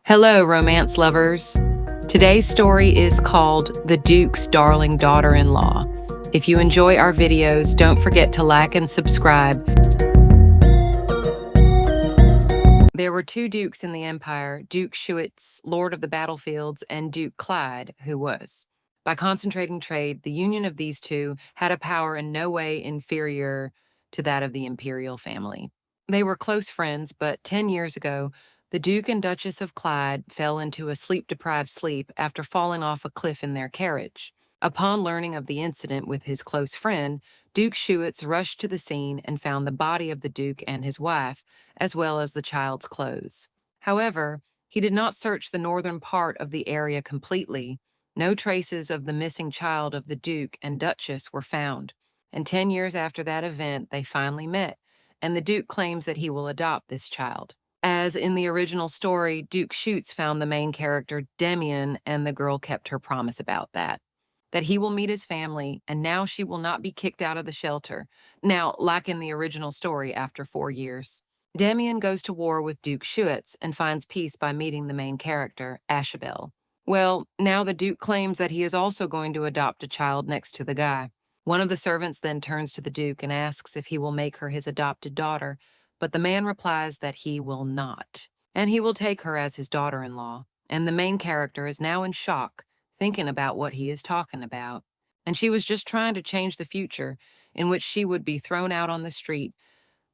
Hello, romance lovers. Today's story is called The Duke's Darling Daughter-in-Law. If you enjoy our videos, don't forget to like and subscribe. There were two dukes in the Empire, Duke Shitz, Lord of the Battlefields, and Duke Clyde, who was. By concentrating trade, the union of these two had a power in no way inferior to that of the imperial family. They were close friends, but 10 years ago, the Duke and Duchess of Clyde fell into a sleep-deprived sleep after falling off a cliff in their carriage. Upon learning of the incident with his close friend, Duke Shitz rushed to the scene and found the body of the Duke and his wife, as well as the child's clothes. However, he did not search the northern part of the area completely. No traces of the missing child of the Duke and Duchess were found, and 10 years after that event, they finally met, and the Duke claims that he will adopt this child. As in the original story, Duke Shitz found the main character, Damian, and the girl kept her promise about that he will meet his family, and now she will not be kicked out of the shelter. Now, like in the original story, after 4 years. Damian goes to war with Duke Shitz and finds peace by meeting the main character, Ashabel. Well, now the Duke claims that he is also going to adopt a child next to the guy. One of the servants then turns to the Duke and asks if he will make her his adopted daughter, but the man replies that he will not, and he will take her as his daughter-in-law. And the main character is now in shock, thinking about what he is talking about. And she was just trying to change the future in which she would be thrown out on the street,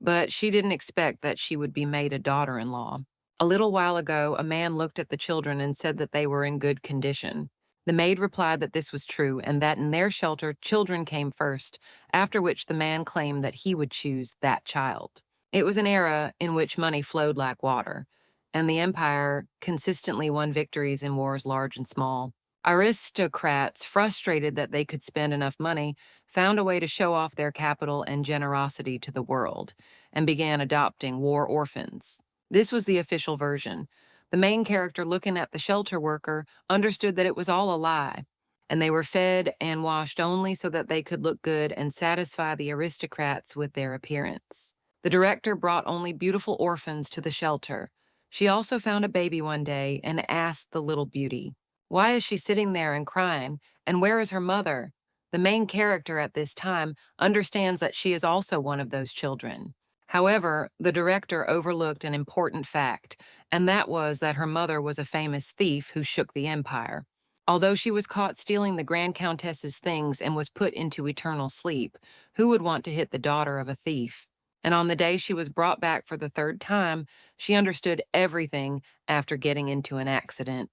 but she didn't expect that she would be made a daughter-in-law. A little while ago, a man looked at the children and said that they were in good condition. The maid replied that this was true and that in their shelter, children came first, after which the man claimed that he would choose that child. It was an era in which money flowed like water, and the empire consistently won victories in wars large and small. Aristocrats, frustrated that they could spend enough money, found a way to show off their capital and generosity to the world, and began adopting war orphans. This was the official version. The main character, looking at the shelter worker, understood that it was all a lie, and they were fed and washed only so that they could look good and satisfy the aristocrats with their appearance. The director brought only beautiful orphans to the shelter. She also found a baby one day and asked the little beauty, "Why is she sitting there and crying, and where is her mother?" The main character at this time understands that she is also one of those children. However, the director overlooked an important fact, and that was that her mother was a famous thief who shook the empire. Although she was caught stealing the Grand Countess's things and was put into eternal sleep, who would want to hit the daughter of a thief? And on the day she was brought back for the third time, she understood everything after getting into an accident.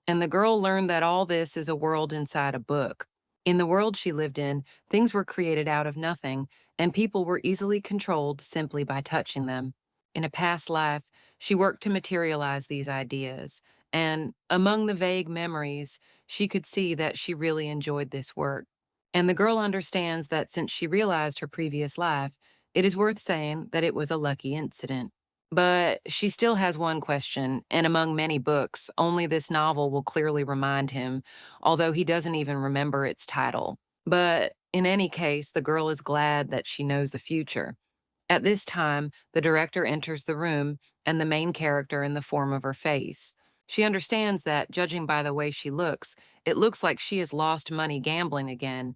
And the girl learned that all this is a world inside a book. In the world she lived in, things were created out of nothing, and people were easily controlled simply by touching them. In a past life, she worked to materialize these ideas, and among the vague memories, she could see that she really enjoyed this work. And the girl understands that since she realized her previous life, it is worth saying that it was a lucky incident. But she still has one question, and among many books, only this novel will clearly remind him, although he doesn't even remember its title. But in any case, the girl is glad that she knows the future. At this time, the director enters the room, and the main character in the form of her face. She understands that, judging by the way she looks, it looks like she has lost money gambling again,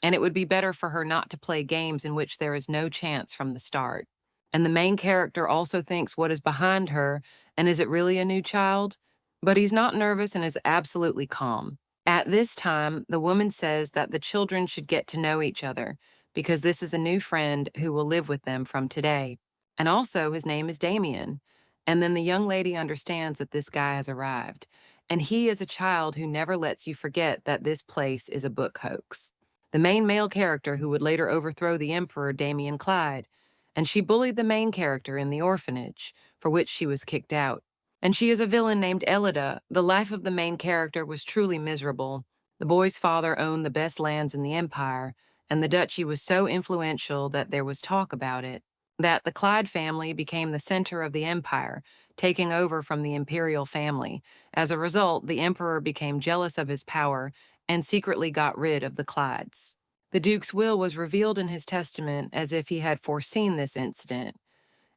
and it would be better for her not to play games in which there is no chance from the start. And the main character also thinks what is behind her, and is it really a new child? But he's not nervous and is absolutely calm. At this time, the woman says that the children should get to know each other, because this is a new friend who will live with them from today. And also, his name is Damian. And then the young lady understands that this guy has arrived, and he is a child who never lets you forget that this place is a book hoax. The main male character who would later overthrow the emperor, Damian Clyde, and she bullied the main character in the orphanage, for which she was kicked out. And she is a villain named Elida. The life of the main character was truly miserable. The boy's father owned the best lands in the empire, and the duchy was so influential that there was talk about it, that the Clyde family became the center of the empire, taking over from the imperial family. As a result, the emperor became jealous of his power and secretly got rid of the Clydes. The Duke's will was revealed in his testament as if he had foreseen this incident,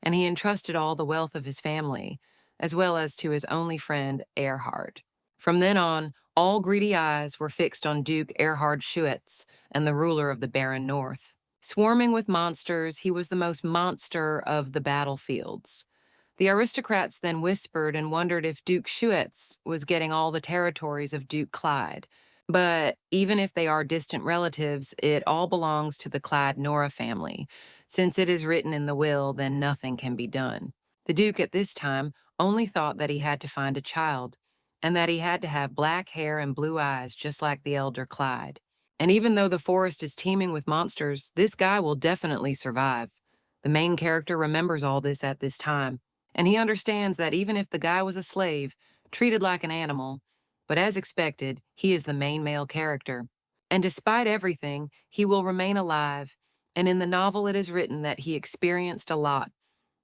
and he entrusted all the wealth of his family, as well as to his only friend, Erhard. From then on, all greedy eyes were fixed on Duke Erhard Schutz and the ruler of the barren north. Swarming with monsters, he was the most monster of the battlefields. The aristocrats then whispered and wondered if Duke Schutz was getting all the territories of Duke Clyde. But even if they are distant relatives, it all belongs to the Clyde Nora family. Since it is written in the will, then nothing can be done. The Duke at this time only thought that he had to find a child, and that he had to have black hair and blue eyes just like the elder Clyde. And even though the forest is teeming with monsters, this guy will definitely survive. The main character remembers all this at this time, and he understands that even if the guy was a slave, treated like an animal, but as expected, he is the main male character. And despite everything, he will remain alive, and in the novel it is written that he experienced a lot,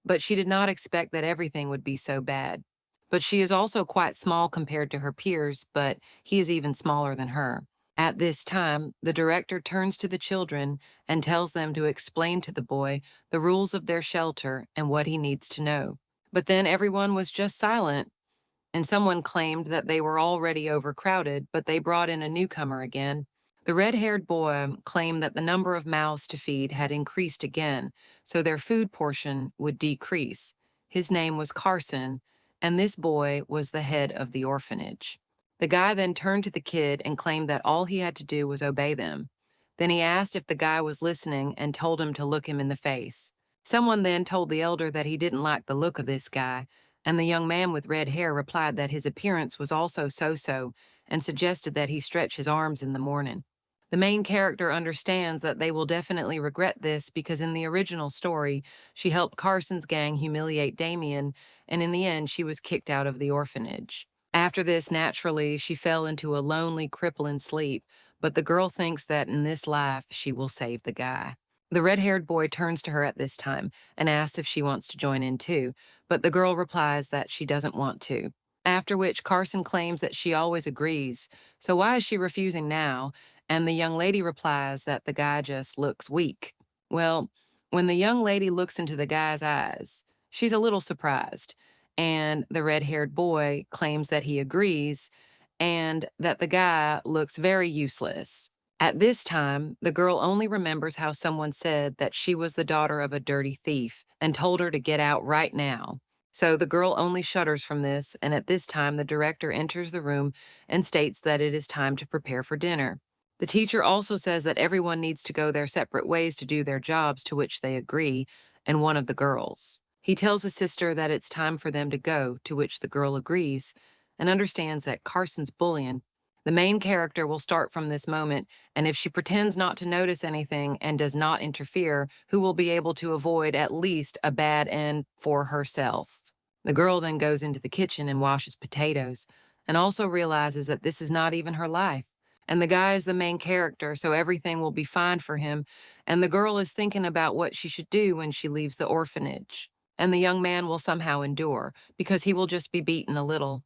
but she did not expect that everything would be so bad. But she is also quite small compared to her peers, but he is even smaller than her. At this time, the director turns to the children and tells them to explain to the boy the rules of their shelter and what he needs to know. But then everyone was just silent, and someone claimed that they were already overcrowded, but they brought in a newcomer again. The red-haired boy claimed that the number of mouths to feed had increased again, so their food portion would decrease. His name was Carson, and this boy was the head of the orphanage. The guy then turned to the kid and claimed that all he had to do was obey them. Then he asked if the guy was listening and told him to look him in the face. Someone then told the elder that he didn't like the look of this guy, and the young man with red hair replied that his appearance was also so-so and suggested that he stretch his arms in the morning. The main character understands that they will definitely regret this because in the original story, she helped Carson's gang humiliate Damian, and in the end, she was kicked out of the orphanage. After this, naturally, she fell into a lonely, crippling sleep, but the girl thinks that in this life, she will save the guy. The red-haired boy turns to her at this time and asks if she wants to join in too, but the girl replies that she doesn't want to. After which, Carson claims that she always agrees, so why is she refusing now? And the young lady replies that the guy just looks weak. Well, when the young lady looks into the guy's eyes, she's a little surprised, and the red-haired boy claims that he agrees and that the guy looks very useless. At this time, the girl only remembers how someone said that she was the daughter of a dirty thief and told her to get out right now. So the girl only shudders from this, and at this time the director enters the room and states that it is time to prepare for dinner. The teacher also says that everyone needs to go their separate ways to do their jobs, to which they agree, and one of the girls. He tells his sister that it's time for them to go, to which the girl agrees, and understands that Carson's bullying. The main character will start from this moment, and if she pretends not to notice anything and does not interfere, who will be able to avoid at least a bad end for herself. The girl then goes into the kitchen and washes potatoes, and also realizes that this is not even her life. And the guy is the main character, so everything will be fine for him, and the girl is thinking about what she should do when she leaves the orphanage. And the young man will somehow endure, because he will just be beaten a little.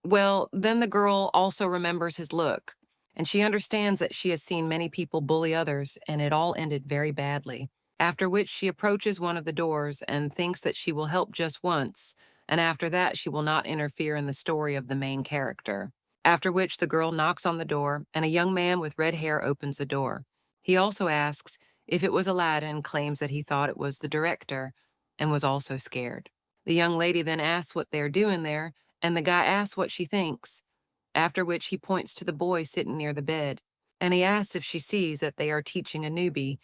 Well, then the girl also remembers his look, and she understands that she has seen many people bully others, and it all ended very badly. After which she approaches one of the doors and thinks that she will help just once, and after that she will not interfere in the story of the main character. After which the girl knocks on the door, and a young man with red hair opens the door. He also asks if it was Aladdin and claims that he thought it was the director, and was also scared. The young lady then asks what they're doing there, and the guy asks what she thinks, after which he points to the boy sitting near the bed, and he asks if she sees that they are teaching a newbie,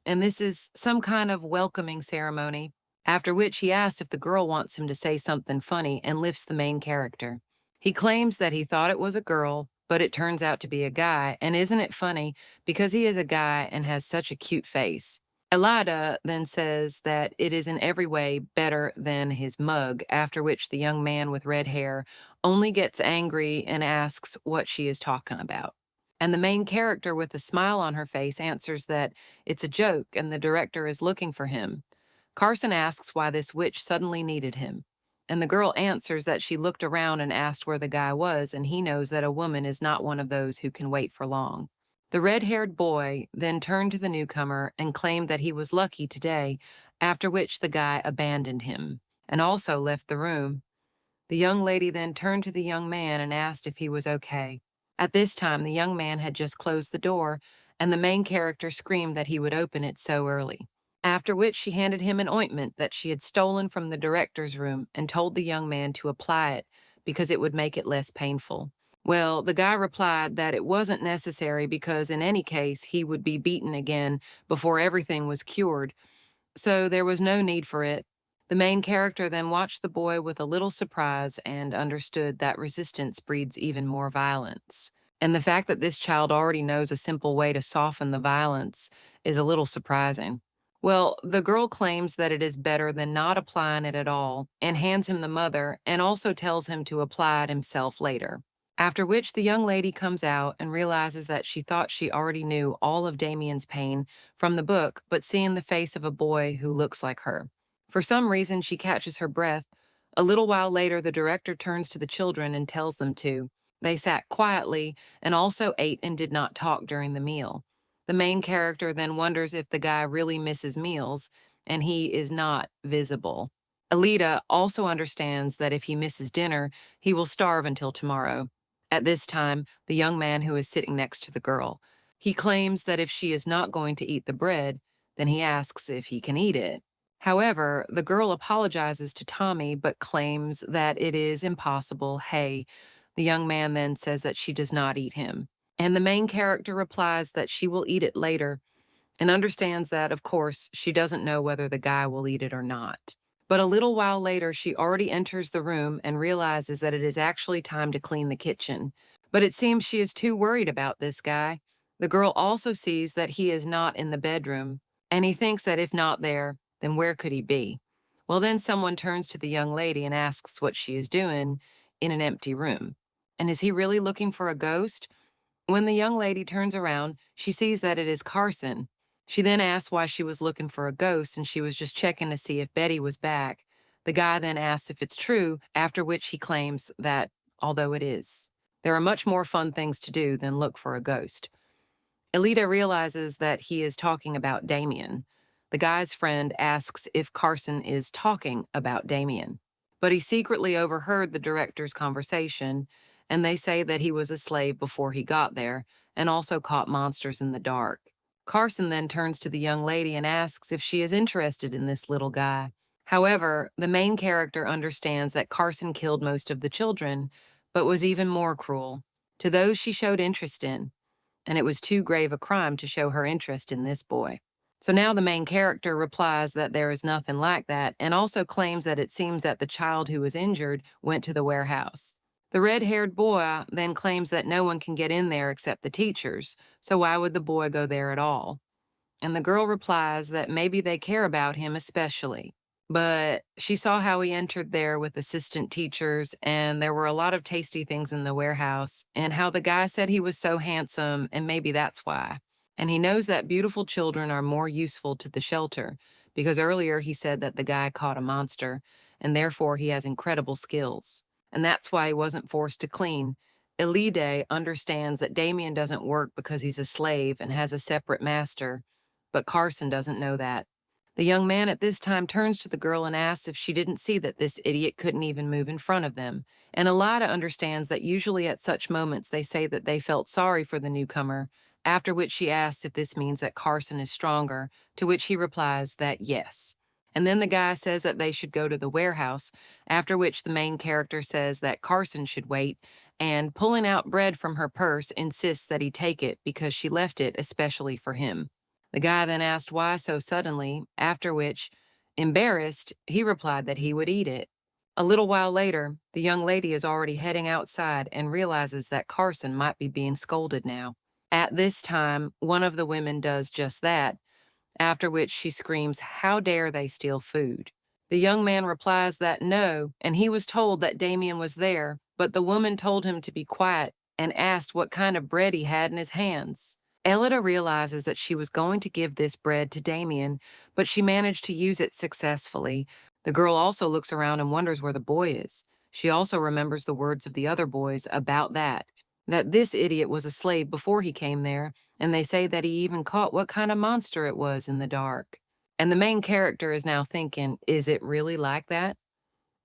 and this is some kind of welcoming ceremony, after which he asks if the girl wants him to say something funny and lifts the main character. He claims that he thought it was a girl, but it turns out to be a guy, and isn't it funny, because he is a guy and has such a cute face. Elida then says that it is in every way better than his mug, after which the young man with red hair only gets angry and asks what she is talking about. And the main character with a smile on her face answers that it's a joke and the director is looking for him. Carson asks why this witch suddenly needed him, and the girl answers that she looked around and asked where the guy was, and he knows that a woman is not one of those who can wait for long. The red-haired boy then turned to the newcomer and claimed that he was lucky today, after which the guy abandoned him and also left the room. The young lady then turned to the young man and asked if he was okay. At this time, the young man had just closed the door, and the main character screamed that he would open it so early. After which she handed him an ointment that she had stolen from the director's room and told the young man to apply it because it would make it less painful. Well, the guy replied that it wasn't necessary because in any case he would be beaten again before everything was cured, so there was no need for it. The main character then watched the boy with a little surprise and understood that resistance breeds even more violence. And the fact that this child already knows a simple way to soften the violence is a little surprising. Well, the girl claims that it is better than not applying it at all and hands him the mother and also tells him to apply it himself later. After which the young lady comes out and realizes that she thought she already knew all of Damian's pain from the book, but seeing the face of a boy who looks like her. For some reason, she catches her breath. A little while later, the director turns to the children and tells them to. They sat quietly and also ate and did not talk during the meal. The main character then wonders if the guy really misses meals, and he is not visible. Alita also understands that if he misses dinner, he will starve until tomorrow. At this time, the young man who is sitting next to the girl. He claims that if she is not going to eat the bread, then he asks if he can eat it. However, the girl apologizes to Tommy but claims that it is impossible. Hey, the young man then says that she does not eat him. And the main character replies that she will eat it later and understands that, of course, she doesn't know whether the guy will eat it or not. But a little while later, she already enters the room and realizes that it is actually time to clean the kitchen. But it seems she is too worried about this guy. The girl also sees that he is not in the bedroom, and he thinks that if not there, then where could he be? Well, then someone turns to the young lady and asks what she is doing in an empty room. And is he really looking for a ghost? When the young lady turns around, she sees that it is Carson. She then asks why she was looking for a ghost, and she was just checking to see if Betty was back. The guy then asks if it's true, after which he claims that, although it is, there are much more fun things to do than look for a ghost. Alita realizes that he is talking about Damian. The guy's friend asks if Carson is talking about Damian, but he secretly overheard the director's conversation, and they say that he was a slave before he got there and also caught monsters in the dark. Carson then turns to the young lady and asks if she is interested in this little guy. However, the main character understands that Carson killed most of the children, but was even more cruel to those she showed interest in, and it was too grave a crime to show her interest in this boy. So now the main character replies that there is nothing like that and also claims that it seems that the child who was injured went to the warehouse. The red-haired boy then claims that no one can get in there except the teachers, so why would the boy go there at all? And the girl replies that maybe they care about him especially. But she saw how he entered there with assistant teachers, and there were a lot of tasty things in the warehouse, and how the guy said he was so handsome, and maybe that's why. And he knows that beautiful children are more useful to the shelter, because earlier he said that the guy caught a monster, and therefore he has incredible skills. And that's why he wasn't forced to clean. Elide understands that Damian doesn't work because he's a slave and has a separate master, but Carson doesn't know that. The young man at this time turns to the girl and asks if she didn't see that this idiot couldn't even move in front of them. And Elida understands that usually at such moments they say that they felt sorry for the newcomer, after which she asks if this means that Carson is stronger, to which he replies that yes. And then the guy says that they should go to the warehouse, after which the main character says that Carson should wait, and pulling out bread from her purse insists that he take it because she left it especially for him. The guy then asked why so suddenly, after which, embarrassed, he replied that he would eat it. A little while later, the young lady is already heading outside and realizes that Carson might be being scolded now. At this time, one of the women does just that, after which she screams, "How dare they steal food?" The young man replies that no, and he was told that Damian was there, but the woman told him to be quiet and asked what kind of bread he had in his hands. Elida realizes that she was going to give this bread to Damian, but she managed to use it successfully. The girl also looks around and wonders where the boy is. She also remembers the words of the other boys about that this idiot was a slave before he came there, and they say that he even caught what kind of monster it was in the dark. And the main character is now thinking, is it really like that?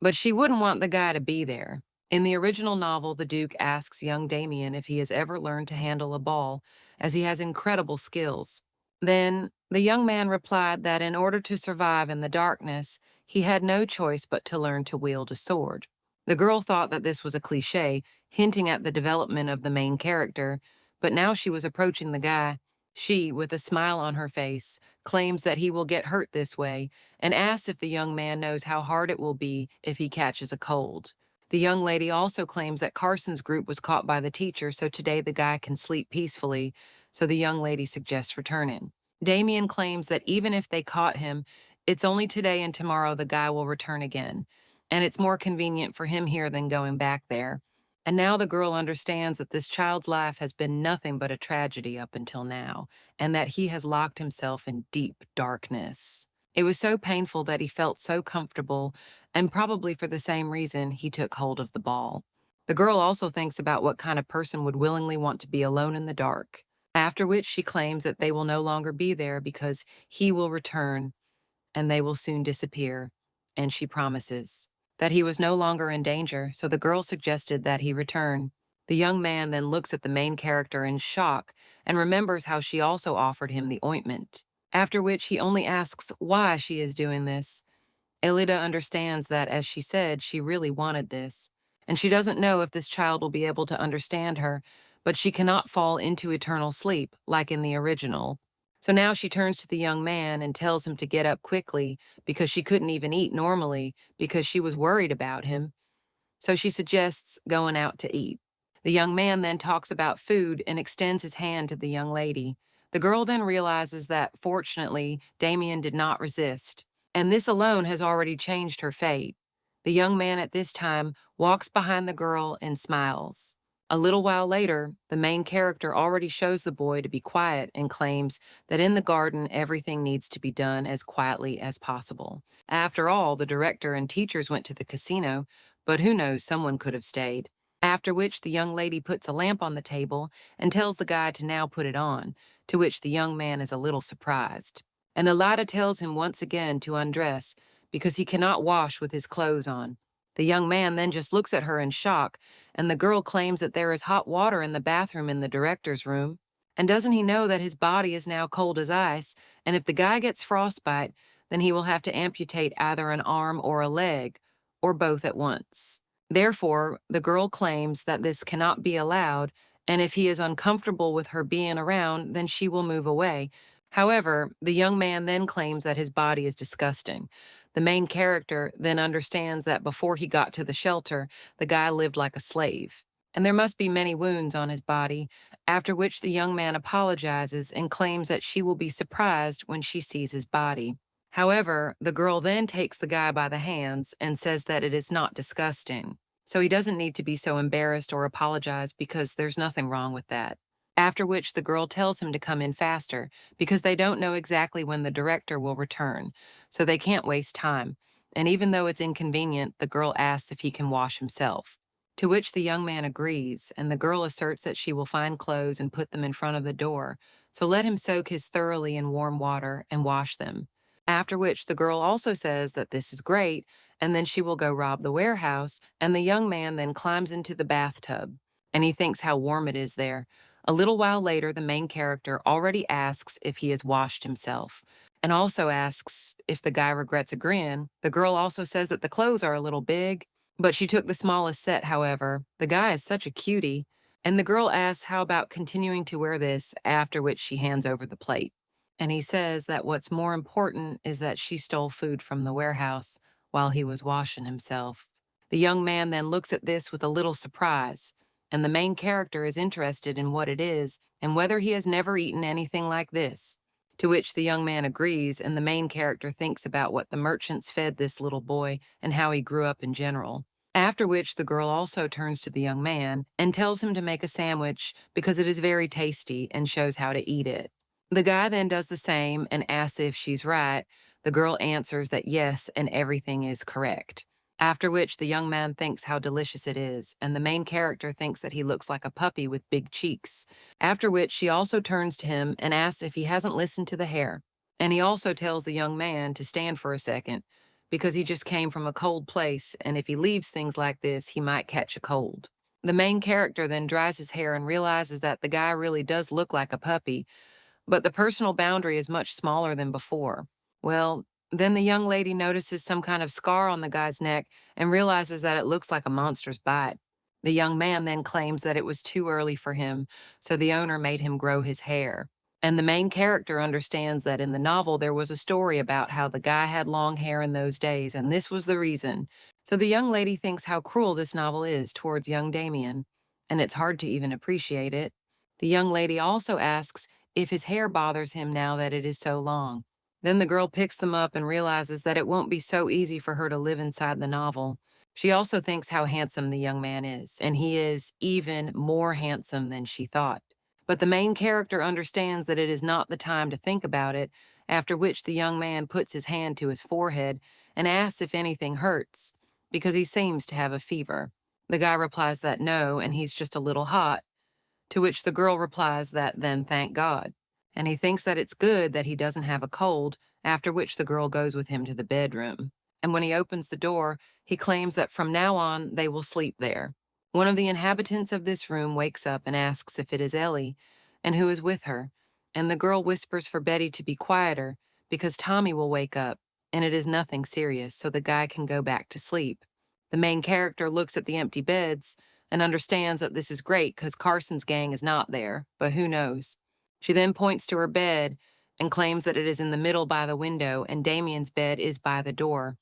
But she wouldn't want the guy to be there. In the original novel, the Duke asks young Damian if he has ever learned to handle a ball, as he has incredible skills. Then, the young man replied that in order to survive in the darkness, he had no choice but to learn to wield a sword. The girl thought that this was a cliche, hinting at the development of the main character, but now she was approaching the guy. She, with a smile on her face, claims that he will get hurt this way and asks if the young man knows how hard it will be if he catches a cold. The young lady also claims that Carson's group was caught by the teacher, so today the guy can sleep peacefully, so the young lady suggests returning. Damian claims that even if they caught him, it's only today and tomorrow the guy will return again, and it's more convenient for him here than going back there. And now the girl understands that this child's life has been nothing but a tragedy up until now, and that he has locked himself in deep darkness. It was so painful that he felt so comfortable, and probably for the same reason he took hold of the ball. The girl also thinks about what kind of person would willingly want to be alone in the dark, after which she claims that they will no longer be there because he will return and they will soon disappear, and she promises that he was no longer in danger, so the girl suggested that he return. The young man then looks at the main character in shock and remembers how she also offered him the ointment, after which he only asks why she is doing this. Elida understands that, as she said, she really wanted this, and she doesn't know if this child will be able to understand her, but she cannot fall into eternal sleep like in the original. So now she turns to the young man and tells him to get up quickly because she couldn't even eat normally because she was worried about him. So she suggests going out to eat. The young man then talks about food and extends his hand to the young lady. The girl then realizes that, fortunately, Damian did not resist, and this alone has already changed her fate. The young man at this time walks behind the girl and smiles. A little while later, the main character already shows the boy to be quiet and claims that in the garden everything needs to be done as quietly as possible. After all, the director and teachers went to the casino, but who knows, someone could have stayed. After which the young lady puts a lamp on the table and tells the guy to now put it on, to which the young man is a little surprised. And Elida tells him once again to undress because he cannot wash with his clothes on. The young man then just looks at her in shock, and the girl claims that there is hot water in the bathroom in the director's room. And doesn't he know that his body is now cold as ice, and if the guy gets frostbite, then he will have to amputate either an arm or a leg, or both at once. Therefore, the girl claims that this cannot be allowed, and if he is uncomfortable with her being around, then she will move away. However, the young man then claims that his body is disgusting. The main character then understands that before he got to the shelter, the guy lived like a slave, and there must be many wounds on his body, after which the young man apologizes and claims that she will be surprised when she sees his body. However, the girl then takes the guy by the hands and says that it is not disgusting, so he doesn't need to be so embarrassed or apologize because there's nothing wrong with that. After which the girl tells him to come in faster because they don't know exactly when the director will return, so they can't waste time. And even though it's inconvenient, the girl asks if he can wash himself, to which the young man agrees, and the girl asserts that she will find clothes and put them in front of the door, so let him soak his thoroughly in warm water and wash them. After which the girl also says that this is great, and then she will go rob the warehouse, and the young man then climbs into the bathtub, and he thinks how warm it is there. A little while later, the main character already asks if he has washed himself, and also asks if the guy regrets agreeing. The girl also says that the clothes are a little big, but she took the smallest set, however. The guy is such a cutie, and the girl asks how about continuing to wear this, after which she hands over the plate. And he says that what's more important is that she stole food from the warehouse while he was washing himself. The young man then looks at this with a little surprise, and the main character is interested in what it is and whether he has never eaten anything like this, to which the young man agrees, and the main character thinks about what the merchants fed this little boy and how he grew up in general. After which the girl also turns to the young man and tells him to make a sandwich because it is very tasty and shows how to eat it. The guy then does the same and asks if she's right. The girl answers that yes, and everything is correct. After which the young man thinks how delicious it is, and the main character thinks that he looks like a puppy with big cheeks. After which she also turns to him and asks if he hasn't listened to the hair. And he also tells the young man to stand for a second, because he just came from a cold place, and if he leaves things like this, he might catch a cold. The main character then dries his hair and realizes that the guy really does look like a puppy, but the personal boundary is much smaller than before. Well, then the young lady notices some kind of scar on the guy's neck and realizes that it looks like a monster's bite. The young man then claims that it was too early for him, so the owner made him grow his hair. And the main character understands that in the novel there was a story about how the guy had long hair in those days, and this was the reason. So the young lady thinks how cruel this novel is towards young Damian, and it's hard to even appreciate it. The young lady also asks if his hair bothers him now that it is so long. Then the girl picks them up and realizes that it won't be so easy for her to live inside the novel. She also thinks how handsome the young man is, and he is even more handsome than she thought. But the main character understands that it is not the time to think about it, after which the young man puts his hand to his forehead and asks if anything hurts, because he seems to have a fever. The guy replies that no, and he's just a little hot, to which the girl replies that then thank God. And he thinks that it's good that he doesn't have a cold, after which the girl goes with him to the bedroom. And when he opens the door, he claims that from now on they will sleep there. One of the inhabitants of this room wakes up and asks if it is Ellie, and who is with her. And the girl whispers for Betty to be quieter, because Tommy will wake up, and it is nothing serious, so the guy can go back to sleep. The main character looks at the empty beds and understands that this is great because Carson's gang is not there, but who knows. She then points to her bed and claims that it is in the middle by the window and Damian's bed is by the door.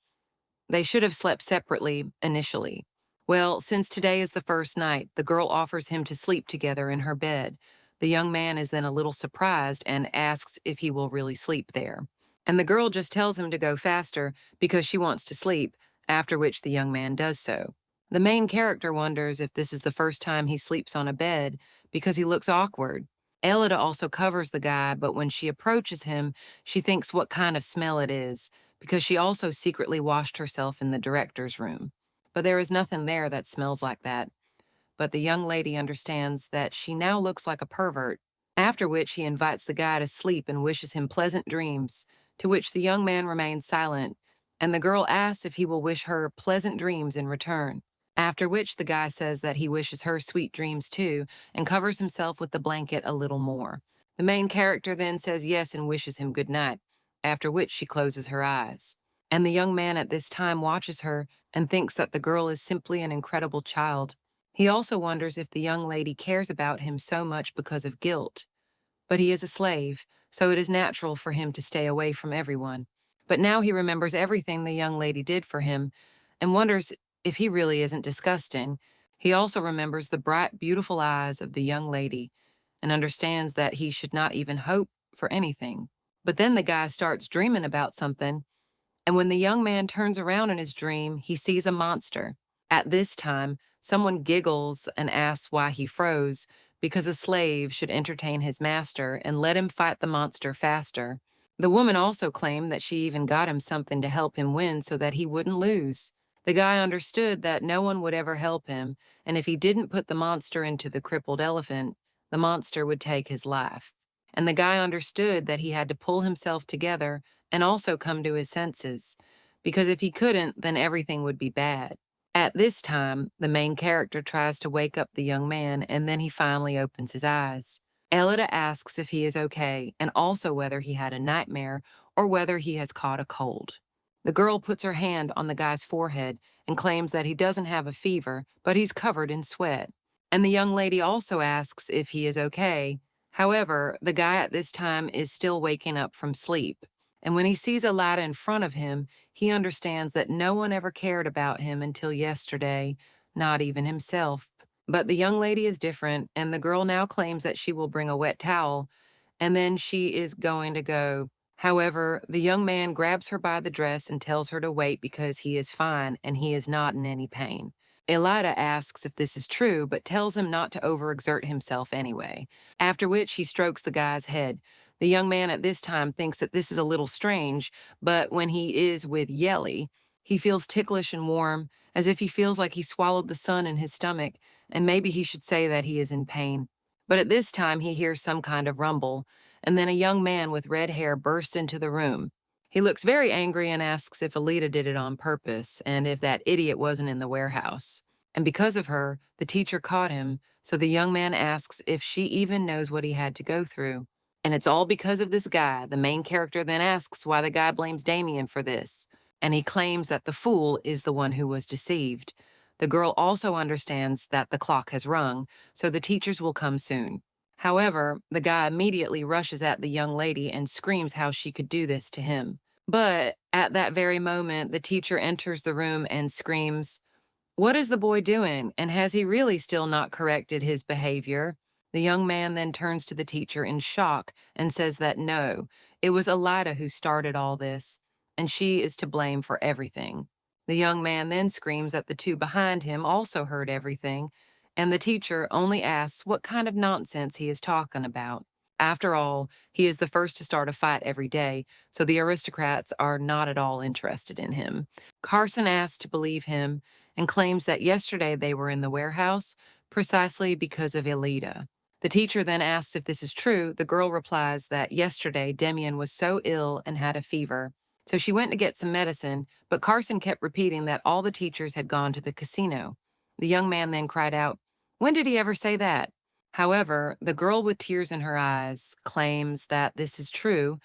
They should have slept separately initially. Well, since today is the first night, the girl offers him to sleep together in her bed. The young man is then a little surprised and asks if he will really sleep there. And the girl just tells him to go faster because she wants to sleep, after which the young man does so. The main character wonders if this is the first time he sleeps on a bed because he looks awkward. Elida also covers the guy, but when she approaches him, she thinks what kind of smell it is because she also secretly washed herself in the director's room. But there is nothing there that smells like that. But the young lady understands that she now looks like a pervert, after which he invites the guy to sleep and wishes him pleasant dreams, to which the young man remains silent, and the girl asks if he will wish her pleasant dreams in return. After which the guy says that he wishes her sweet dreams too and covers himself with the blanket a little more. The main character then says yes and wishes him good night, after which she closes her eyes. And the young man at this time watches her and thinks that the girl is simply an incredible child. He also wonders if the young lady cares about him so much because of guilt. But he is a slave, so it is natural for him to stay away from everyone. But now he remembers everything the young lady did for him and wonders if he really isn't disgusting. He also remembers the bright, beautiful eyes of the young lady and understands that he should not even hope for anything. But then the guy starts dreaming about something, and when the young man turns around in his dream, he sees a monster. At this time, someone giggles and asks why he froze, because a slave should entertain his master and let him fight the monster faster. The woman also claimed that she even got him something to help him win so that he wouldn't lose. The guy understood that no one would ever help him, and if he didn't put the monster into the crippled elephant, the monster would take his life. And the guy understood that he had to pull himself together and also come to his senses, because if he couldn't, then everything would be bad. At this time, the main character tries to wake up the young man, and then he finally opens his eyes. Elida asks if he is okay, and also whether he had a nightmare or whether he has caught a cold. The girl puts her hand on the guy's forehead and claims that he doesn't have a fever, but he's covered in sweat. And the young lady also asks if he is okay. However, the guy at this time is still waking up from sleep. And when he sees a light in front of him, he understands that no one ever cared about him until yesterday, not even himself. But the young lady is different, and the girl now claims that she will bring a wet towel, and then she is going to go. However, the young man grabs her by the dress and tells her to wait because he is fine and he is not in any pain. Elida asks if this is true, but tells him not to overexert himself anyway, after which he strokes the guy's head. The young man at this time thinks that this is a little strange, but when he is with Yelly, he feels ticklish and warm, as if he feels like he swallowed the sun in his stomach, and maybe he should say that he is in pain. But at this time he hears some kind of rumble, and then a young man with red hair bursts into the room. He looks very angry and asks if Alita did it on purpose and if that idiot wasn't in the warehouse. And because of her, the teacher caught him, so the young man asks if she even knows what he had to go through. And it's all because of this guy. The main character then asks why the guy blames Damian for this, and he claims that the fool is the one who was deceived. The girl also understands that the clock has rung, so the teachers will come soon. However, the guy immediately rushes at the young lady and screams how she could do this to him. But at that very moment, the teacher enters the room and screams, "What is the boy doing? And has he really still not corrected his behavior?" The young man then turns to the teacher in shock and says that no, it was Elida who started all this, and she is to blame for everything. The young man then screams that the two behind him also heard everything, and the teacher only asks what kind of nonsense he is talking about. After all, he is the first to start a fight every day, so the aristocrats are not at all interested in him. Carson asks to believe him and claims that yesterday they were in the warehouse precisely because of Elida. The teacher then asks if this is true. The girl replies that yesterday Damian was so ill and had a fever, so she went to get some medicine, but Carson kept repeating that all the teachers had gone to the casino. The young man then cried out, "When did he ever say that?" However, the girl with tears in her eyes claims that this is true,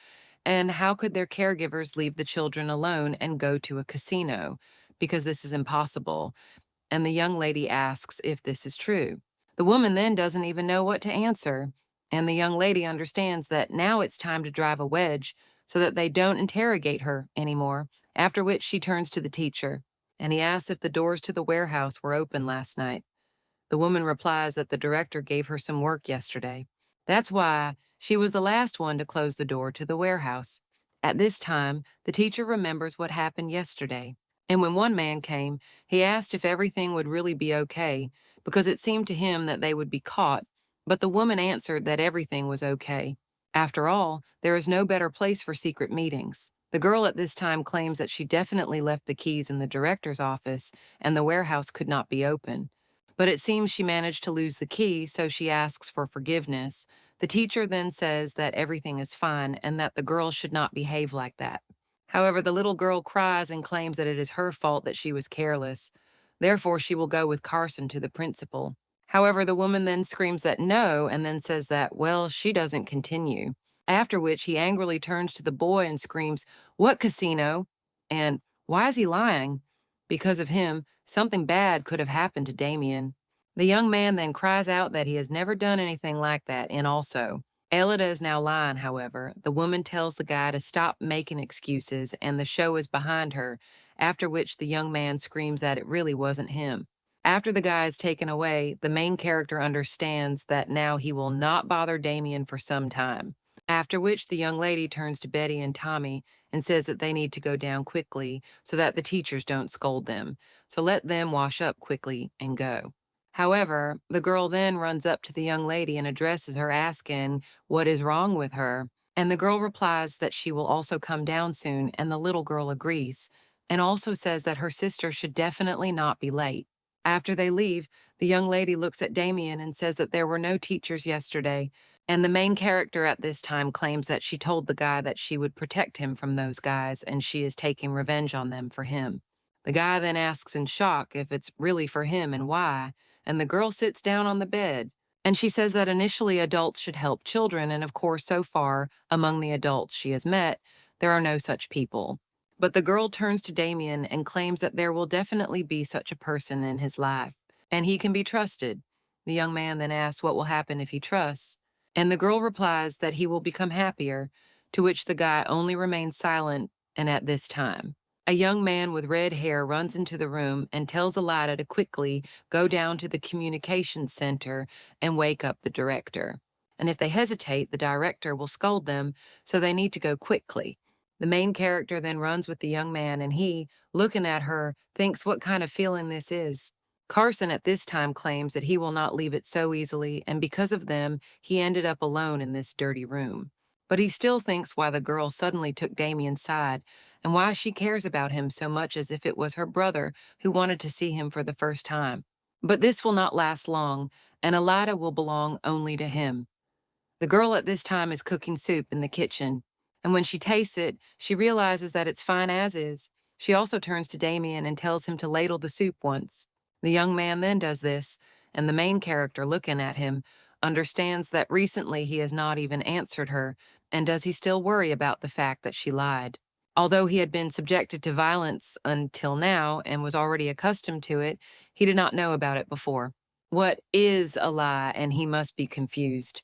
and how could their caregivers leave the children alone and go to a casino? Because this is impossible. And the young lady asks if this is true. The woman then doesn't even know what to answer, and the young lady understands that now it's time to drive a wedge so that they don't interrogate her anymore, after which she turns to the teacher, and he asks if the doors to the warehouse were open last night. The woman replies that the director gave her some work yesterday. That's why she was the last one to close the door to the warehouse. At this time, the teacher remembers what happened yesterday. And when one man came, he asked if everything would really be okay, because it seemed to him that they would be caught. But the woman answered that everything was okay. After all, there is no better place for secret meetings. The girl at this time claims that she definitely left the keys in the director's office and the warehouse could not be open. But it seems she managed to lose the key, so she asks for forgiveness. The teacher then says that everything is fine and that the girl should not behave like that. However, the little girl cries and claims that it is her fault that she was careless. Therefore, she will go with Carson to the principal. However, the woman then screams that no and then says that, well, she doesn't continue. After which he angrily turns to the boy and screams, "What casino?" And why is he lying? Because of him, something bad could have happened to Damian. The young man then cries out that he has never done anything like that, and also, Elida is now lying, however. The woman tells the guy to stop making excuses, and the show is behind her, after which the young man screams that it really wasn't him. After the guy is taken away, the main character understands that now he will not bother Damian for some time. After which the young lady turns to Betty and Tommy and says that they need to go down quickly so that the teachers don't scold them. So let them wash up quickly and go. However, the girl then runs up to the young lady and addresses her, asking what is wrong with her. And the girl replies that she will also come down soon, and the little girl agrees, and also says that her sister should definitely not be late. After they leave, the young lady looks at Damian and says that there were no teachers yesterday, and the main character at this time claims that she told the guy that she would protect him from those guys, and she is taking revenge on them for him. The guy then asks in shock if it's really for him and why, and the girl sits down on the bed. And she says that initially adults should help children, and of course, so far, among the adults she has met, there are no such people. But the girl turns to Damian and claims that there will definitely be such a person in his life, and he can be trusted. The young man then asks what will happen if he trusts, and the girl replies that he will become happier, to which the guy only remains silent, and at this time. A young man with red hair runs into the room and tells Elida to quickly go down to the communications center and wake up the director. And if they hesitate, the director will scold them, so they need to go quickly. The main character then runs with the young man, and he, looking at her, thinks what kind of feeling this is. Carson at this time claims that he will not leave it so easily, and because of them, he ended up alone in this dirty room. But he still thinks why the girl suddenly took Damian's side, and why she cares about him so much as if it was her brother who wanted to see him for the first time. But this will not last long, and Elida will belong only to him. The girl at this time is cooking soup in the kitchen, And when she tastes it, she realizes that it's fine as is. She also turns to Damian and tells him to ladle the soup once. The young man then does this, and the main character, looking at him, understands that recently he has not even answered her, and does he still worry about the fact that she lied? Although he had been subjected to violence until now and was already accustomed to it, he did not know about it before. What is a lie? And he must be confused.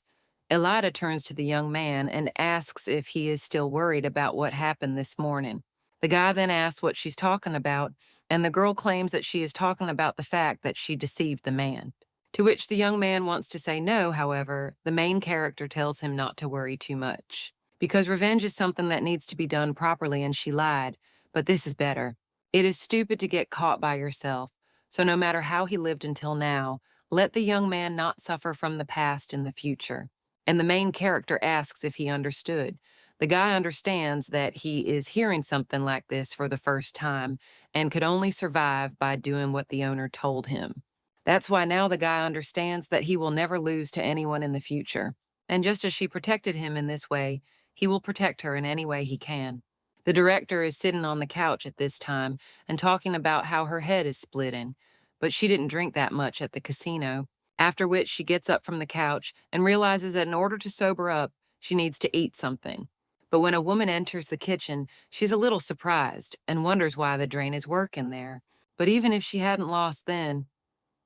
Elida turns to the young man and asks if he is still worried about what happened this morning. The guy then asks what she's talking about, and the girl claims that she is talking about the fact that she deceived the man. To which the young man wants to say no, however, the main character tells him not to worry too much. Because revenge is something that needs to be done properly, and she lied, but this is better. It is stupid to get caught by yourself, so no matter how he lived until now, let the young man not suffer from the past in the future. And the main character asks if he understood. The guy understands that he is hearing something like this for the first time and could only survive by doing what the owner told him. That's why now the guy understands that he will never lose to anyone in the future. And just as she protected him in this way, he will protect her in any way he can. The director is sitting on the couch at this time and talking about how her head is splitting, but she didn't drink that much at the casino. After which she gets up from the couch and realizes that in order to sober up, she needs to eat something. But when a woman enters the kitchen, she's a little surprised and wonders why the drain is working there. But even if she hadn't lost then,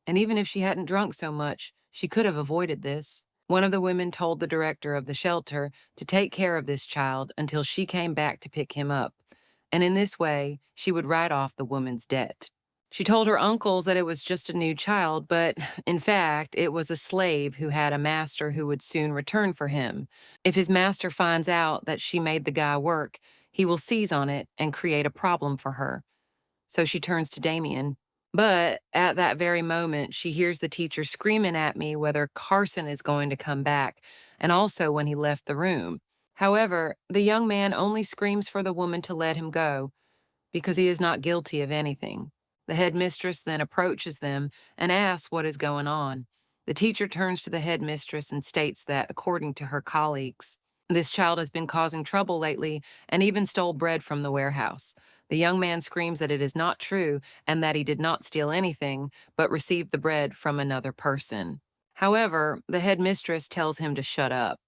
and even if she hadn't drunk so much, she could have avoided this. One of the women told the director of the shelter to take care of this child until she came back to pick him up, and in this way, she would write off the woman's debt. She told her uncles that it was just a new child, but in fact, it was a slave who had a master who would soon return for him. If his master finds out that she made the guy work, he will seize on it and create a problem for her. So she turns to Damian. But at that very moment, she hears the teacher screaming at me whether Carson is going to come back, and also when he left the room. However, the young man only screams for the woman to let him go, because he is not guilty of anything. The headmistress then approaches them and asks what is going on. The teacher turns to the headmistress and states that, according to her colleagues, this child has been causing trouble lately and even stole bread from the warehouse. The young man screams that it is not true and that he did not steal anything, but received the bread from another person. However, the headmistress tells him to shut up.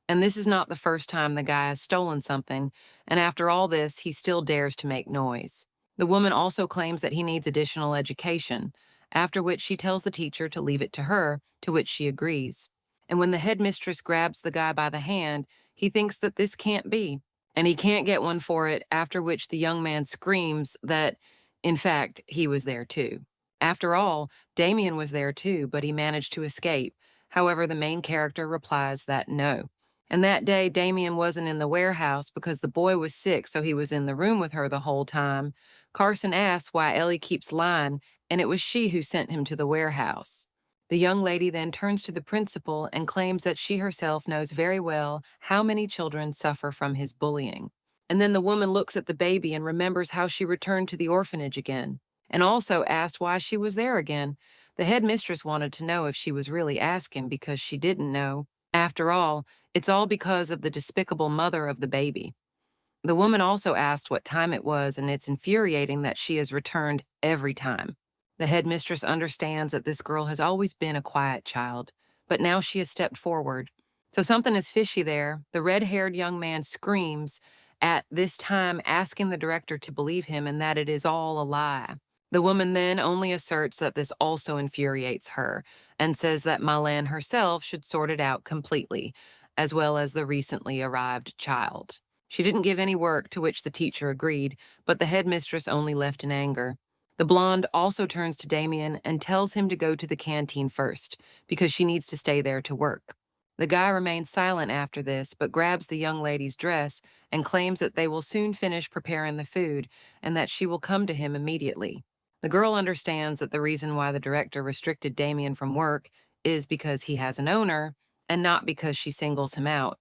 And this is not the first time the guy has stolen something, and after all this, he still dares to make noise. The woman also claims that he needs additional education, after which she tells the teacher to leave it to her, to which she agrees. And when the headmistress grabs the guy by the hand, he thinks that this can't be, and he can't get one for it, after which the young man screams that, in fact, he was there too. After all, Damian was there too, but he managed to escape. However, the main character replies that no. And that day, Damian wasn't in the warehouse because the boy was sick, so he was in the room with her the whole time. Carson asks why Ellie keeps lying, and it was she who sent him to the warehouse. The young lady then turns to the principal and claims that she herself knows very well how many children suffer from his bullying. And then the woman looks at the baby and remembers how she returned to the orphanage again, and also asked why she was there again. The headmistress wanted to know if she was really asking because she didn't know. After all, it's all because of the despicable mother of the baby. The woman also asked what time it was, and it's infuriating that she has returned every time. The headmistress understands that this girl has always been a quiet child, but now she has stepped forward. So something is fishy there. The red-haired young man screams, at this time asking the director to believe him and that it is all a lie. The woman then only asserts that this also infuriates her and says that Milan herself should sort it out completely, as well as the recently arrived child. She didn't give any work, to which the teacher agreed, but the headmistress only left in anger. The blonde also turns to Damian and tells him to go to the canteen first, because she needs to stay there to work. The guy remains silent after this, but grabs the young lady's dress and claims that they will soon finish preparing the food and that she will come to him immediately. The girl understands that the reason why the director restricted Damian from work is because he has an owner and not because she singles him out.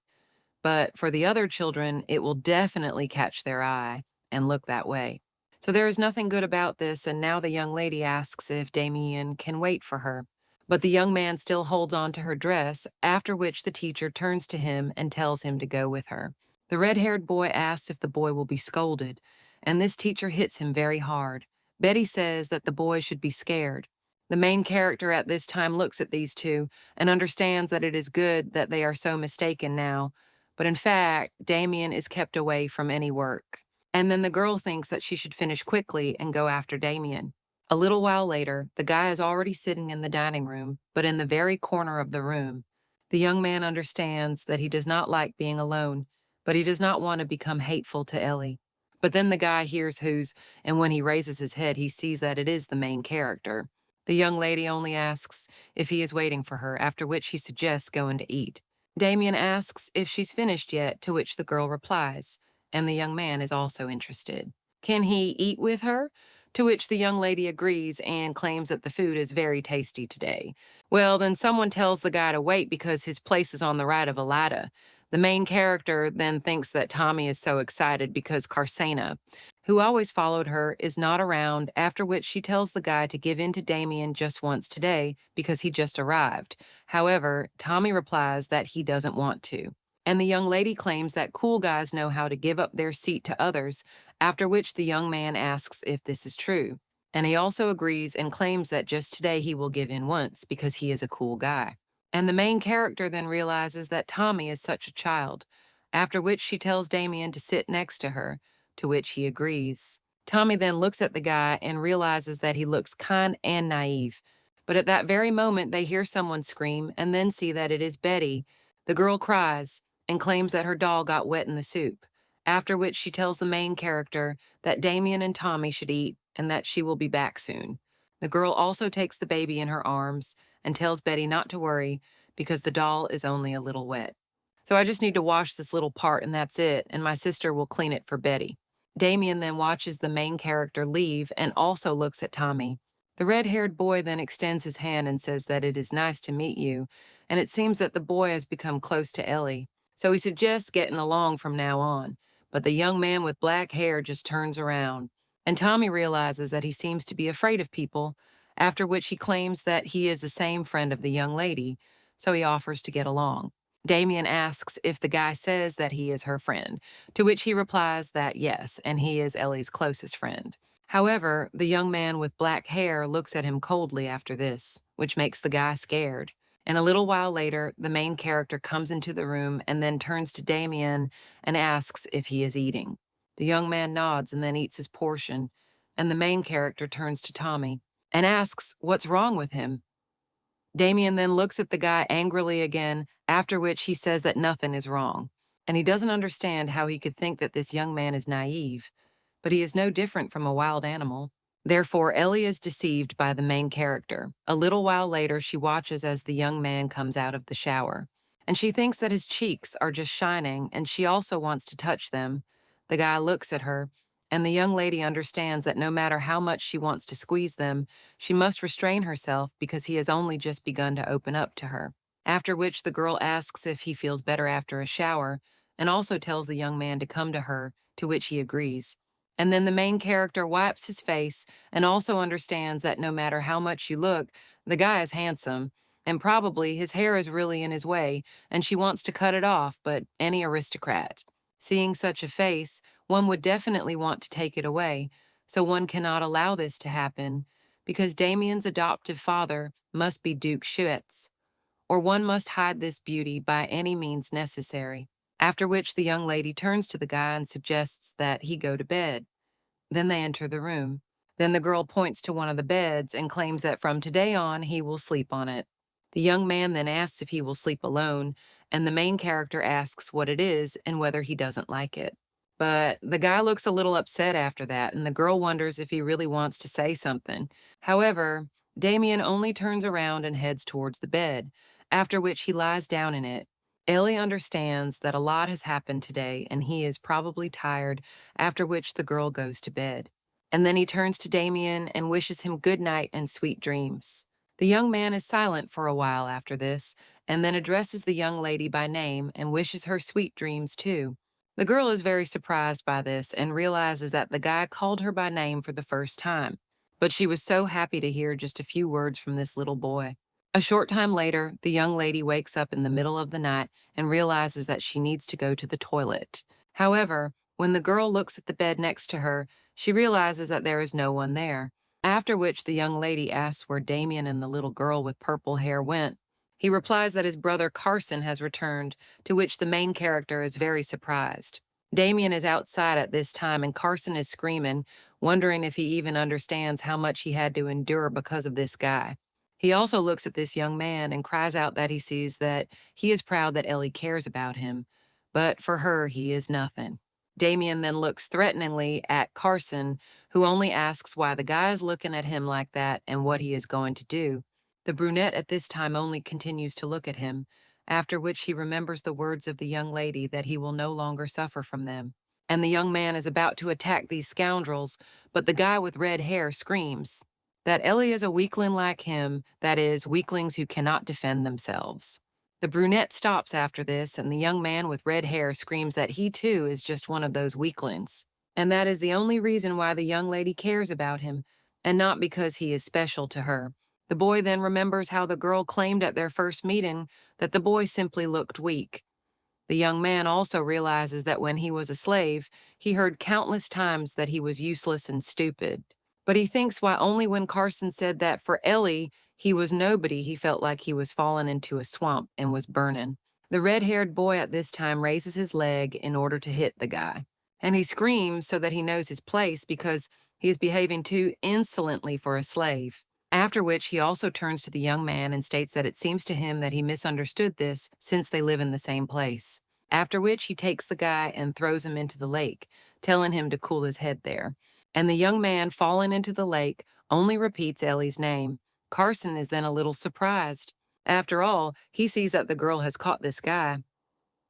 But for the other children, it will definitely catch their eye and look that way. So there is nothing good about this, and now the young lady asks if Damian can wait for her. But the young man still holds on to her dress, after which the teacher turns to him and tells him to go with her. The red-haired boy asks if the boy will be scolded, and this teacher hits him very hard. Betty says that the boy should be scared. The main character at this time looks at these two and understands that it is good that they are so mistaken now, but in fact, Damian is kept away from any work. And then the girl thinks that she should finish quickly and go after Damian. A little while later, the guy is already sitting in the dining room, but in the very corner of the room. The young man understands that he does not like being alone, but he does not want to become hateful to Ellie. But then the guy hears who's, and when he raises his head, he sees that it is the main character. The young lady only asks if he is waiting for her, after which he suggests going to eat. Damian asks if she's finished yet, to which the girl replies, and the young man is also interested. Can he eat with her? To which the young lady agrees and claims that the food is very tasty today. Well, then someone tells the guy to wait because his place is on the right of a ladder. The main character then thinks that Tommy is so excited because Carsena, who always followed her, is not around, after which she tells the guy to give in to Damian just once today because he just arrived. However, Tommy replies that he doesn't want to. And the young lady claims that cool guys know how to give up their seat to others, after which the young man asks if this is true. And he also agrees and claims that just today he will give in once because he is a cool guy. And the main character then realizes that Tommy is such a child, after which she tells Damian to sit next to her, to which he agrees. Tommy then looks at the guy and realizes that he looks kind and naive. But at that very moment, they hear someone scream and then see that it is Betty. The girl cries and claims that her doll got wet in the soup, after which she tells the main character that Damian and Tommy should eat and that she will be back soon. The girl also takes the baby in her arms and tells Betty not to worry because the doll is only a little wet. So I just need to wash this little part and that's it, and my sister will clean it for Betty. Damian then watches the main character leave and also looks at Tommy. The red-haired boy then extends his hand and says that it is nice to meet you, and it seems that the boy has become close to Ellie, so he suggests getting along from now on, but the young man with black hair just turns around, and Tommy realizes that he seems to be afraid of people, after which he claims that he is the same friend of the young lady, so he offers to get along. Damian asks if the guy says that he is her friend, to which he replies that yes, and he is Ellie's closest friend. However, the young man with black hair looks at him coldly after this, which makes the guy scared. And a little while later, the main character comes into the room and then turns to Damian and asks if he is eating. The young man nods and then eats his portion, and the main character turns to Tommy and asks what's wrong with him. Damian then looks at the guy angrily again, after which he says that nothing is wrong, and he doesn't understand how he could think that this young man is naive, but he is no different from a wild animal. Therefore, Ellie is deceived by the main character. A little while later, she watches as the young man comes out of the shower, and she thinks that his cheeks are just shining, and she also wants to touch them. The guy looks at her, and the young lady understands that no matter how much she wants to squeeze them, she must restrain herself because he has only just begun to open up to her. After which the girl asks if he feels better after a shower, and also tells the young man to come to her, to which he agrees. And then the main character wipes his face and also understands that no matter how much you look, the guy is handsome, and probably his hair is really in his way, and she wants to cut it off, but any aristocrat. Seeing such a face, one would definitely want to take it away, so one cannot allow this to happen, because Damian's adoptive father must be Duke Shitz, or one must hide this beauty by any means necessary. After which the young lady turns to the guy and suggests that he go to bed. Then they enter the room. Then the girl points to one of the beds and claims that from today on he will sleep on it. The young man then asks if he will sleep alone, and the main character asks what it is and whether he doesn't like it. But the guy looks a little upset after that, and the girl wonders if he really wants to say something. However, Damian only turns around and heads towards the bed, after which he lies down in it. Ellie understands that a lot has happened today, and he is probably tired, after which the girl goes to bed. And then he turns to Damian and wishes him good night and sweet dreams. The young man is silent for a while after this, and then addresses the young lady by name and wishes her sweet dreams too. The girl is very surprised by this and realizes that the guy called her by name for the first time, but she was so happy to hear just a few words from this little boy. A short time later, the young lady wakes up in the middle of the night and realizes that she needs to go to the toilet. However, when the girl looks at the bed next to her, she realizes that there is no one there. After which the young lady asks where Damian and the little girl with purple hair went. He replies that his brother Carson has returned, to which the main character is very surprised. Damian is outside at this time and Carson is screaming, wondering if he even understands how much he had to endure because of this guy. He also looks at this young man and cries out that he sees that he is proud that Ellie cares about him, but for her, he is nothing. Damian then looks threateningly at Carson, who only asks why the guy is looking at him like that and what he is going to do. The brunette at this time only continues to look at him, after which he remembers the words of the young lady that he will no longer suffer from them. And the young man is about to attack these scoundrels, but the guy with red hair screams that Ellie is a weakling like him, that is, weaklings who cannot defend themselves. The brunette stops after this, and the young man with red hair screams that he too is just one of those weaklings. And that is the only reason why the young lady cares about him, and not because he is special to her. The boy then remembers how the girl claimed at their first meeting that the boy simply looked weak. The young man also realizes that when he was a slave, he heard countless times that he was useless and stupid. But he thinks why only when Carson said that for Ellie, he was nobody, he felt like he was falling into a swamp and was burning. The red-haired boy at this time raises his leg in order to hit the guy. And he screams so that he knows his place because he is behaving too insolently for a slave. After which he also turns to the young man and states that it seems to him that he misunderstood this since they live in the same place. After which he takes the guy and throws him into the lake, telling him to cool his head there. And the young man falling into the lake only repeats Ellie's name. Carson is then a little surprised. After all, he sees that the girl has caught this guy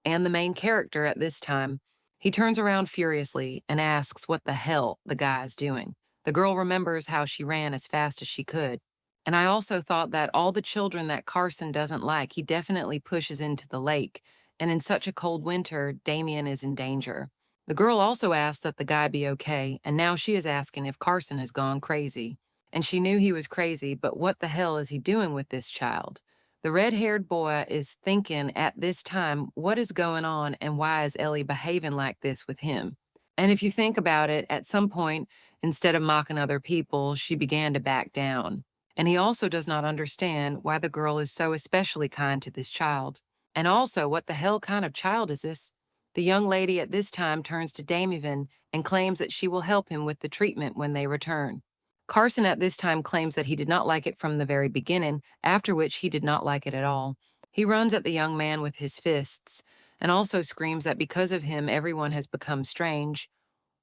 and the main character at this time. He turns around furiously and asks what the hell the guy is doing. The girl remembers how she ran as fast as she could. And I also thought that all the children that Carson doesn't like, he definitely pushes into the lake. And in such a cold winter, Damian is in danger. The girl also asks that the guy be okay, and now she is asking if Carson has gone crazy. And she knew he was crazy, but what the hell is he doing with this child? The red-haired boy is thinking at this time, what is going on and why is Ellie behaving like this with him? And if you think about it, at some point, instead of mocking other people, she began to back down. And he also does not understand why the girl is so especially kind to this child. And also, what the hell kind of child is this? The young lady at this time turns to Damian and claims that she will help him with the treatment when they return. Carson at this time claims that he did not like it from the very beginning, after which he did not like it at all. He runs at the young man with his fists, and also screams that because of him everyone has become strange,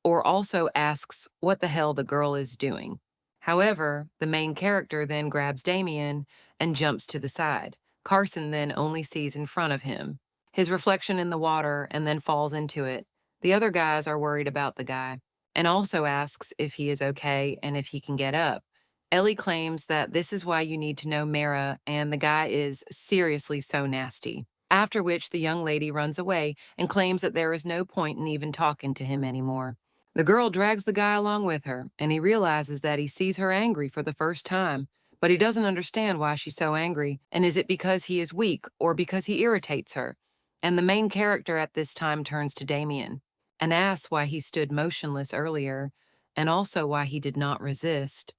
or also asks what the hell the girl is doing. However, the main character then grabs Damian and jumps to the side. Carson then only sees in front of him his reflection in the water and then falls into it. The other guys are worried about the guy and also asks if he is okay and if he can get up. Ellie claims that this is why you need to know Mara and the guy is seriously so nasty. After which the young lady runs away and claims that there is no point in even talking to him anymore. The girl drags the guy along with her, and he realizes that he sees her angry for the first time, but he doesn't understand why she's so angry, and is it because he is weak or because he irritates her? And the main character at this time turns to Damian and asks why he stood motionless earlier, and also why he did not resist.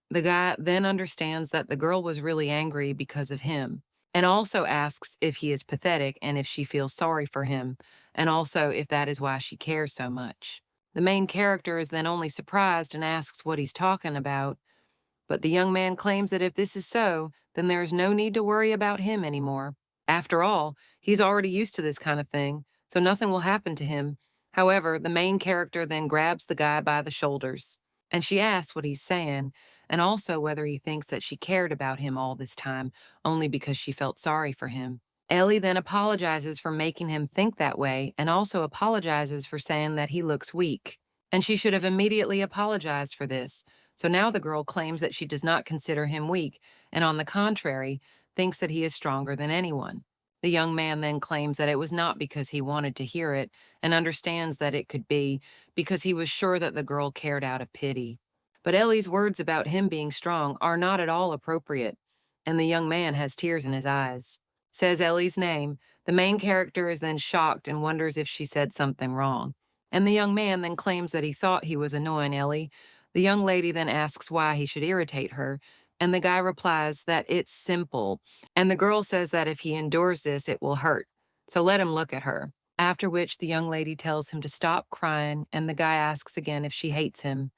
The guy then understands that the girl was really angry because of him, and also asks if he is pathetic and if she feels sorry for him, and also if that is why she cares so much. The main character is then only surprised and asks what he's talking about, but the young man claims that if this is so, then there is no need to worry about him anymore. After all, he's already used to this kind of thing, so nothing will happen to him. However, the main character then grabs the guy by the shoulders, and she asks what he's saying, and also whether he thinks that she cared about him all this time only because she felt sorry for him. Ellie then apologizes for making him think that way and also apologizes for saying that he looks weak, and she should have immediately apologized for this. So now the girl claims that she does not consider him weak, and on the contrary, thinks that he is stronger than anyone. The young man then claims that it was not because he wanted to hear it, and understands that it could be because he was sure that the girl cared out of pity. But Ellie's words about him being strong are not at all appropriate, and the young man has tears in his eyes. says Ellie's name, the main character is then shocked and wonders if she said something wrong. And the young man then claims that he thought he was annoying Ellie. The young lady then asks why he should irritate her, and the guy replies that it's simple. And the girl says that if he endures this, it will hurt. So let him look at her. After which the young lady tells him to stop crying, and the guy asks again if she hates him.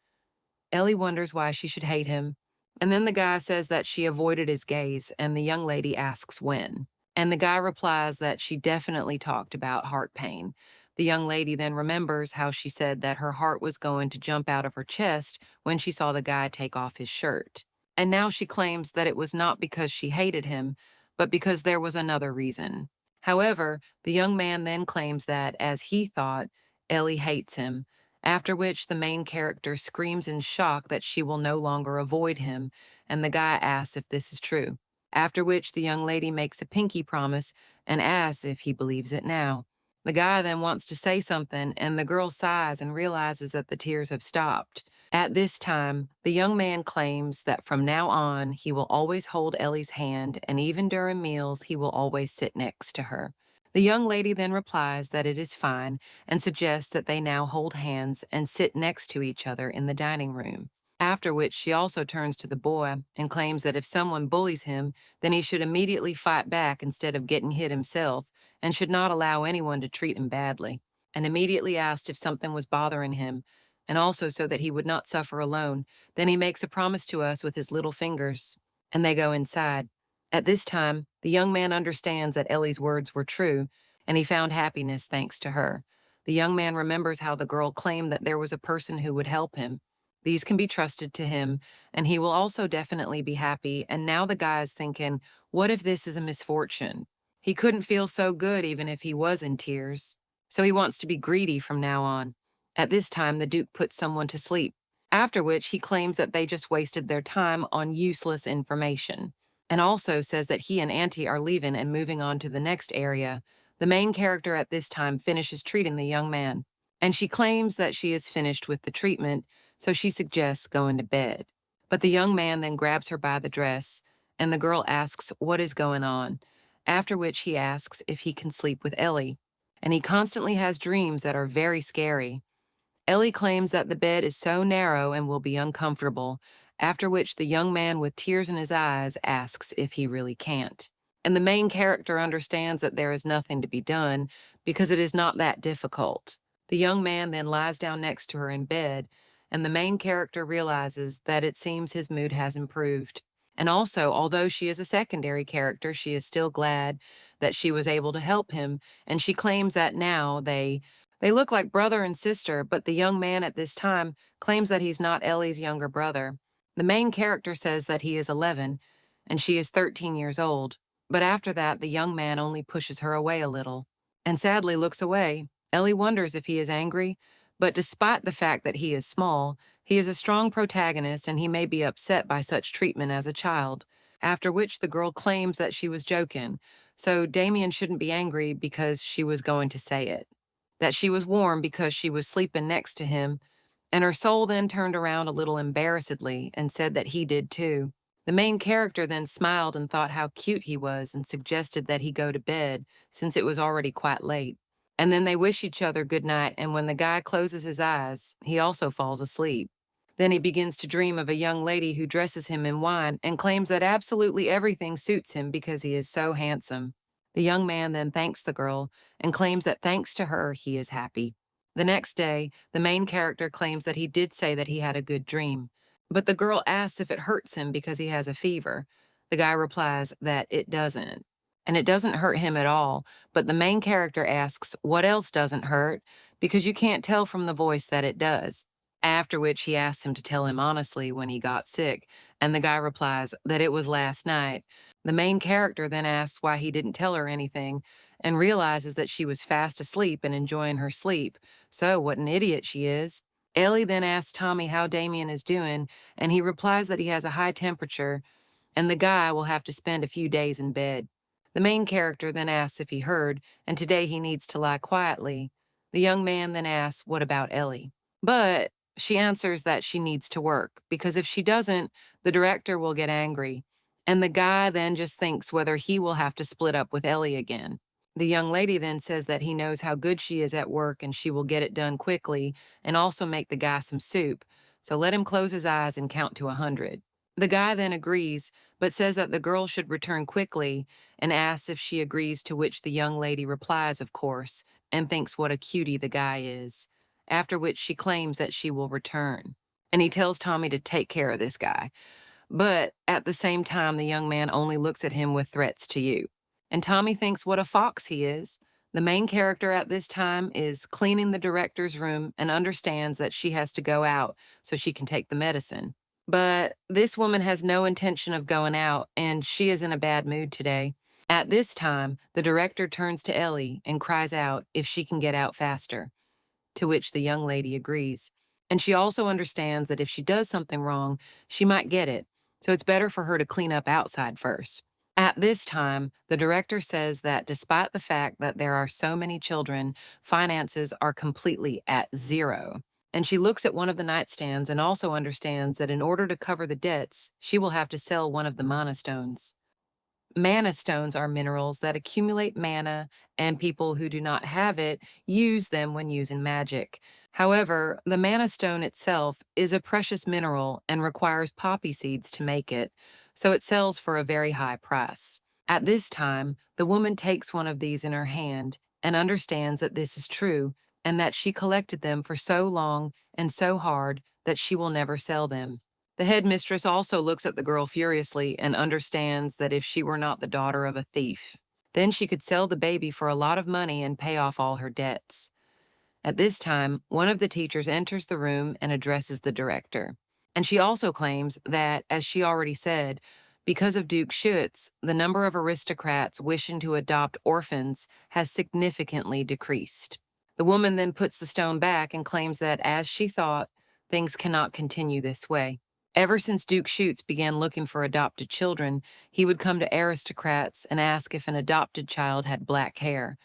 Ellie wonders why she should hate him. And then the guy says that she avoided his gaze, and the young lady asks when. And the guy replies that she definitely talked about heart pain. The young lady then remembers how she said that her heart was going to jump out of her chest when she saw the guy take off his shirt. And now she claims that it was not because she hated him, but because there was another reason. However, the young man then claims that, as he thought, Ellie hates him, after which the main character screams in shock that she will no longer avoid him, and the guy asks if this is true. After which the young lady makes a pinky promise and asks if he believes it now. The guy then wants to say something, and the girl sighs and realizes that the tears have stopped. At this time, the young man claims that from now on, he will always hold Ellie's hand, and even during meals, he will always sit next to her. The young lady then replies that it is fine and suggests that they now hold hands and sit next to each other in the dining room. After which she also turns to the boy and claims that if someone bullies him, then he should immediately fight back instead of getting hit himself and should not allow anyone to treat him badly, and immediately asked if something was bothering him, and also so that he would not suffer alone. Then he makes a promise to us with his little fingers, and they go inside. At this time, the young man understands that Ellie's words were true, and he found happiness thanks to her. The young man remembers how the girl claimed that there was a person who would help him. These can be trusted to him, and he will also definitely be happy. And now the guy is thinking, what if this is a misfortune? He couldn't feel so good even if he was in tears. So he wants to be greedy from now on. At this time, the Duke puts someone to sleep, after which he claims that they just wasted their time on useless information, and also says that he and Auntie are leaving and moving on to the next area. The main character at this time finishes treating the young man, and she claims that she is finished with the treatment, so she suggests going to bed. But the young man then grabs her by the dress, and the girl asks what is going on, after which he asks if he can sleep with Ellie, and he constantly has dreams that are very scary. Ellie claims that the bed is so narrow and will be uncomfortable, after which the young man with tears in his eyes asks if he really can't. And the main character understands that there is nothing to be done because it is not that difficult. The young man then lies down next to her in bed, and the main character realizes that it seems his mood has improved. And also, although she is a secondary character, she is still glad that she was able to help him, and she claims that now they look like brother and sister, but the young man at this time claims that he's not Ellie's younger brother. The main character says that he is 11, and she is 13 years old, but after that, the young man only pushes her away a little, and sadly looks away. Ellie wonders if he is angry, but despite the fact that he is small, he is a strong protagonist and he may be upset by such treatment as a child, after which the girl claims that she was joking, so Damian shouldn't be angry because she was going to say it, that she was warm because she was sleeping next to him, and her soul then turned around a little embarrassedly and said that he did too. The main character then smiled and thought how cute he was and suggested that he go to bed since it was already quite late. And then they wish each other good night, and when the guy closes his eyes, he also falls asleep. Then he begins to dream of a young lady who dresses him in wine and claims that absolutely everything suits him because he is so handsome. The young man then thanks the girl and claims that thanks to her, he is happy. The next day, the main character claims that he did say that he had a good dream, but the girl asks if it hurts him because he has a fever. The guy replies that it doesn't, and it doesn't hurt him at all, but the main character asks what else doesn't hurt because you can't tell from the voice that it does. After which he asks him to tell him honestly when he got sick, and the guy replies that it was last night. The main character then asks why he didn't tell her anything and realizes that she was fast asleep and enjoying her sleep. So what an idiot she is. Ellie then asks Tommy how Damian is doing, and he replies that he has a high temperature and the guy will have to spend a few days in bed. The main character then asks if he heard, and today he needs to lie quietly. The young man then asks what about Ellie. But she answers that she needs to work, because if she doesn't, the director will get angry. And the guy then just thinks whether he will have to split up with Ellie again. The young lady then says that he knows how good she is at work and she will get it done quickly and also make the guy some soup, so let him close his eyes and count to 100. The guy then agrees, but says that the girl should return quickly and asks if she agrees, to which the young lady replies, of course, and thinks what a cutie the guy is, after which she claims that she will return. And he tells Tommy to take care of this guy. But at the same time, the young man only looks at him with threats to you. And Tommy thinks what a fox he is. The main character at this time is cleaning the director's room and understands that she has to go out so she can take the medicine. But this woman has no intention of going out, and she is in a bad mood today. At this time, the director turns to Ellie and cries out if she can get out faster, to which the young lady agrees. And she also understands that if she does something wrong, she might get it, so it's better for her to clean up outside first. At this time, the director says that despite the fact that there are so many children, finances are completely at zero. And she looks at one of the nightstands and also understands that in order to cover the debts, she will have to sell one of the mana stones. Mana stones are minerals that accumulate mana, and people who do not have it use them when using magic. However, the mana stone itself is a precious mineral and requires poppy seeds to make it, so it sells for a very high price. At this time, the woman takes one of these in her hand and understands that this is true and that she collected them for so long and so hard that she will never sell them. The headmistress also looks at the girl furiously and understands that if she were not the daughter of a thief, then she could sell the baby for a lot of money and pay off all her debts. At this time, one of the teachers enters the room and addresses the director. And she also claims that, as she already said, because of Duke Shitz, the number of aristocrats wishing to adopt orphans has significantly decreased. The woman then puts the stone back and claims that, as she thought, things cannot continue this way. Ever since Duke Shoots began looking for adopted children, he would come to aristocrats and ask if an adopted child had black hair,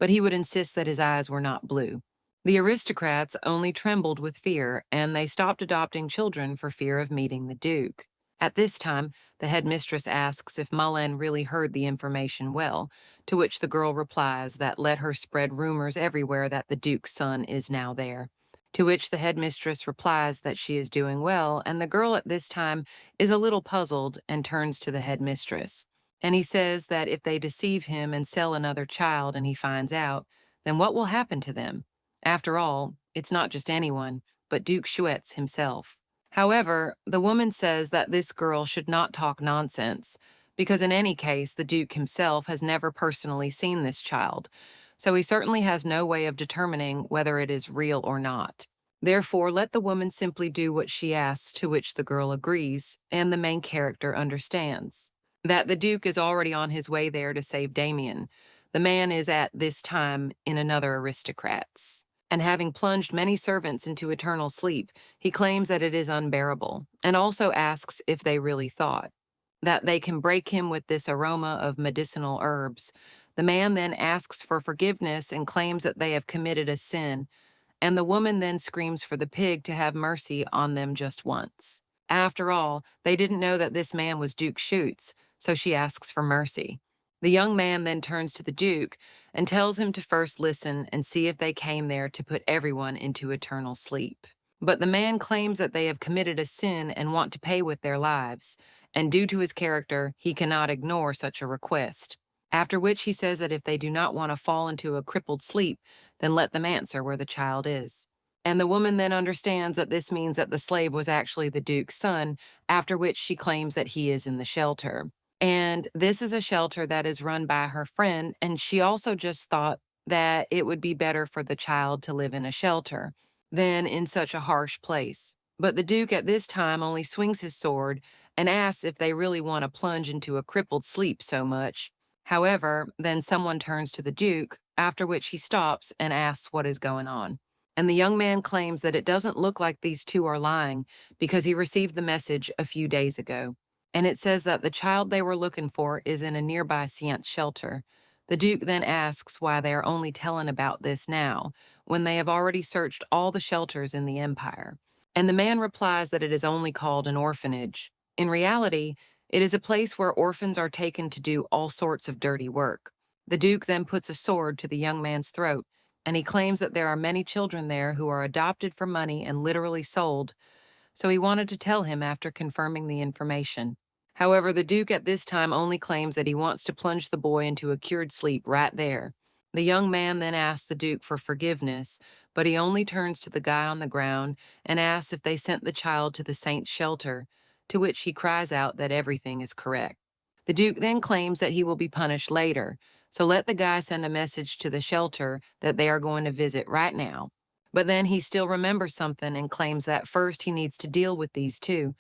but he would insist that his eyes were not blue. The aristocrats only trembled with fear, and they stopped adopting children for fear of meeting the Duke. At this time, the headmistress asks if Mullen really heard the information well, to which the girl replies that let her spread rumors everywhere that the Duke's son is now there. To which the headmistress replies that she is doing well, and the girl at this time is a little puzzled and turns to the headmistress. And he says that if they deceive him and sell another child and he finds out, then what will happen to them? After all, it's not just anyone, but Duke Schwetz himself. However, the woman says that this girl should not talk nonsense, because in any case, the Duke himself has never personally seen this child, so he certainly has no way of determining whether it is real or not. Therefore, let the woman simply do what she asks, to which the girl agrees, and the main character understands that the Duke is already on his way there to save Damian. The man is at this time in another aristocrat's, and having plunged many servants into eternal sleep, he claims that it is unbearable, and also asks if they really thought that they can break him with this aroma of medicinal herbs. The man then asks for forgiveness and claims that they have committed a sin, and the woman then screams for the pig to have mercy on them just once. After all, they didn't know that this man was Duke Shoots, so she asks for mercy. The young man then turns to the Duke and tells him to first listen and see if they came there to put everyone into eternal sleep. But the man claims that they have committed a sin and want to pay with their lives, and due to his character, he cannot ignore such a request. After which he says that if they do not want to fall into a crippled sleep, then let them answer where the child is. And the woman then understands that this means that the slave was actually the Duke's son, after which she claims that he is in the shelter. And this is a shelter that is run by her friend, and she also just thought that it would be better for the child to live in a shelter than in such a harsh place. But the Duke at this time only swings his sword and asks if they really want to plunge into a crippled sleep so much. However, then someone turns to the Duke, after which he stops and asks what is going on. And the young man claims that it doesn't look like these two are lying because he received the message a few days ago. And it says that the child they were looking for is in a nearby Seance shelter. The Duke then asks why they are only telling about this now, when they have already searched all the shelters in the Empire. And the man replies that it is only called an orphanage. In reality, It is a place where orphans are taken to do all sorts of dirty work. The Duke then puts a sword to the young man's throat, and he claims that there are many children there who are adopted for money and literally sold, so he wanted to tell him after confirming the information. However, the Duke at this time only claims that he wants to plunge the boy into a cured sleep right there. The young man then asks the Duke for forgiveness, but he only turns to the guy on the ground and asks if they sent the child to the saint's shelter, to which he cries out that everything is correct. The Duke then claims that he will be punished later, so let the guy send a message to the shelter that they are going to visit right now. But then he still remembers something and claims that first he needs to deal with these two,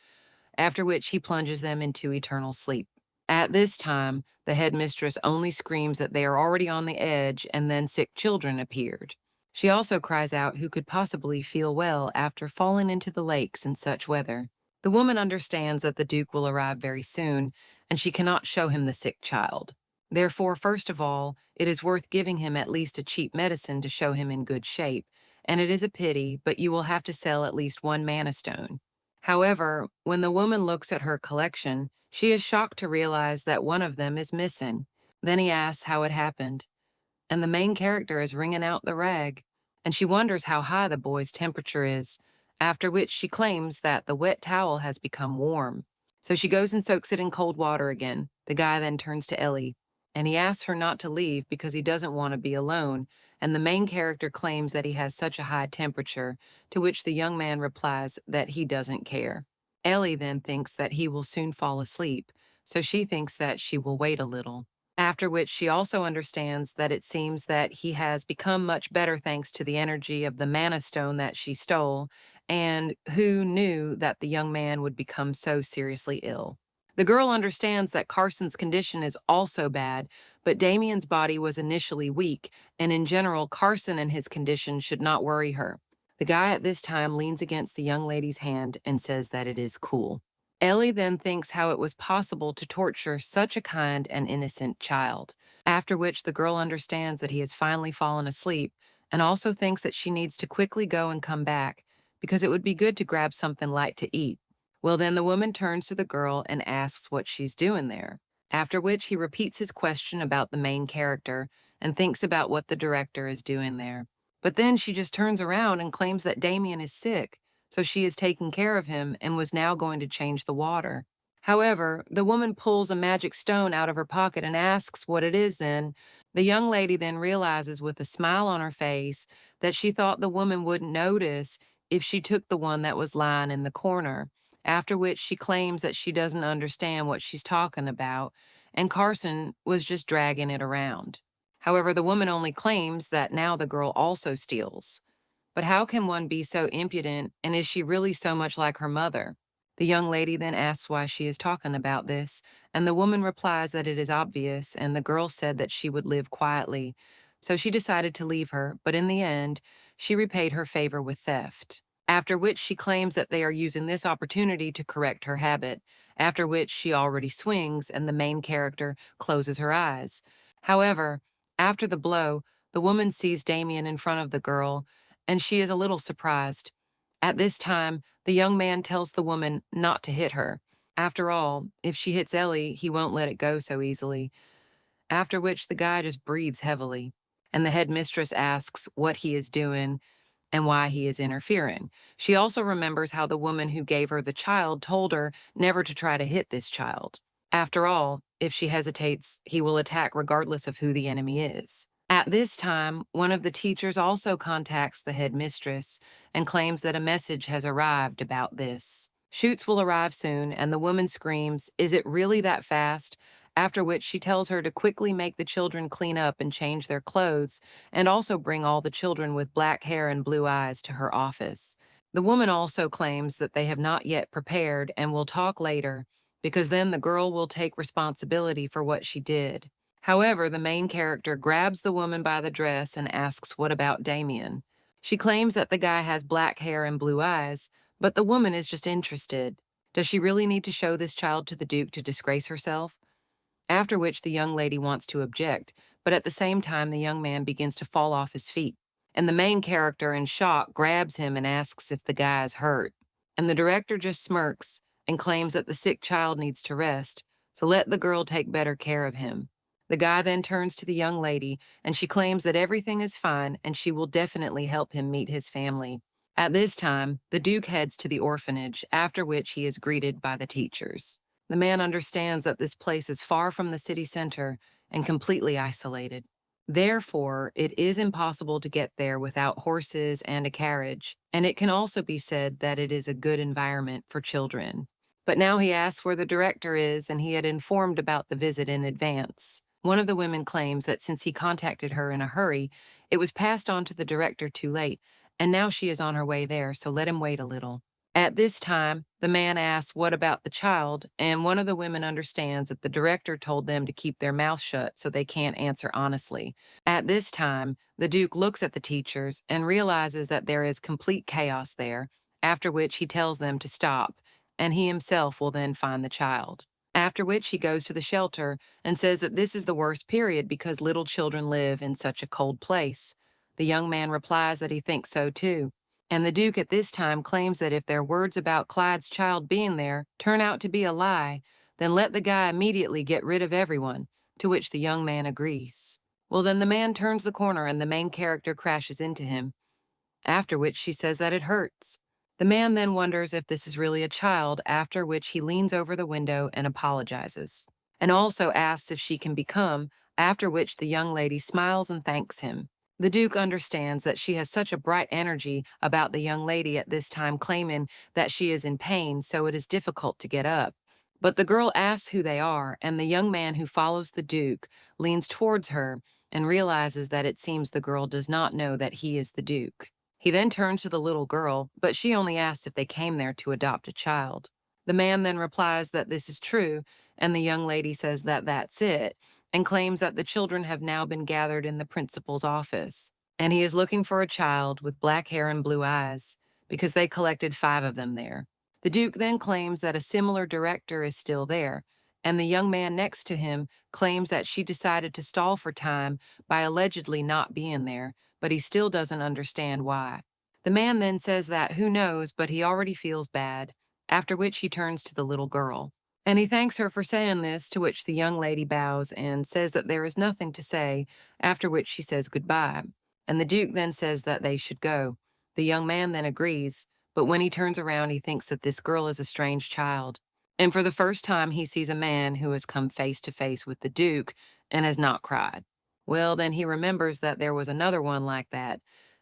after which he plunges them into eternal sleep. At this time, the headmistress only screams that they are already on the edge, and then sick children appeared. She also cries out who could possibly feel well after falling into the lakes in such weather. The woman understands that the Duke will arrive very soon, and she cannot show him the sick child. Therefore, first of all, it is worth giving him at least a cheap medicine to show him in good shape, and it is a pity, but you will have to sell at least one mana stone. However, when the woman looks at her collection, she is shocked to realize that one of them is missing. Then he asks how it happened, and the main character is wringing out the rag, and she wonders how high the boy's temperature is, after which she claims that the wet towel has become warm. So she goes and soaks it in cold water again. The guy then turns to Ellie, and he asks her not to leave because he doesn't want to be alone, and the main character claims that he has such a high temperature, to which the young man replies that he doesn't care. Ellie then thinks that he will soon fall asleep, so she thinks that she will wait a little. After which she also understands that it seems that he has become much better thanks to the energy of the mana stone that she stole, and who knew that the young man would become so seriously ill. The girl understands that Carson's condition is also bad, but Damian's body was initially weak, and in general, Carson and his condition should not worry her. The guy at this time leans against the young lady's hand and says that it is cool. Ellie then thinks how it was possible to torture such a kind and innocent child, after which the girl understands that he has finally fallen asleep and also thinks that she needs to quickly go and come back because it would be good to grab something light to eat. Well, then the woman turns to the girl and asks what she's doing there, after which he repeats his question about the main character and thinks about what the director is doing there. But then she just turns around and claims that Damian is sick, so she is taking care of him and was now going to change the water. However, the woman pulls a magic stone out of her pocket and asks what it is then. The young lady then realizes with a smile on her face that she thought the woman wouldn't notice if she took the one that was lying in the corner, after which she claims that she doesn't understand what she's talking about, and Carson was just dragging it around. However, the woman only claims that now the girl also steals. But how can one be so impudent, and is she really so much like her mother? The young lady then asks why she is talking about this, and the woman replies that it is obvious, and the girl said that she would live quietly. So she decided to leave her, but in the end, she repaid her favor with theft. After which she claims that they are using this opportunity to correct her habit, after which she already swings and the main character closes her eyes. However, after the blow, the woman sees Damian in front of the girl, and she is a little surprised. At this time, the young man tells the woman not to hit her. After all, if she hits Ellie, he won't let it go so easily. After which the guy just breathes heavily, and the headmistress asks what he is doing and why he is interfering. She also remembers how the woman who gave her the child told her never to try to hit this child. After all, if she hesitates, he will attack regardless of who the enemy is. At this time, one of the teachers also contacts the headmistress and claims that a message has arrived about this. Shitz will arrive soon, and the woman screams, "Is it really that fast?" After which she tells her to quickly make the children clean up and change their clothes, and also bring all the children with black hair and blue eyes to her office. The woman also claims that they have not yet prepared and will talk later, because then the girl will take responsibility for what she did. However, the main character grabs the woman by the dress and asks what about Damian. She claims that the guy has black hair and blue eyes, but the woman is just interested. Does she really need to show this child to the Duke to disgrace herself? After which the young lady wants to object, but at the same time the young man begins to fall off his feet, and the main character in shock grabs him and asks if the guy is hurt. And the director just smirks and claims that the sick child needs to rest, so let the girl take better care of him. The guy then turns to the young lady, and she claims that everything is fine and she will definitely help him meet his family. At this time, the Duke heads to the orphanage, after which he is greeted by the teachers. The man understands that this place is far from the city center and completely isolated. Therefore, it is impossible to get there without horses and a carriage, and it can also be said that it is a good environment for children. But now he asks where the director is, and he had informed about the visit in advance. One of the women claims that since he contacted her in a hurry, it was passed on to the director too late, and now she is on her way there, so let him wait a little. At this time, the man asks what about the child, and one of the women understands that the director told them to keep their mouth shut so they can't answer honestly. At this time, the Duke looks at the teachers and realizes that there is complete chaos there, after which he tells them to stop, and he himself will then find the child. After which he goes to the shelter and says that this is the worst period because little children live in such a cold place. The young man replies that he thinks so too. And the Duke at this time claims that if their words about Clyde's child being there turn out to be a lie, then let the guy immediately get rid of everyone, to which the young man agrees. Well, then the man turns the corner and the main character crashes into him, after which she says that it hurts. The man then wonders if this is really a child, after which he leans over the window and apologizes, and also asks if she can become, after which the young lady smiles and thanks him. The Duke understands that she has such a bright energy about the young lady at this time, claiming that she is in pain, so it is difficult to get up. But the girl asks who they are, and the young man who follows the Duke leans towards her and realizes that it seems the girl does not know that he is the Duke. He then turns to the little girl, but she only asks if they came there to adopt a child. The man then replies that this is true, and the young lady says that that's it, and claims that the children have now been gathered in the principal's office, and he is looking for a child with black hair and blue eyes, because they collected 5 of them there. The Duke then claims that a similar director is still there, and the young man next to him claims that she decided to stall for time by allegedly not being there, but he still doesn't understand why. The man then says that who knows, but he already feels bad, after which he turns to the little girl. And he thanks her for saying this, to which the young lady bows and says that there is nothing to say, after which she says goodbye. And the Duke then says that they should go. The young man then agrees, but when he turns around, he thinks that this girl is a strange child. And for the first time, he sees a man who has come face to face with the Duke and has not cried. Well, then he remembers that there was another one like that,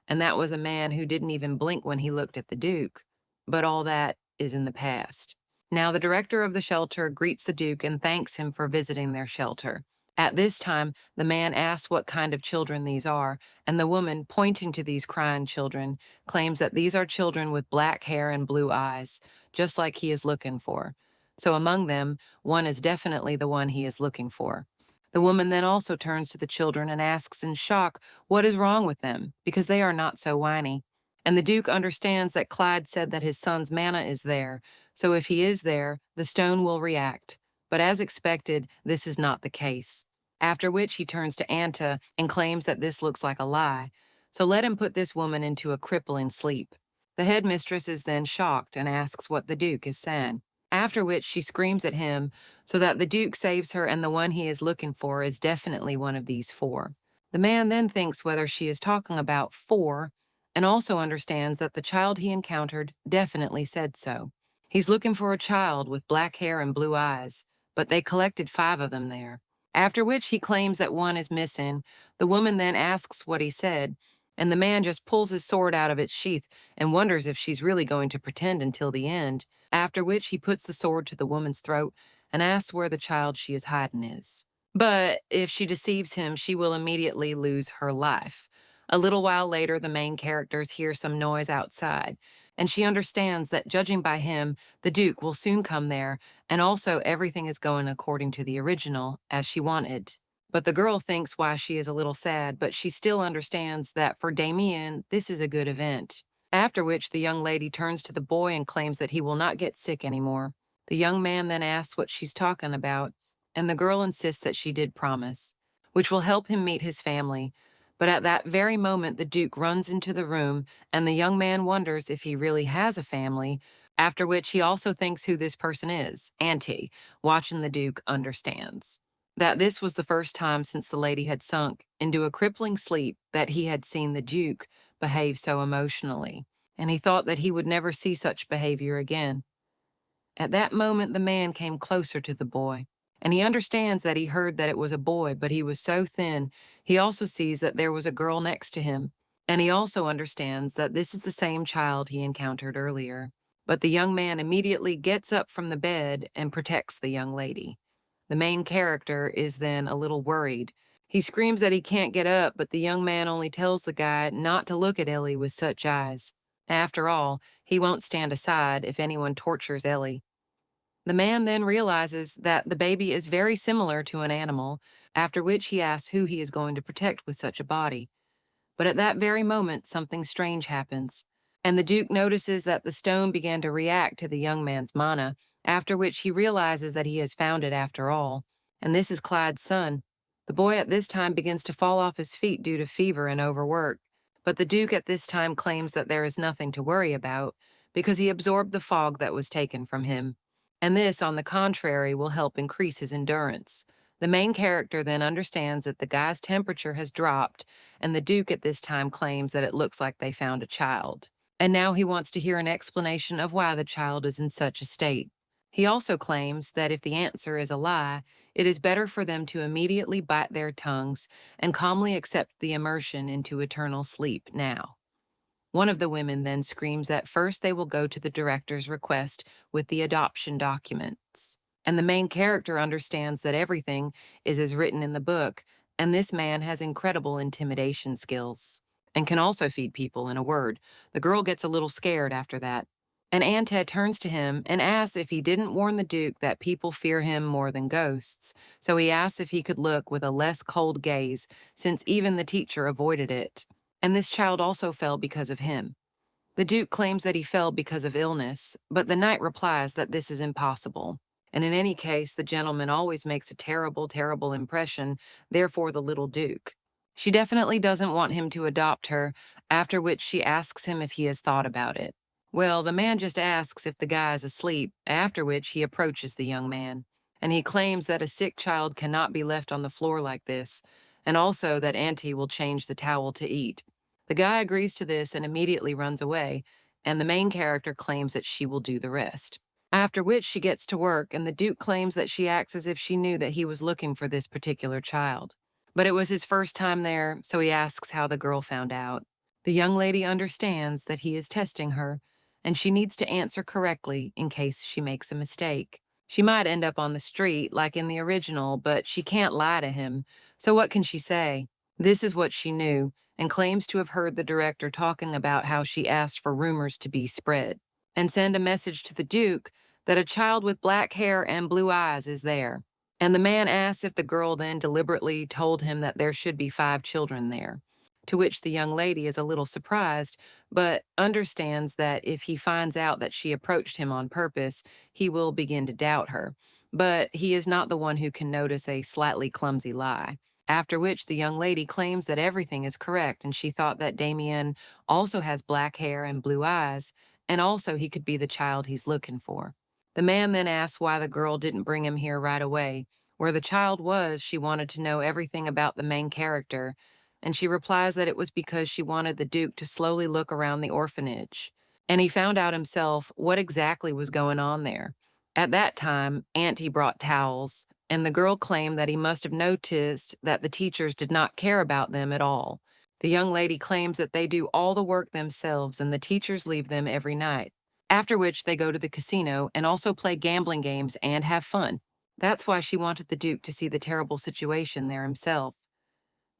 and that was a man who didn't even blink when he looked at the Duke. But all that is in the past. Now the director of the shelter greets the Duke and thanks him for visiting their shelter. At this time, the man asks what kind of children these are, and the woman, pointing to these crying children, claims that these are children with black hair and blue eyes, just like he is looking for. So among them, one is definitely the one he is looking for. The woman then also turns to the children and asks in shock what is wrong with them, because they are not so whiny. And the Duke understands that Clyde said that his son's mana is there, so if he is there, the stone will react. But as expected, this is not the case. After which he turns to Anta and claims that this looks like a lie, so let him put this woman into a crippling sleep. The headmistress is then shocked and asks what the Duke is saying. After which she screams at him so that the Duke saves her, and the one he is looking for is definitely one of these 4. The man then thinks whether she is talking about 4, and also understands that the child he encountered definitely said so. He's looking for a child with black hair and blue eyes, but they collected 5 of them there. After which he claims that one is missing. The woman then asks what he said, and the man just pulls his sword out of its sheath and wonders if she's really going to pretend until the end, after which he puts the sword to the woman's throat and asks where the child she is hiding is. But if she deceives him, she will immediately lose her life. A little while later, the main characters hear some noise outside, and she understands that, judging by him, the Duke will soon come there, and also everything is going according to the original, as she wanted. But the girl thinks why she is a little sad, but she still understands that for Damian, this is a good event. After which the young lady turns to the boy and claims that he will not get sick anymore. The young man then asks what she's talking about, and the girl insists that she did promise, which will help him meet his family. But at that very moment, the Duke runs into the room, and the young man wonders if he really has a family, After which he also thinks who this person is, Auntie, watching the Duke understands that this was the first time since the lady had sunk into a crippling sleep that he had seen the Duke behave so emotionally, and he thought that he would never see such behavior again. At that moment, the man came closer to the boy, and he understands that he heard that it was a boy, but he was so thin, he also sees that there was a girl next to him, and he also understands that this is the same child he encountered earlier. But the young man immediately gets up from the bed and protects the young lady. The main character is then a little worried. He screams that he can't get up, but the young man only tells the guy not to look at Ellie with such eyes. After all, he won't stand aside if anyone tortures Ellie. The man then realizes that the baby is very similar to an animal, after which he asks who he is going to protect with such a body. But at that very moment, something strange happens, and the Duke notices that the stone began to react to the young man's mana, after which he realizes that he has found it after all, and this is Clyde's son. The boy at this time begins to fall off his feet due to fever and overwork, but the Duke at this time claims that there is nothing to worry about because he absorbed the fog that was taken from him. And this, on the contrary, will help increase his endurance. The main character then understands that the guy's temperature has dropped, and the Duke at this time claims that it looks like they found a child. And now he wants to hear an explanation of why the child is in such a state. He also claims that if the answer is a lie, it is better for them to immediately bite their tongues and calmly accept the immersion into eternal sleep now. One of the women then screams that first they will go to the director's request with the adoption documents. And the main character understands that everything is as written in the book, and this man has incredible intimidation skills and can also feed people in a word. The girl gets a little scared after that. And Ante turns to him and asks if he didn't warn the Duke that people fear him more than ghosts, so he asks if he could look with a less cold gaze, since even the teacher avoided it. And this child also fell because of him. The Duke claims that he fell because of illness, but the knight replies that this is impossible. And in any case, the gentleman always makes a terrible, terrible impression, therefore the little Duke. She definitely doesn't want him to adopt her, after which she asks him if he has thought about it. Well, the man just asks if the guy is asleep, after which he approaches the young man, and he claims that a sick child cannot be left on the floor like this, and also that Auntie will change the towel to eat. The guy agrees to this and immediately runs away, and the main character claims that she will do the rest. After which she gets to work, and the Duke claims that she acts as if she knew that he was looking for this particular child. But it was his first time there, so he asks how the girl found out. The young lady understands that he is testing her, and she needs to answer correctly in case she makes a mistake. She might end up on the street, like in the original, but she can't lie to him, so what can she say? This is what she knew, and claims to have heard the director talking about how she asked for rumors to be spread, and send a message to the Duke that a child with black hair and blue eyes is there. And the man asks if the girl then deliberately told him that there should be 5 children there, to which the young lady is a little surprised, but understands that if he finds out that she approached him on purpose, he will begin to doubt her. But he is not the one who can notice a slightly clumsy lie. After which the young lady claims that everything is correct, and she thought that Damian also has black hair and blue eyes, and also he could be the child he's looking for. The man then asks why the girl didn't bring him here right away. Where the child was, she wanted to know everything about the main character, and she replies that it was because she wanted the Duke to slowly look around the orphanage. And he found out himself what exactly was going on there. At that time, Auntie brought towels, and the girl claimed that he must have noticed that the teachers did not care about them at all. The young lady claims that they do all the work themselves and the teachers leave them every night, after which they go to the casino and also play gambling games and have fun. That's why she wanted the Duke to see the terrible situation there himself.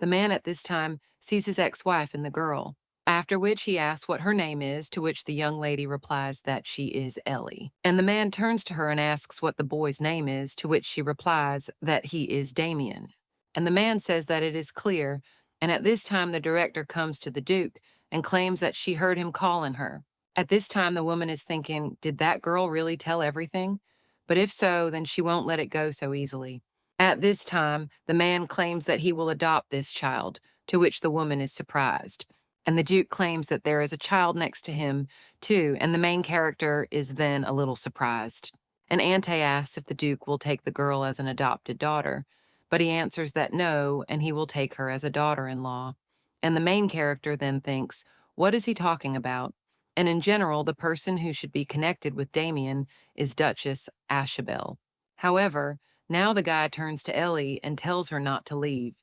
The man at this time sees his ex-wife and the girl, after which he asks what her name is, to which the young lady replies that she is Ellie. And the man turns to her and asks what the boy's name is, to which she replies that he is Damian. And the man says that it is clear, and at this time the director comes to the Duke and claims that she heard him calling her. At this time the woman is thinking, did that girl really tell everything? But if so, then she won't let it go so easily. At this time, the man claims that he will adopt this child, to which the woman is surprised. And the Duke claims that there is a child next to him, too, and the main character is then a little surprised. And Ante asks if the Duke will take the girl as an adopted daughter, but he answers that no, and he will take her as a daughter-in-law. And the main character then thinks, what is he talking about? And in general, the person who should be connected with Damian is Duchess Ashabel. However, now the guy turns to Ellie and tells her not to leave.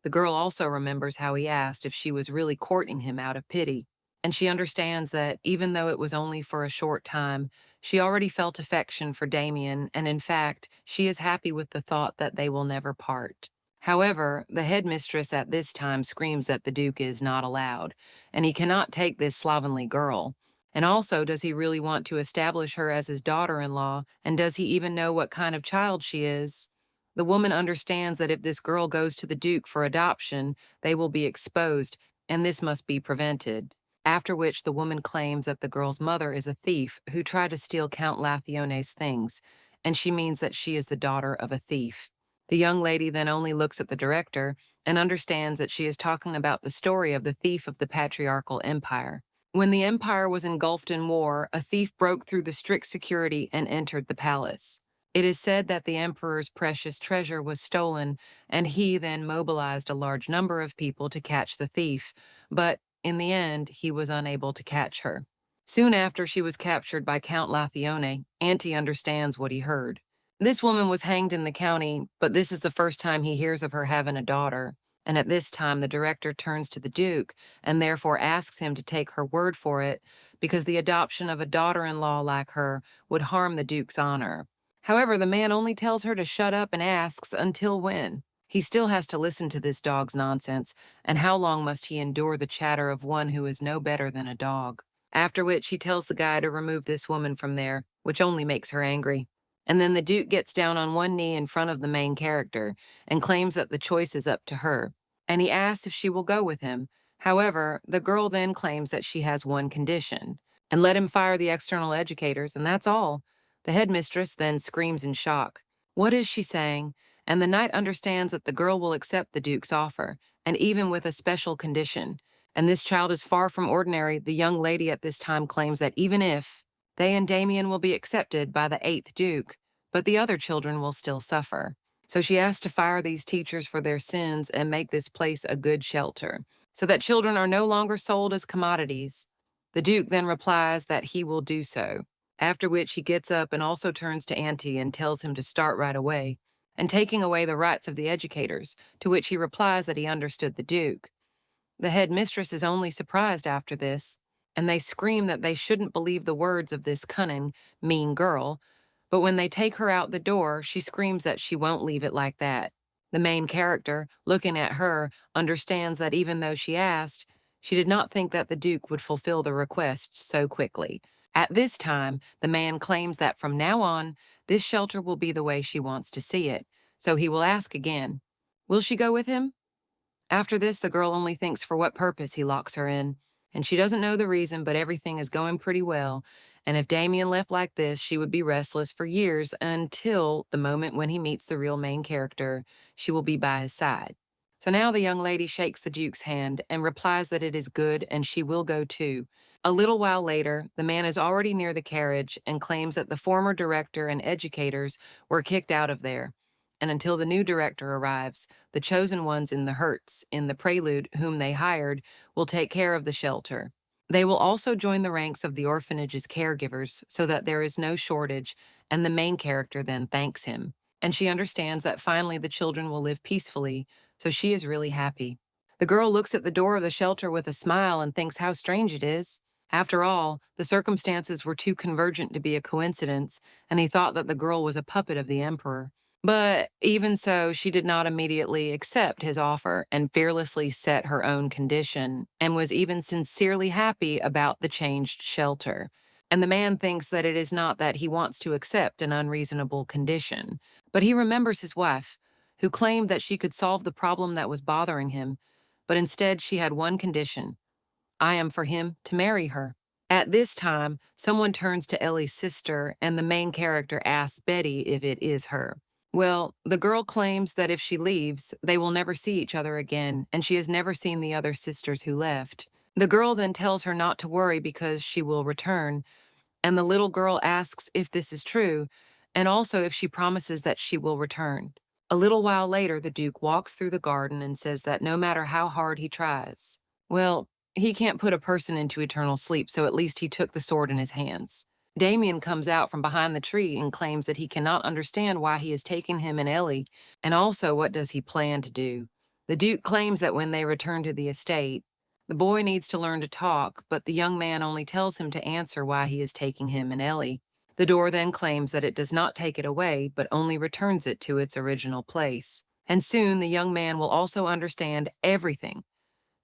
The girl also remembers how he asked if she was really courting him out of pity, and she understands that even though it was only for a short time, she already felt affection for Damian, and in fact, she is happy with the thought that they will never part. However, the headmistress at this time screams that the Duke is not allowed, and he cannot take this slovenly girl. And also, does he really want to establish her as his daughter-in-law, and does he even know what kind of child she is? The woman understands that if this girl goes to the Duke for adoption, they will be exposed, and this must be prevented. After which the woman claims that the girl's mother is a thief who tried to steal Count Lathione's things, and she means that she is the daughter of a thief. The young lady then only looks at the director and understands that she is talking about the story of the thief of the patriarchal empire. When the empire was engulfed in war, a thief broke through the strict security and entered the palace. It is said that the emperor's precious treasure was stolen, and he then mobilized a large number of people to catch the thief, but in the end, he was unable to catch her. Soon after she was captured by Count Lathione, Ante understands what he heard. This woman was hanged in the county, but this is the first time he hears of her having a daughter, and at this time the director turns to the Duke and therefore asks him to take her word for it because the adoption of a daughter-in-law like her would harm the Duke's honor. However, the man only tells her to shut up and asks until when. He still has to listen to this dog's nonsense, and how long must he endure the chatter of one who is no better than a dog? After which he tells the guy to remove this woman from there, which only makes her angry. And then the Duke gets down on one knee in front of the main character and claims that the choice is up to her, and he asks if she will go with him. However, the girl then claims that she has one condition, and let him fire the external educators, and that's all. The headmistress then screams in shock. What is she saying? And the knight understands that the girl will accept the Duke's offer, and even with a special condition. And this child is far from ordinary. The young lady at this time claims that even if they and Damian will be accepted by the 8th Duke, but the other children will still suffer. So she asks to fire these teachers for their sins and make this place a good shelter, so that children are no longer sold as commodities. The Duke then replies that he will do so, after which he gets up and also turns to Ante and tells him to start right away, and taking away the rights of the educators, to which he replies that he understood the Duke. The headmistress is only surprised after this, and they scream that they shouldn't believe the words of this cunning, mean girl, but when they take her out the door, she screams that she won't leave it like that. The main character, looking at her, understands that even though she asked, she did not think that the Duke would fulfill the request so quickly. At this time, the man claims that from now on, this shelter will be the way she wants to see it, so he will ask again, will she go with him? After this, the girl only thinks for what purpose he locks her in, and she doesn't know the reason, but everything is going pretty well, and if Damian left like this, she would be restless for years until the moment when he meets the real main character. She will be by his side. So now the young lady shakes the Duke's hand and replies that it is good and she will go too. A little while later, the man is already near the carriage and claims that the former director and educators were kicked out of there. And until the new director arrives, the chosen ones in the Hertz, in the Prelude, whom they hired, will take care of the shelter. They will also join the ranks of the orphanage's caregivers so that there is no shortage, and the main character then thanks him. And she understands that finally the children will live peacefully, so she is really happy. The girl looks at the door of the shelter with a smile and thinks how strange it is. After all, the circumstances were too convergent to be a coincidence, and he thought that the girl was a puppet of the emperor. But even so, she did not immediately accept his offer and fearlessly set her own condition, and was even sincerely happy about the changed shelter. And the man thinks that it is not that he wants to accept an unreasonable condition, but he remembers his wife, who claimed that she could solve the problem that was bothering him, but instead she had one condition. I am for him to marry her. At this time, someone turns to Ellie's sister, and the main character asks Betty if it is her. Well, the girl claims that if she leaves, they will never see each other again, and she has never seen the other sisters who left. The girl then tells her not to worry because she will return, and the little girl asks if this is true, and also if she promises that she will return. A little while later, the Duke walks through the garden and says that no matter how hard he tries, well, he can't put a person into eternal sleep, so at least he took the sword in his hands. Damian comes out from behind the tree and claims that he cannot understand why he has taken him and Ellie, and also what does he plan to do. The Duke claims that when they return to the estate, the boy needs to learn to talk, but the young man only tells him to answer why he is taking him and Ellie. The door then claims that it does not take it away, but only returns it to its original place. And soon the young man will also understand everything,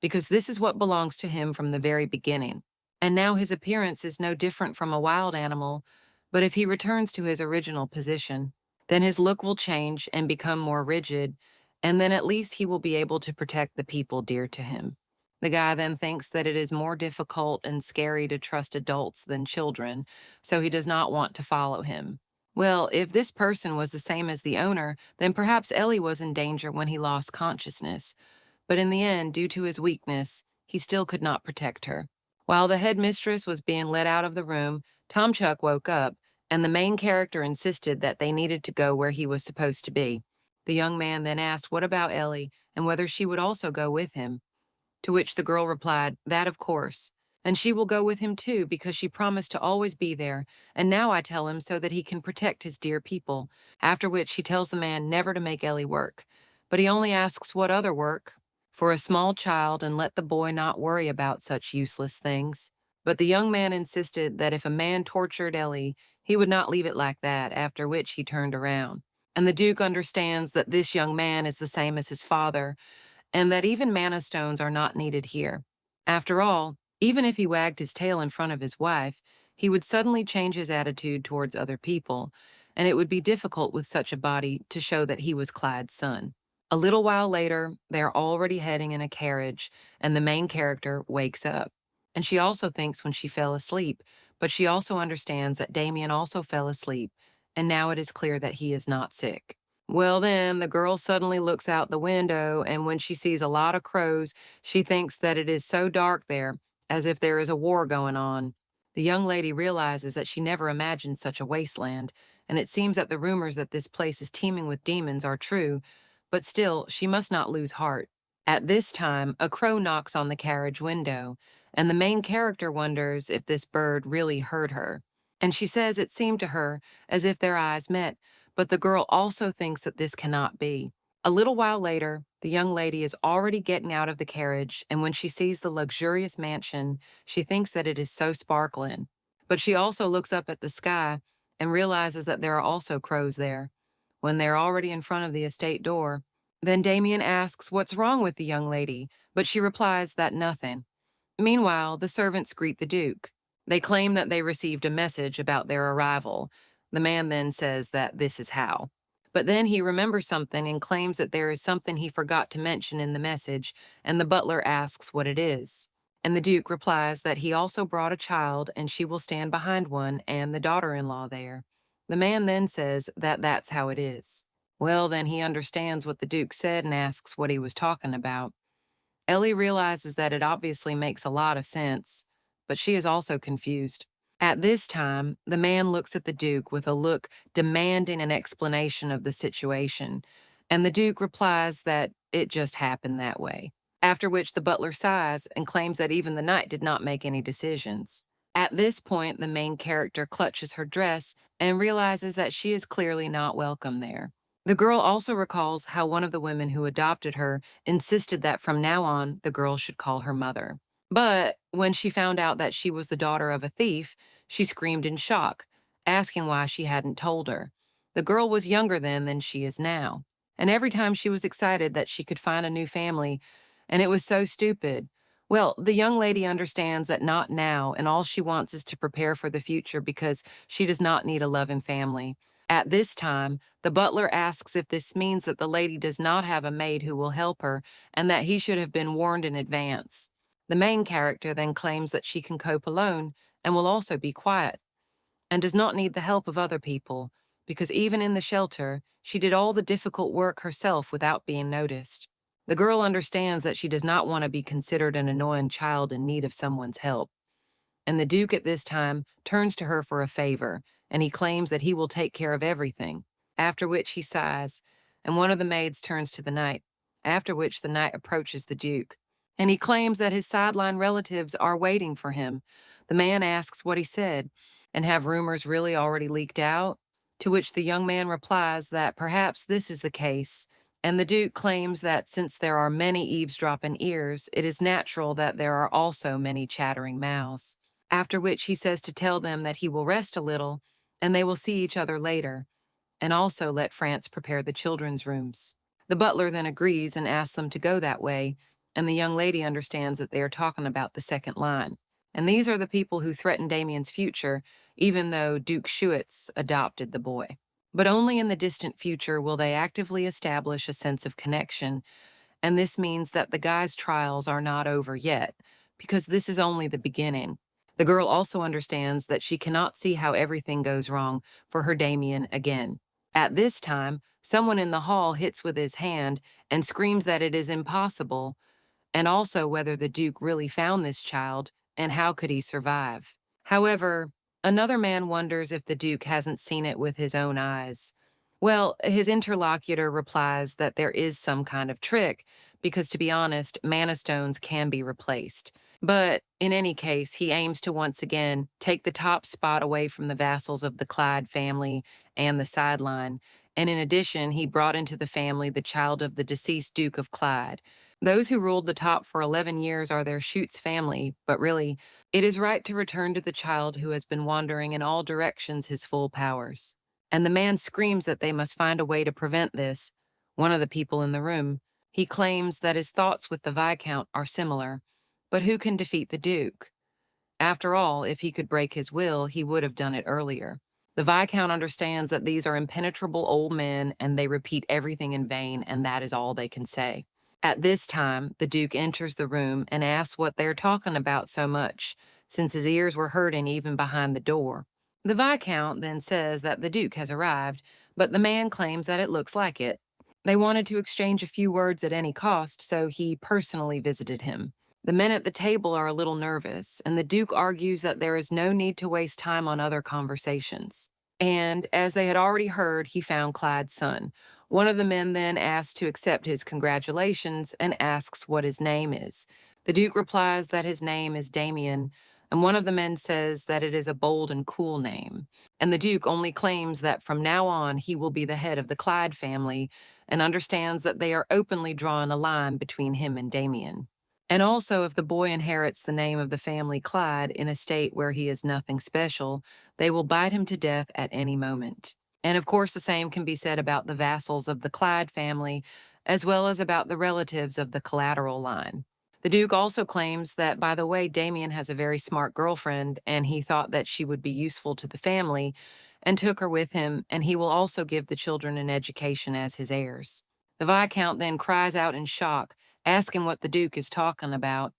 because this is what belongs to him from the very beginning. And now his appearance is no different from a wild animal, but if he returns to his original position, then his look will change and become more rigid, and then at least he will be able to protect the people dear to him. The guy then thinks that it is more difficult and scary to trust adults than children, so he does not want to follow him. Well, if this person was the same as the owner, then perhaps Ellie was in danger when he lost consciousness. But in the end, due to his weakness, he still could not protect her. While the headmistress was being led out of the room, Tom Chuck woke up, and the main character insisted that they needed to go where he was supposed to be. The young man then asked what about Ellie and whether she would also go with him. To which the girl replied, that of course. And she will go with him too because she promised to always be there, and now I tell him so that he can protect his dear people. After which he tells the man never to make Ellie work. But he only asks what other work for a small child and let the boy not worry about such useless things. But the young man insisted that if a man tortured Ellie, he would not leave it like that, after which he turned around. And the Duke understands that this young man is the same as his father, and that even mana stones are not needed here. After all, even if he wagged his tail in front of his wife, he would suddenly change his attitude towards other people, and it would be difficult with such a body to show that he was Clyde's son. A little while later, they are already heading in a carriage, and the main character wakes up. And she also thinks when she fell asleep, but she also understands that Damian also fell asleep, and now it is clear that he is not sick. Well, then, the girl suddenly looks out the window, and when she sees a lot of crows, she thinks that it is so dark there, as if there is a war going on. The young lady realizes that she never imagined such a wasteland, and it seems that the rumors that this place is teeming with demons are true, but still, she must not lose heart. At this time, a crow knocks on the carriage window, and the main character wonders if this bird really heard her. And she says it seemed to her as if their eyes met, but the girl also thinks that this cannot be. A little while later, the young lady is already getting out of the carriage, and when she sees the luxurious mansion, she thinks that it is so sparkling. But she also looks up at the sky and realizes that there are also crows there. When they're already in front of the estate door, then Damian asks what's wrong with the young lady, but she replies that nothing. Meanwhile, the servants greet the Duke. They claim that they received a message about their arrival. The man then says that this is how. But then he remembers something and claims that there is something he forgot to mention in the message, and the butler asks what it is. And the Duke replies that he also brought a child and she will stand behind one and the daughter-in-law there. The man then says that that's how it is. Well, then he understands what the Duke said and asks what he was talking about. Ellie realizes that it obviously makes a lot of sense, but she is also confused. At this time, the man looks at the Duke with a look demanding an explanation of the situation, and the Duke replies that it just happened that way. After which the butler sighs and claims that even the knight did not make any decisions. At this point, the main character clutches her dress and realizes that she is clearly not welcome there. The girl also recalls how one of the women who adopted her insisted that from now on, the girl should call her mother. But when she found out that she was the daughter of a thief, she screamed in shock, asking why she hadn't told her. The girl was younger then than she is now, and every time she was excited that she could find a new family, and it was so stupid. Well, the young lady understands that not now, and all she wants is to prepare for the future because she does not need a loving family. At this time, the butler asks if this means that the lady does not have a maid who will help her and that he should have been warned in advance. The main character then claims that she can cope alone and will also be quiet and does not need the help of other people because even in the shelter, she did all the difficult work herself without being noticed. The girl understands that she does not want to be considered an annoying child in need of someone's help. And the Duke at this time turns to her for a favor, and he claims that he will take care of everything, after which he sighs, and one of the maids turns to the knight, after which the knight approaches the Duke, and he claims that his sideline relatives are waiting for him. The man asks what he said, and have rumors really already leaked out? To which the young man replies that perhaps this is the case, and the Duke claims that since there are many eavesdropping ears, it is natural that there are also many chattering mouths. After which he says to tell them that he will rest a little, and they will see each other later, and also let France prepare the children's rooms. The butler then agrees and asks them to go that way, and the young lady understands that they are talking about the second line. And these are the people who threaten Damian's future, even though Duke Shitz adopted the boy. But only in the distant future will they actively establish a sense of connection, and this means that the guy's trials are not over yet, because this is only the beginning. The girl also understands that she cannot see how everything goes wrong for her Damian again. At this time, someone in the hall hits with his hand and screams that it is impossible, and also whether the Duke really found this child and how could he survive. However, another man wonders if the Duke hasn't seen it with his own eyes. Well, his interlocutor replies that there is some kind of trick, because to be honest, mana stones can be replaced. But in any case, he aims to once again take the top spot away from the vassals of the Clyde family and the sideline, and in addition, he brought into the family the child of the deceased Duke of Clyde. Those who ruled the top for 11 years are their Shoots family, but really, it is right to return to the child who has been wandering in all directions his full powers. And the man screams that they must find a way to prevent this. One of the people in the room, he claims that his thoughts with the Viscount are similar, but who can defeat the Duke? After all, if he could break his will, he would have done it earlier. The Viscount understands that these are impenetrable old men and they repeat everything in vain, and that is all they can say. At this time, the Duke enters the room and asks what they're talking about so much, since his ears were hurting even behind the door. The Viscount then says that the Duke has arrived, but the man claims that it looks like it. They wanted to exchange a few words at any cost, so he personally visited him. The men at the table are a little nervous, and the Duke argues that there is no need to waste time on other conversations. And, as they had already heard, he found Clyde's son. One of the men then asks to accept his congratulations and asks what his name is. The Duke replies that his name is Damian, and one of the men says that it is a bold and cool name. And the Duke only claims that from now on he will be the head of the Clyde family and understands that they are openly drawing a line between him and Damian. And also, if the boy inherits the name of the family Clyde in a state where he is nothing special, they will bite him to death at any moment. And of course, the same can be said about the vassals of the Clyde family, as well as about the relatives of the collateral line. The Duke also claims that, by the way, Damian has a very smart girlfriend, and he thought that she would be useful to the family, and took her with him, and he will also give the children an education as his heirs. The Viscount then cries out in shock, asking what the Duke is talking about,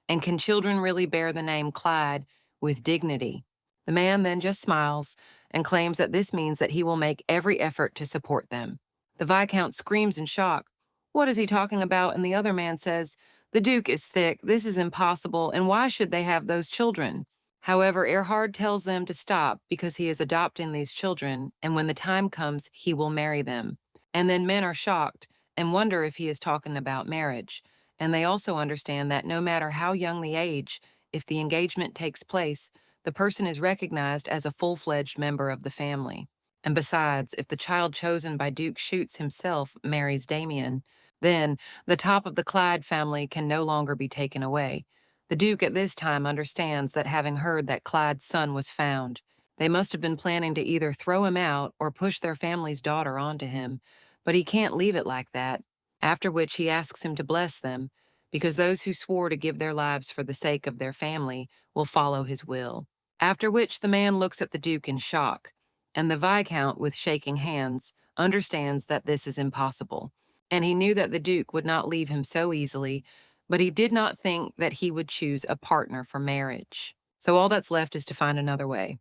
and can children really bear the name Clyde with dignity? The man then just smiles and claims that this means that he will make every effort to support them. The Viscount screams in shock, "What is he talking about?" And the other man says, "The Duke is thick, this is impossible, and why should they have those children?" However, Erhard tells them to stop because he is adopting these children, and when the time comes, he will marry them. And then men are shocked and wonder if he is talking about marriage. And they also understand that no matter how young the age, if the engagement takes place, the person is recognized as a full-fledged member of the family. And besides, if the child chosen by Duke Shoots himself marries Damian, then the top of the Clyde family can no longer be taken away. The Duke at this time understands that having heard that Clyde's son was found, they must have been planning to either throw him out or push their family's daughter onto him, but he can't leave it like that. After which he asks him to bless them, because those who swore to give their lives for the sake of their family will follow his will. After which the man looks at the Duke in shock, and the Viscount, with shaking hands, understands that this is impossible. And he knew that the Duke would not leave him so easily, but he did not think that he would choose a partner for marriage. So all that's left is to find another way.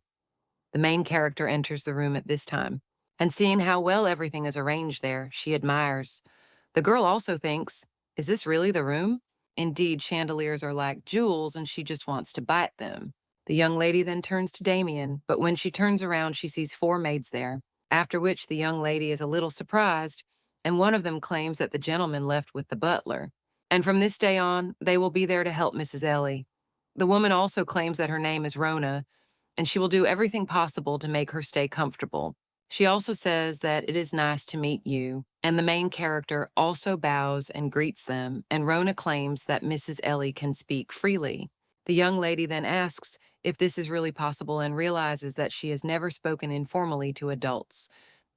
The main character enters the room at this time, and seeing how well everything is arranged there, she admires. The girl also thinks, Is this really the room? Indeed, chandeliers are like jewels, and she just wants to bite them. The young lady then turns to Damian, but when she turns around, she sees four maids there, after which the young lady is a little surprised, and one of them claims that the gentleman left with the butler. And from this day on, they will be there to help Mrs. Ellie. The woman also claims that her name is Rona, and she will do everything possible to make her stay comfortable. She also says that it is nice to meet you, and the main character also bows and greets them, and Rona claims that Mrs. Ellie can speak freely. The young lady then asks if this is really possible and realizes that she has never spoken informally to adults,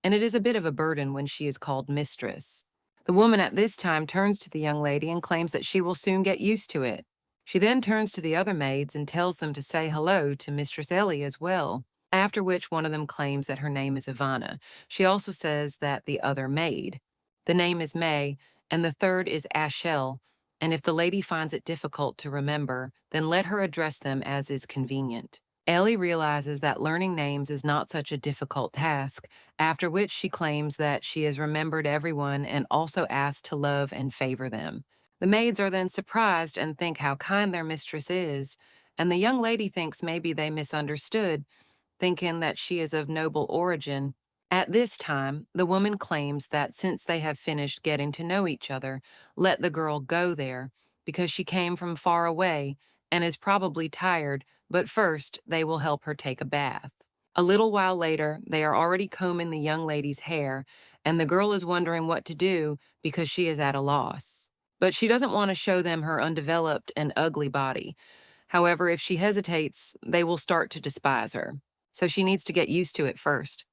and it is a bit of a burden when she is called mistress. The woman at this time turns to the young lady and claims that she will soon get used to it. She then turns to the other maids and tells them to say hello to Mistress Ellie as well, after which one of them claims that her name is Ivana. She also says that the other maid. The name is May, and the third is Ashel, and if the lady finds it difficult to remember, then let her address them as is convenient. Ellie realizes that learning names is not such a difficult task, after which she claims that she has remembered everyone and also asked to love and favor them. The maids are then surprised and think how kind their mistress is, and the young lady thinks maybe they misunderstood, thinking that she is of noble origin. At this time, the woman claims that since they have finished getting to know each other, let the girl go there, because she came from far away and is probably tired, but first they will help her take a bath. A little while later, they are already combing the young lady's hair, and the girl is wondering what to do because she is at a loss. But she doesn't want to show them her undeveloped and ugly body. However, if she hesitates, they will start to despise her. So she needs to get used to it first.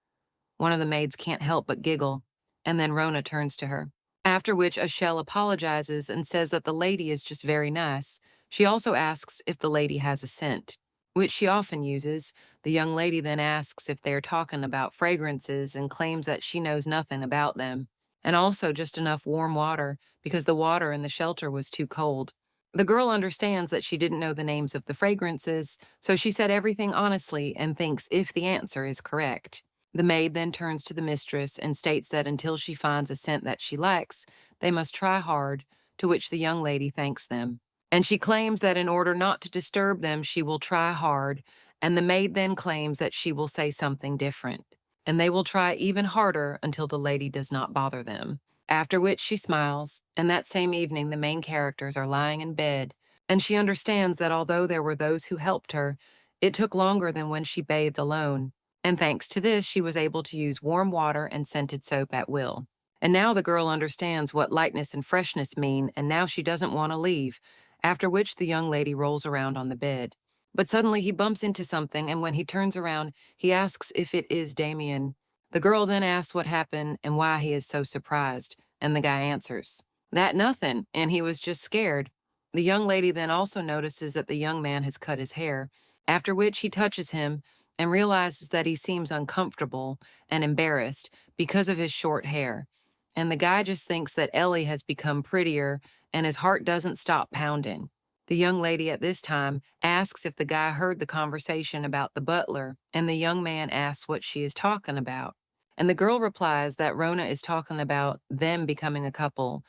One of the maids can't help but giggle, and then Rona turns to her. After which Ashel apologizes and says that the lady is just very nice. She also asks if the lady has a scent, which she often uses. The young lady then asks if they're talking about fragrances and claims that she knows nothing about them, and also just enough warm water because the water in the shelter was too cold. The girl understands that she didn't know the names of the fragrances, so she said everything honestly and thinks if the answer is correct. The maid then turns to the mistress and states that until she finds a scent that she likes, they must try hard, to which the young lady thanks them. And she claims that in order not to disturb them, she will try hard, and the maid then claims that she will say something different, and they will try even harder until the lady does not bother them. After which she smiles, and that same evening the main characters are lying in bed, and she understands that although there were those who helped her, it took longer than when she bathed alone, and thanks to this she was able to use warm water and scented soap at will. And now the girl understands what lightness and freshness mean, and now she doesn't want to leave, after which the young lady rolls around on the bed. But suddenly he bumps into something, and when he turns around, he asks if it is Damian. The girl then asks what happened and why he is so surprised, and the guy answers, "That nothing," and he was just scared. The young lady then also notices that the young man has cut his hair, after which he touches him and realizes that he seems uncomfortable and embarrassed because of his short hair. And the guy just thinks that Ellie has become prettier, and his heart doesn't stop pounding. The young lady at this time asks if the guy heard the conversation about the butler, and the young man asks what she is talking about. And the girl replies that Rona is talking about them becoming a couple,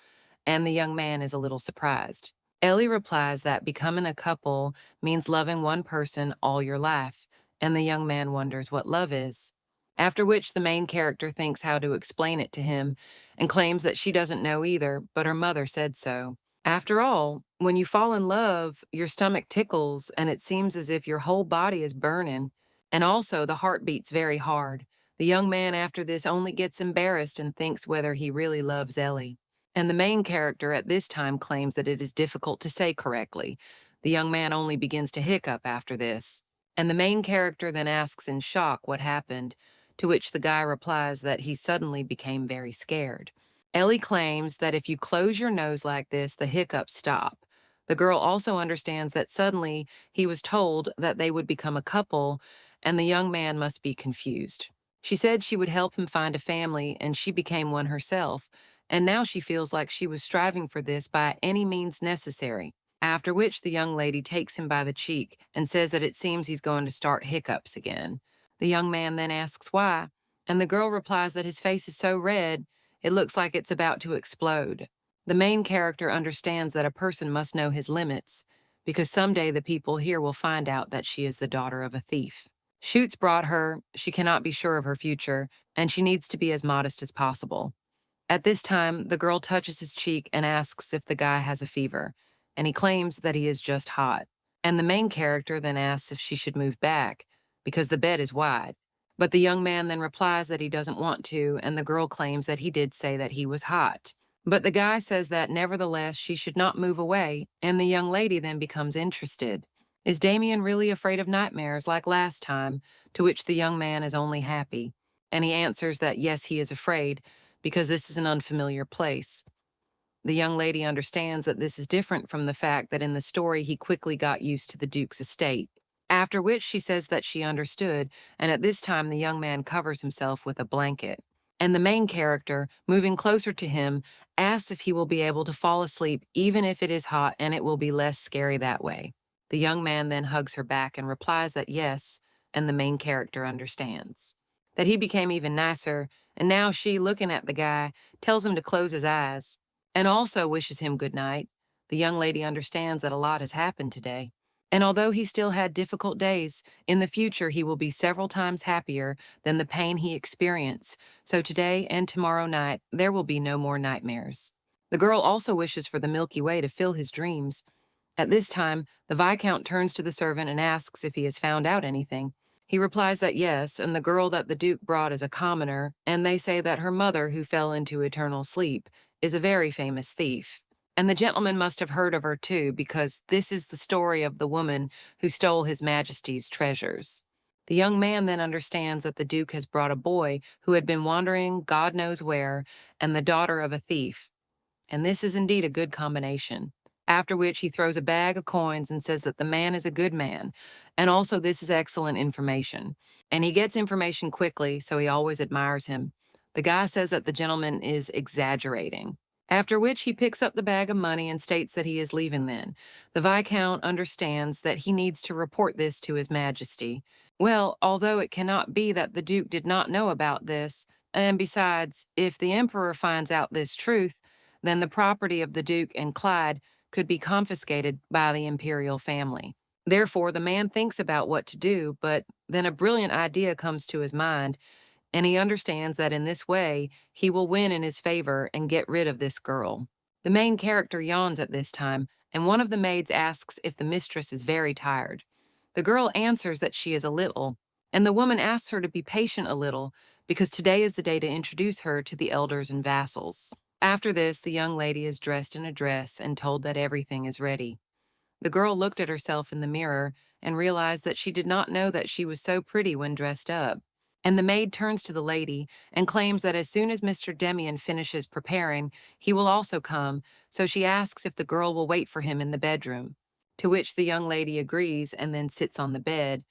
and the young man is a little surprised. Ellie replies that becoming a couple means loving one person all your life, and the young man wonders what love is. After which the main character thinks how to explain it to him and claims that she doesn't know either, but her mother said so. After all, when you fall in love, your stomach tickles and it seems as if your whole body is burning. And also, the heart beats very hard. The young man after this only gets embarrassed and thinks whether he really loves Ellie. And the main character at this time claims that it is difficult to say correctly. The young man only begins to hiccup after this. And the main character then asks in shock what happened, to which the guy replies that he suddenly became very scared. Ellie claims that if you close your nose like this, the hiccups stop. The girl also understands that suddenly he was told that they would become a couple, and the young man must be confused. She said she would help him find a family, and she became one herself, and now she feels like she was striving for this by any means necessary. After which the young lady takes him by the cheek and says that it seems he's going to start hiccups again. The young man then asks why, and the girl replies that his face is so red, it looks like it's about to explode. The main character understands that a person must know his limits, because someday the people here will find out that she is the daughter of a thief. Shoots brought her, she cannot be sure of her future, and she needs to be as modest as possible. At this time, the girl touches his cheek and asks if the guy has a fever, and he claims that he is just hot. And the main character then asks if she should move back, because the bed is wide. But the young man then replies that he doesn't want to, and the girl claims that he did say that he was hot. But the guy says that nevertheless she should not move away, and the young lady then becomes interested. Is Damian really afraid of nightmares like last time? To which the young man is only happy. And he answers that yes, he is afraid, because this is an unfamiliar place. The young lady understands that this is different from the fact that in the story he quickly got used to the Duke's estate. After which she says that she understood, and at this time the young man covers himself with a blanket. And the main character, moving closer to him, asks if he will be able to fall asleep even if it is hot and it will be less scary that way. The young man then hugs her back and replies that yes, and the main character understands. That he became even nicer, and now she, looking at the guy, tells him to close his eyes, and also wishes him good night. The young lady understands that a lot has happened today. And although he still had difficult days, in the future he will be several times happier than the pain he experienced, so today and tomorrow night there will be no more nightmares. The girl also wishes for the Milky Way to fill his dreams. At this time, the Viscount turns to the servant and asks if he has found out anything. He replies that yes, and the girl that the Duke brought is a commoner, and they say that her mother, who fell into eternal sleep, is a very famous thief. And the gentleman must have heard of her too, because this is the story of the woman who stole His Majesty's treasures. The young man then understands that the Duke has brought a boy who had been wandering God knows where, and the daughter of a thief. And this is indeed a good combination. After which he throws a bag of coins and says that the man is a good man, and also this is excellent information. And he gets information quickly, so he always admires him. The guy says that the gentleman is exaggerating. After which he picks up the bag of money and states that he is leaving then. The Viscount understands that he needs to report this to His Majesty. Well, although it cannot be that the Duke did not know about this, and besides, if the Emperor finds out this truth, then the property of the Duke and Clyde could be confiscated by the imperial family. Therefore, the man thinks about what to do, but then a brilliant idea comes to his mind, and he understands that in this way he will win in his favor and get rid of this girl. The main character yawns at this time, and one of the maids asks if the mistress is very tired. The girl answers that she is a little, and the woman asks her to be patient a little, because today is the day to introduce her to the elders and vassals. After this, the young lady is dressed in a dress and told that everything is ready. The girl looked at herself in the mirror and realized that she did not know that she was so pretty when dressed up. And the maid turns to the lady and claims that as soon as Mr. Damian finishes preparing, he will also come, so she asks if the girl will wait for him in the bedroom. To which the young lady agrees and then sits on the bed.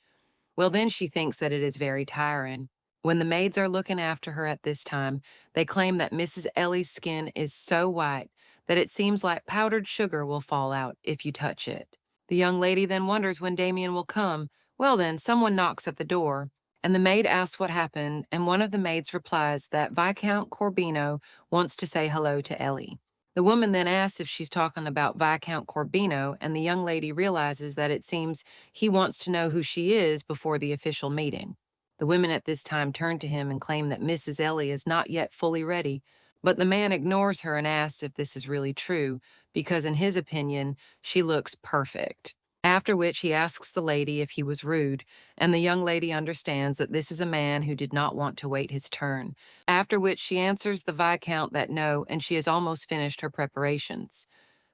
Well, then she thinks that it is very tiring. When the maids are looking after her at this time, they claim that Mrs. Ellie's skin is so white that it seems like powdered sugar will fall out if you touch it. The young lady then wonders when Damian will come. Well then, someone knocks at the door, and the maid asks what happened, and one of the maids replies that Viscount Corbino wants to say hello to Ellie. The woman then asks if she's talking about Viscount Corbino, and the young lady realizes that it seems he wants to know who she is before the official meeting. The women at this time turn to him and claim that Mrs. Ellie is not yet fully ready, but the man ignores her and asks if this is really true, because in his opinion, she looks perfect. After which he asks the lady if he was rude, and the young lady understands that this is a man who did not want to wait his turn. After which she answers the Viscount that no, and she has almost finished her preparations.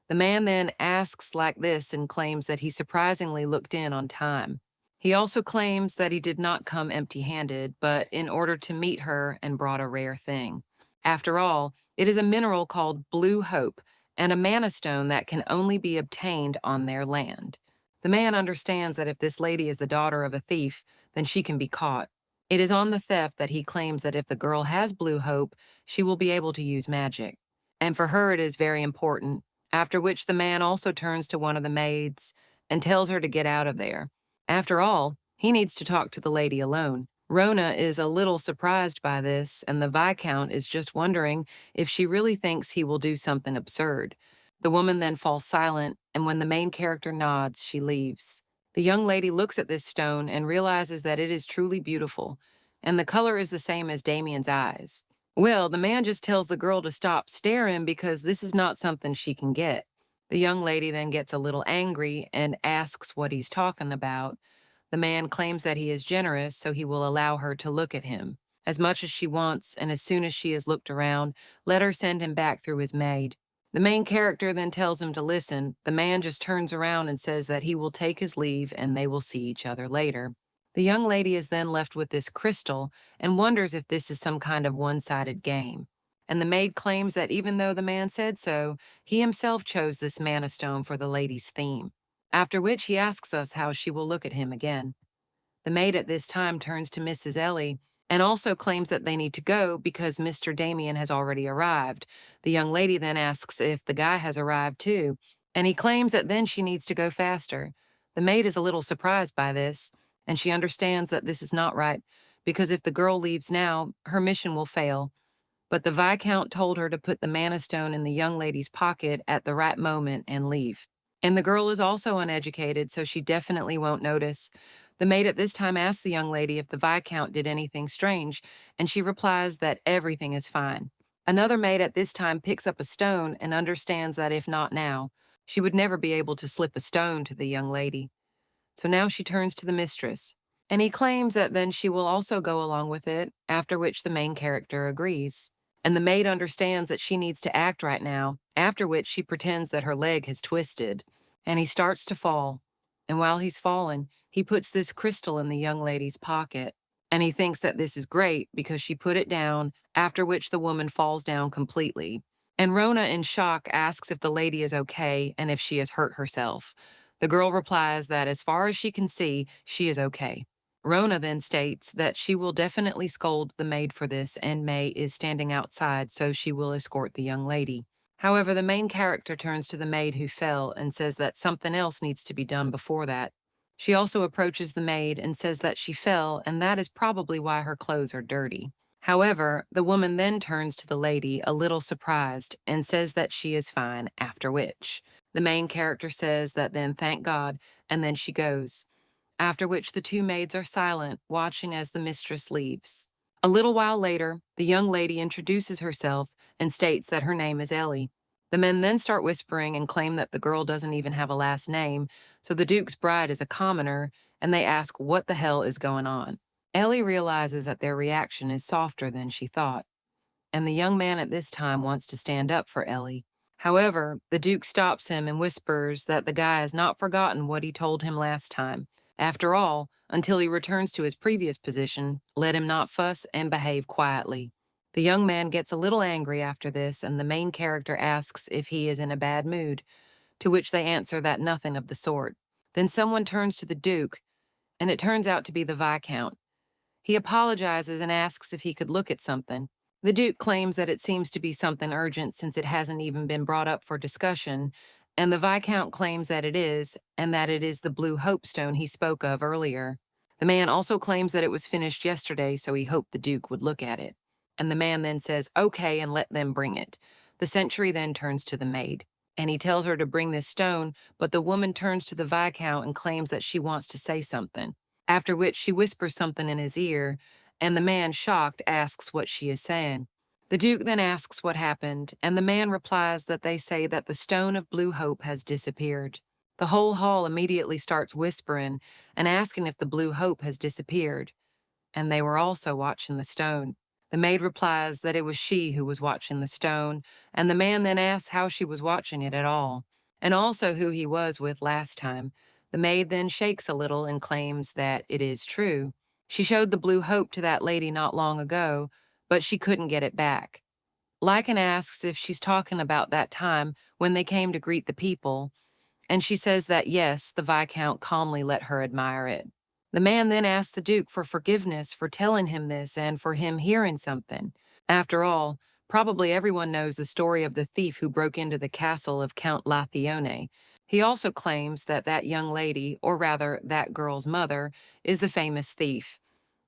The man then asks like this and claims that he surprisingly looked in on time. He also claims that he did not come empty-handed, but in order to meet her and brought a rare thing. After all, it is a mineral called Blue Hope, and a mana stone that can only be obtained on their land. The man understands that if this lady is the daughter of a thief, then she can be caught. It is on the theft that he claims that if the girl has Blue Hope, she will be able to use magic. And for her it is very important, after which the man also turns to one of the maids and tells her to get out of there. After all, he needs to talk to the lady alone. Rona is a little surprised by this, and the Viscount is just wondering if she really thinks he will do something absurd. The woman then falls silent, and when the main character nods, she leaves. The young lady looks at this stone and realizes that it is truly beautiful, and the color is the same as Damian's eyes. Well, the man just tells the girl to stop staring because this is not something she can get. The young lady then gets a little angry and asks what he's talking about. The man claims that he is generous, so he will allow her to look at him as much as she wants, and as soon as she has looked around, let her send him back through his maid. The main character then tells him to listen. The man just turns around and says that he will take his leave and they will see each other later. The young lady is then left with this crystal and wonders if this is some kind of one-sided game. And the maid claims that even though the man said so, he himself chose this mana stone for the lady's theme. After which he asks us how she will look at him again. The maid at this time turns to Mrs. Ellie and also claims that they need to go because Mr. Damian has already arrived. The young lady then asks if the guy has arrived too, and he claims that then she needs to go faster. The maid is a little surprised by this, and she understands that this is not right because if the girl leaves now, her mission will fail. But the Viscount told her to put the mana stone in the young lady's pocket at the right moment and leave. And the girl is also uneducated, so she definitely won't notice. The maid at this time asks the young lady if the Viscount did anything strange, and she replies that everything is fine. Another maid at this time picks up a stone and understands that if not now, she would never be able to slip a stone to the young lady. So now she turns to the mistress, and he claims that then she will also go along with it, after which the main character agrees. And the maid understands that she needs to act right now, after which she pretends that her leg has twisted, and he starts to fall. And while he's fallen, he puts this crystal in the young lady's pocket, and he thinks that this is great because she put it down, after which the woman falls down completely. And Rona, in shock, asks if the lady is okay and if she has hurt herself. The girl replies that as far as she can see, she is okay. Rona then states that she will definitely scold the maid for this, and May is standing outside, so she will escort the young lady. However, the main character turns to the maid who fell and says that something else needs to be done before that. She also approaches the maid and says that she fell, and that is probably why her clothes are dirty. However, the woman then turns to the lady, a little surprised, and says that she is fine, after which the main character says that then thank God, and then she goes. After which the two maids are silent, watching as the mistress leaves. A little while later, the young lady introduces herself and states that her name is Ellie. The men then start whispering and claim that the girl doesn't even have a last name, so the Duke's bride is a commoner, and they ask what the hell is going on. Ellie realizes that their reaction is softer than she thought, and the young man at this time wants to stand up for Ellie. However, the Duke stops him and whispers that the guy has not forgotten what he told him last time. After all, until he returns to his previous position, let him not fuss and behave quietly. The young man gets a little angry after this, and the main character asks if he is in a bad mood, to which they answer that nothing of the sort. Then someone turns to the Duke, and it turns out to be the Viscount. He apologizes and asks if he could look at something. The Duke claims that it seems to be something urgent since it hasn't even been brought up for discussion, and the Viscount claims that it is, and that it is the blue hope stone he spoke of earlier. The man also claims that it was finished yesterday, so he hoped the Duke would look at it. And the man then says, okay, and let them bring it. The sentry then turns to the maid, and he tells her to bring this stone, but the woman turns to the Viscount and claims that she wants to say something. After which she whispers something in his ear, and the man, shocked, asks what she is saying. The Duke then asks what happened, and the man replies that they say that the stone of blue hope has disappeared. The whole hall immediately starts whispering and asking if the blue hope has disappeared, and they were also watching the stone. The maid replies that it was she who was watching the stone, and the man then asks how she was watching it at all, and also who he was with last time. The maid then shakes a little and claims that it is true. She showed the blue hope to that lady not long ago, but she couldn't get it back. Lycan asks if she's talking about that time when they came to greet the people, and she says that yes, the Viscount calmly let her admire it. The man then asks the Duke for forgiveness for telling him this and for him hearing something. After all, probably everyone knows the story of the thief who broke into the castle of Count Lathione. He also claims that that young lady, or rather that girl's mother, is the famous thief.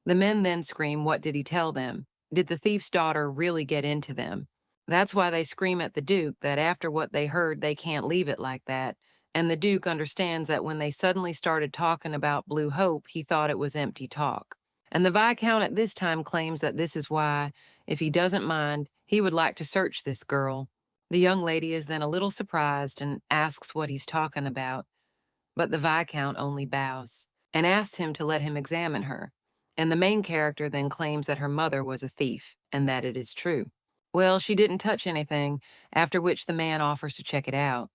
The men then scream, "What did he tell them? Did the thief's daughter really get into them?" That's why they scream at the Duke that after what they heard, they can't leave it like that. And the Duke understands that when they suddenly started talking about Blue Hope, he thought it was empty talk. And the Viscount at this time claims that this is why, if he doesn't mind, he would like to search this girl. The young lady is then a little surprised and asks what he's talking about, but the Viscount only bows and asks him to let him examine her. And the main character then claims that her mother was a thief, and that it is true. Well, she didn't touch anything, after which the man offers to check it out.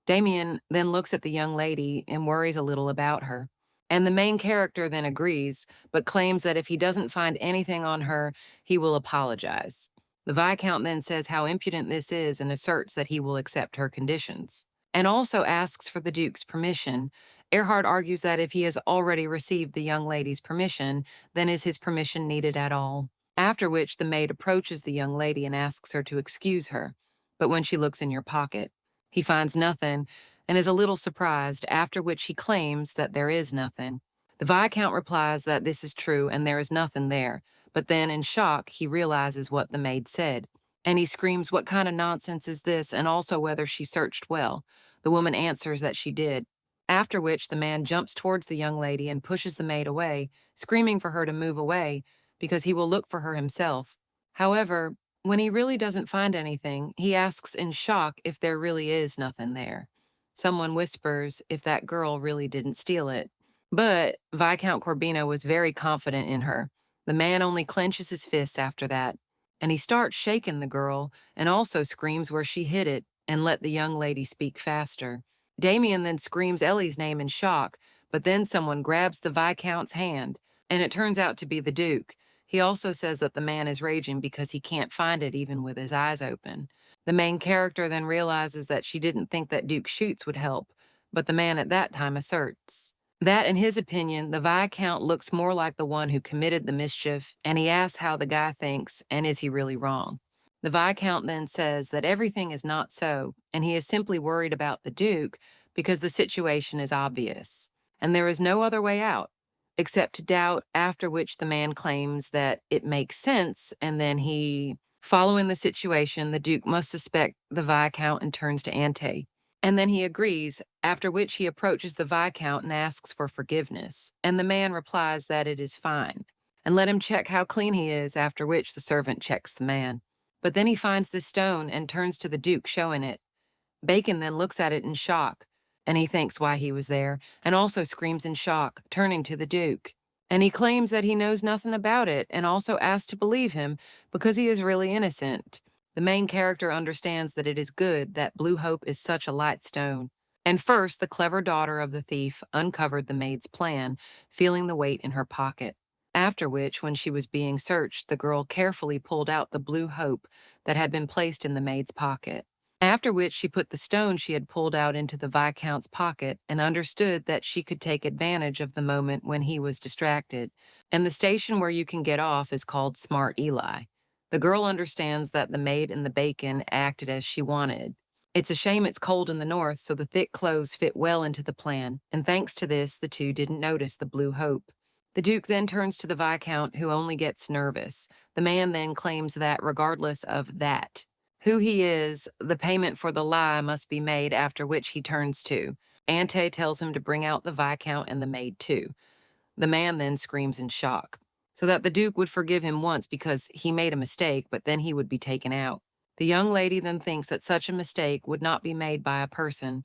Damian then looks at the young lady and worries a little about her. And the main character then agrees, but claims that if he doesn't find anything on her, he will apologize. The Viscount then says how impudent this is and asserts that he will accept her conditions, and also asks for the Duke's permission. Erhard argues that if he has already received the young lady's permission, then is his permission needed at all? After which the maid approaches the young lady and asks her to excuse her. But when she looks in your pocket, he finds nothing and is a little surprised, after which he claims that there is nothing. The Viscount replies that this is true and there is nothing there, but then in shock he realizes what the maid said. And he screams, "What kind of nonsense is this?" and also whether she searched well. The woman answers that she did. After which the man jumps towards the young lady and pushes the maid away, screaming for her to move away because he will look for her himself. However, when he really doesn't find anything, he asks in shock if there really is nothing there. Someone whispers if that girl really didn't steal it. But Viscount Corbino was very confident in her. The man only clenches his fists after that, and he starts shaking the girl and also screams where she hid it and let the young lady speak faster. Damian then screams Ellie's name in shock, but then someone grabs the Viscount's hand, and it turns out to be the Duke. He also says that the man is raging because he can't find it even with his eyes open. The main character then realizes that she didn't think that Duke Shitz would help, but the man at that time asserts that, in his opinion, the Viscount looks more like the one who committed the mischief, and he asks how the guy thinks and is he really wrong. The Viscount then says that everything is not so, and he is simply worried about the Duke because the situation is obvious, and there is no other way out except to doubt, after which the man claims that it makes sense, and then following the situation, the Duke must suspect the Viscount and turns to Ante. And then he agrees, after which he approaches the Viscount and asks for forgiveness, and the man replies that it is fine, and let him check how clean he is, after which the servant checks the man. But then he finds the stone and turns to the Duke, showing it. Bacon then looks at it in shock, and he thinks why he was there, and also screams in shock, turning to the Duke. And he claims that he knows nothing about it, and also asks to believe him because he is really innocent. The main character understands that it is good that Blue Hope is such a light stone. And first, the clever daughter of the thief uncovered the maid's plan, feeling the weight in her pocket. After which, when she was being searched, the girl carefully pulled out the Blue Hope that had been placed in the maid's pocket. After which she put the stone she had pulled out into the Viscount's pocket and understood that she could take advantage of the moment when he was distracted. And the station where you can get off is called Smart Eli. The girl understands that the maid and the bacon acted as she wanted. It's a shame it's cold in the north, so the thick clothes fit well into the plan, and thanks to this, the two didn't notice the Blue Hope. The Duke then turns to the Viscount, who only gets nervous. The man then claims that, regardless of that, who he is, the payment for the lie must be made, after which he turns to. Ante tells him to bring out the Viscount and the maid too. The man then screams in shock, so that the Duke would forgive him once because he made a mistake, but then he would be taken out. The young lady then thinks that such a mistake would not be made by a person,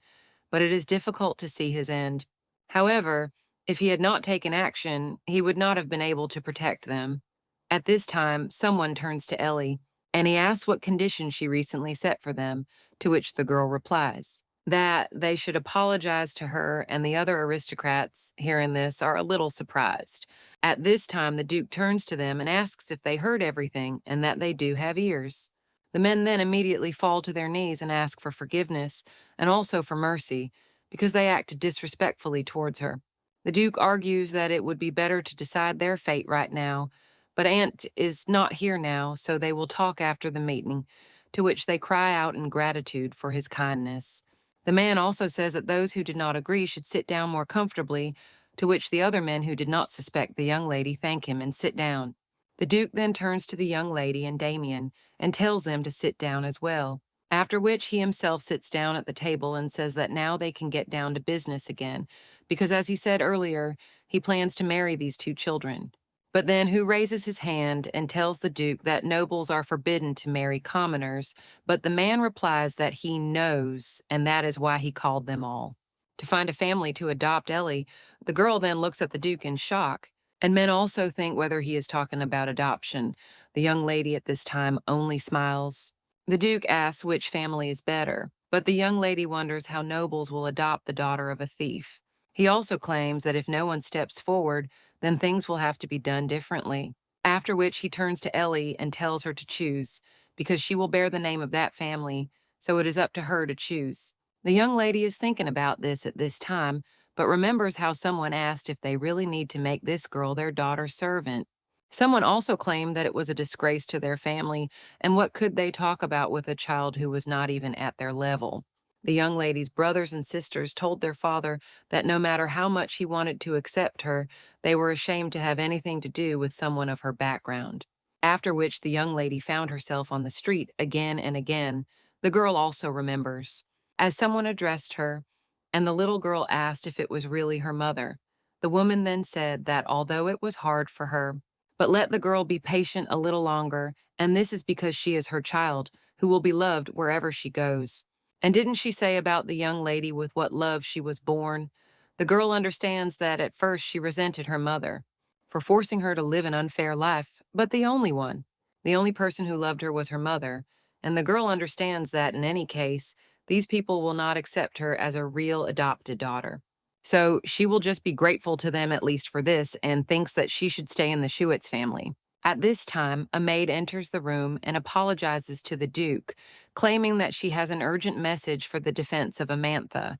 but it is difficult to see his end. However, if he had not taken action, he would not have been able to protect them. At this time, someone turns to Ellie, and he asks what conditions she recently set for them, to which the girl replies that they should apologize to her, and the other aristocrats, hearing this, are a little surprised. At this time, the Duke turns to them and asks if they heard everything, and that they do have ears. The men then immediately fall to their knees and ask for forgiveness, and also for mercy, because they acted disrespectfully towards her. The Duke argues that it would be better to decide their fate right now, but Aunt is not here now, so they will talk after the meeting, to which they cry out in gratitude for his kindness. The man also says that those who did not agree should sit down more comfortably, to which the other men who did not suspect the young lady thank him and sit down. The Duke then turns to the young lady and Damian and tells them to sit down as well, after which he himself sits down at the table and says that now they can get down to business again, because as he said earlier, he plans to marry these two children. But then who raises his hand and tells the Duke that nobles are forbidden to marry commoners, but the man replies that he knows, and that is why he called them all. To find a family to adopt Ellie, the girl then looks at the Duke in shock, and men also think whether he is talking about adoption. The young lady at this time only smiles. The Duke asks which family is better, but the young lady wonders how nobles will adopt the daughter of a thief. He also claims that if no one steps forward, then things will have to be done differently. After which he turns to Ellie and tells her to choose, because she will bear the name of that family, so it is up to her to choose. The young lady is thinking about this at this time, but remembers how someone asked if they really need to make this girl their daughter's servant. Someone also claimed that it was a disgrace to their family, and what could they talk about with a child who was not even at their level? The young lady's brothers and sisters told their father that no matter how much he wanted to accept her, they were ashamed to have anything to do with someone of her background. After which the young lady found herself on the street again and again. The girl also remembers, as someone addressed her, and the little girl asked if it was really her mother. The woman then said that although it was hard for her, but let the girl be patient a little longer, and this is because she is her child, who will be loved wherever she goes. And didn't she say about the young lady with what love she was born? The girl understands that at first she resented her mother for forcing her to live an unfair life, but the only one. The only person who loved her was her mother, and the girl understands that in any case, these people will not accept her as a real adopted daughter. So she will just be grateful to them at least for this and thinks that she should stay in the Shitz family. At this time, a maid enters the room and apologizes to the Duke, claiming that she has an urgent message for the defense of Amantha.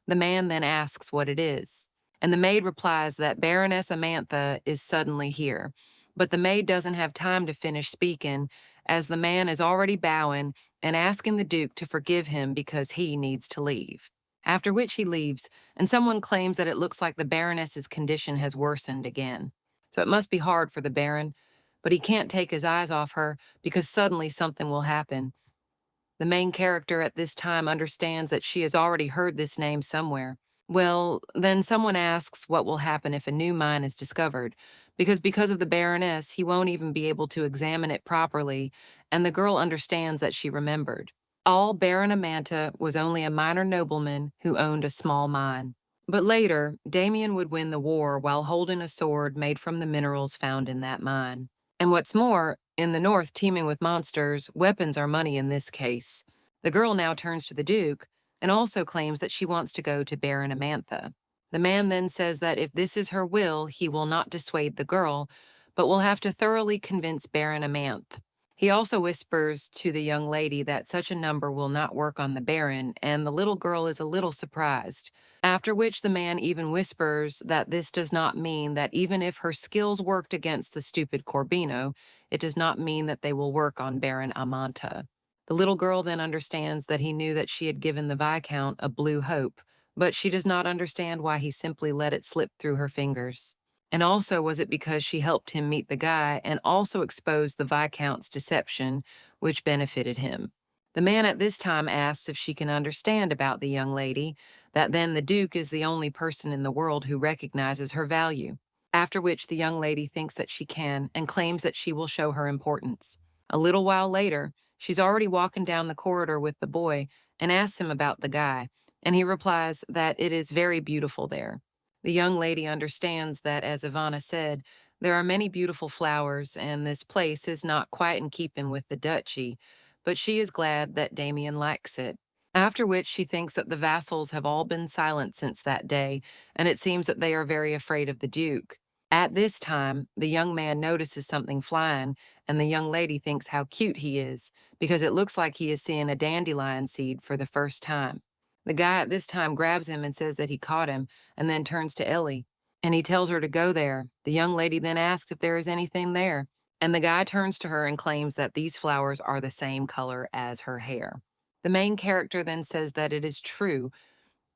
The man then asks what it is, and the maid replies that Baroness Amantha is suddenly here. But the maid doesn't have time to finish speaking, as the man is already bowing and asking the Duke to forgive him because he needs to leave. After which he leaves, and someone claims that it looks like the Baroness's condition has worsened again. So it must be hard for the Baron, but he can't take his eyes off her because suddenly something will happen. The main character at this time understands that she has already heard this name somewhere. Well, then someone asks what will happen if a new mine is discovered, because of the Baroness, he won't even be able to examine it properly, and the girl understands that she remembered. All Baron Amantha was only a minor nobleman who owned a small mine. But later, Damian would win the war while holding a sword made from the minerals found in that mine. And what's more, in the north teeming with monsters, weapons are money in this case. The girl now turns to the Duke and also claims that she wants to go to Baron Amantha. The man then says that if this is her will, he will not dissuade the girl, but will have to thoroughly convince Baron Amantha. He also whispers to the young lady that such a number will not work on the Baron, and the little girl is a little surprised. After which the man even whispers that this does not mean that even if her skills worked against the stupid Corbino, it does not mean that they will work on Baron Amantha. The little girl then understands that he knew that she had given the Viscount a blue hope, but she does not understand why he simply let it slip through her fingers. And also was it because she helped him meet the guy and also exposed the Viscount's deception, which benefited him. The man at this time asks if she can understand about the young lady, that then the Duke is the only person in the world who recognizes her value. After which the young lady thinks that she can and claims that she will show her importance. A little while later, she's already walking down the corridor with the boy and asks him about the guy, and he replies that it is very beautiful there. The young lady understands that, as Ivana said, there are many beautiful flowers, and this place is not quite in keeping with the duchy, but she is glad that Damian likes it. After which she thinks that the vassals have all been silent since that day, and it seems that they are very afraid of the Duke. At this time, the young man notices something flying, and the young lady thinks how cute he is, because it looks like he is seeing a dandelion seed for the first time. The guy at this time grabs him and says that he caught him, and then turns to Ellie, and he tells her to go there. The young lady then asks if there is anything there, and the guy turns to her and claims that these flowers are the same color as her hair. The main character then says that it is true,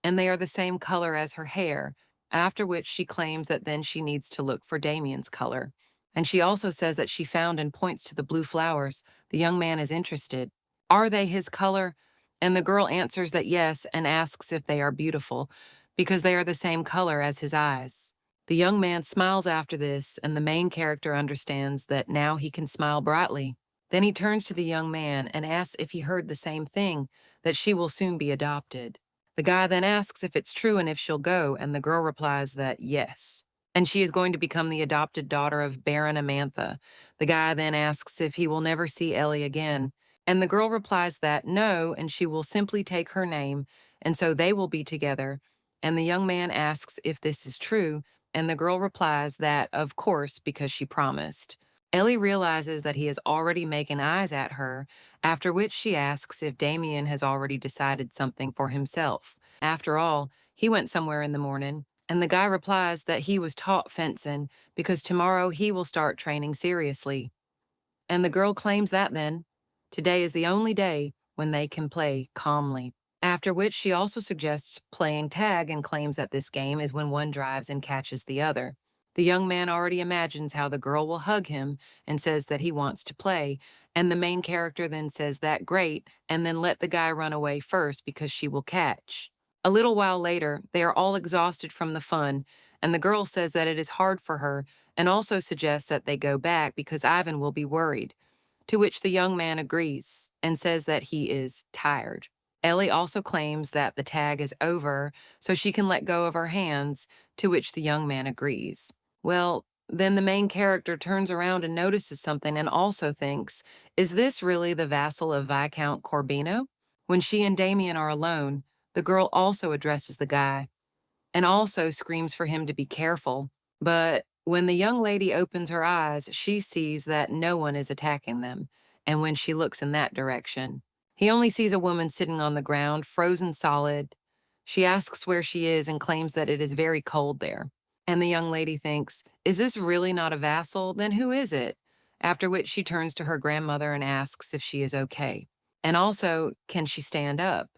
and they are the same color as her hair, after which she claims that then she needs to look for Damian's color. And she also says that she found and points to the blue flowers. The young man is interested. Are they his color? And the girl answers that yes and asks if they are beautiful, because they are the same color as his eyes. The young man smiles after this, and the main character understands that now he can smile brightly. Then he turns to the young man and asks if he heard the same thing, that she will soon be adopted. The guy then asks if it's true and if she'll go, and the girl replies that yes. And she is going to become the adopted daughter of Baron Amantha. The guy then asks if he will never see Ellie again, and the girl replies that no, and she will simply take her name, and so they will be together. And the young man asks if this is true, and the girl replies that, of course, because she promised. Ellie realizes that he is already making eyes at her, after which she asks if Damian has already decided something for himself. After all, he went somewhere in the morning, and the guy replies that he was taught fencing because tomorrow he will start training seriously. And the girl claims that then, today is the only day when they can play calmly. After which she also suggests playing tag and claims that this game is when one drives and catches the other. The young man already imagines how the girl will hug him and says that he wants to play, and the main character then says that great, and then let the guy run away first because she will catch. A little while later, they are all exhausted from the fun, and the girl says that it is hard for her and also suggests that they go back because Ivan will be worried, to which the young man agrees and says that he is tired. Ellie also claims that the tag is over so she can let go of her hands, to which the young man agrees. Well, then the main character turns around and notices something and also thinks, is this really the vassal of Viscount Corbino? When she and Damian are alone, the girl also addresses the guy and also screams for him to be careful. But when the young lady opens her eyes, she sees that no one is attacking them. And when she looks in that direction, he only sees a woman sitting on the ground, frozen solid. She asks where she is and claims that it is very cold there. And the young lady thinks, is this really not a vassal? Then who is it? After which she turns to her grandmother and asks if she is okay. And also, can she stand up?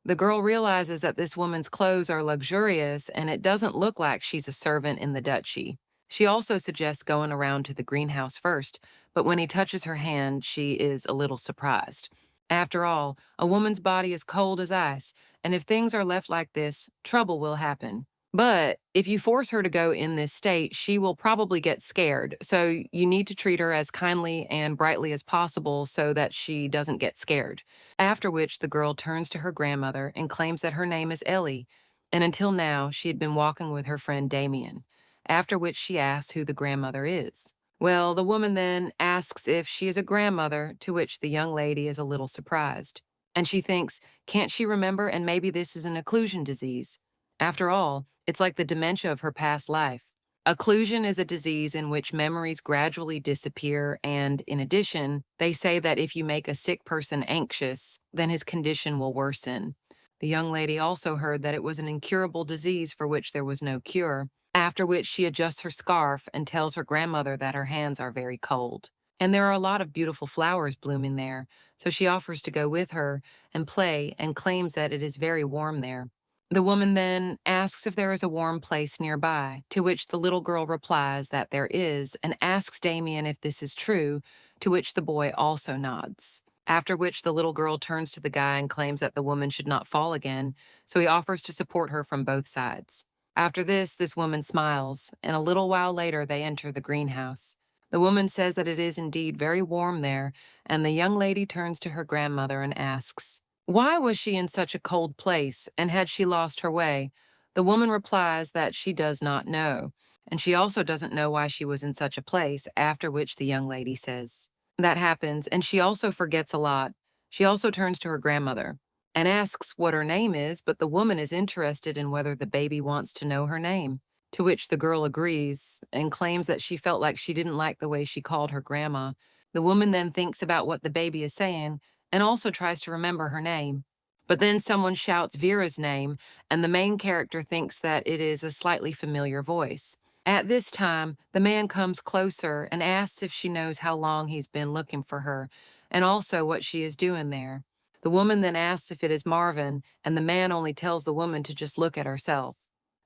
The girl realizes that this woman's clothes are luxurious and it doesn't look like she's a servant in the duchy. She also suggests going around to the greenhouse first, but when he touches her hand, she is a little surprised. After all, a woman's body is cold as ice, and if things are left like this, trouble will happen. But if you force her to go in this state, she will probably get scared, so you need to treat her as kindly and brightly as possible so that she doesn't get scared. After which the girl turns to her grandmother and claims that her name is Ellie, and until now she had been walking with her friend Damian, after which she asks who the grandmother is. Well, the woman then asks if she is a grandmother, to which the young lady is a little surprised. And she thinks, can't she remember, and maybe this is an occlusion disease? After all, it's like the dementia of her past life. Occlusion is a disease in which memories gradually disappear, and in addition, they say that if you make a sick person anxious, then his condition will worsen. The young lady also heard that it was an incurable disease for which there was no cure, after which she adjusts her scarf and tells her grandmother that her hands are very cold. And there are a lot of beautiful flowers blooming there, so she offers to go with her and play and claims that it is very warm there. The woman then asks if there is a warm place nearby, to which the little girl replies that there is and asks Damian if this is true, to which the boy also nods. After which the little girl turns to the guy and claims that the woman should not fall again, so he offers to support her from both sides. After this woman smiles, and a little while later they enter the greenhouse. The woman says that it is indeed very warm there, and the young lady turns to her grandmother and asks, why was she in such a cold place, and had she lost her way? The woman replies that she does not know, and she also doesn't know why she was in such a place, after which the young lady says, that happens, and she also forgets a lot. She also turns to her grandmother and asks what her name is, but the woman is interested in whether the baby wants to know her name, to which the girl agrees and claims that she felt like she didn't like the way she called her grandma. The woman then thinks about what the baby is saying and also tries to remember her name. But then someone shouts Vera's name, and the main character thinks that it is a slightly familiar voice. At this time, the man comes closer and asks if she knows how long he's been looking for her, and also what she is doing there. The woman then asks if it is Marvin, and the man only tells the woman to just look at herself.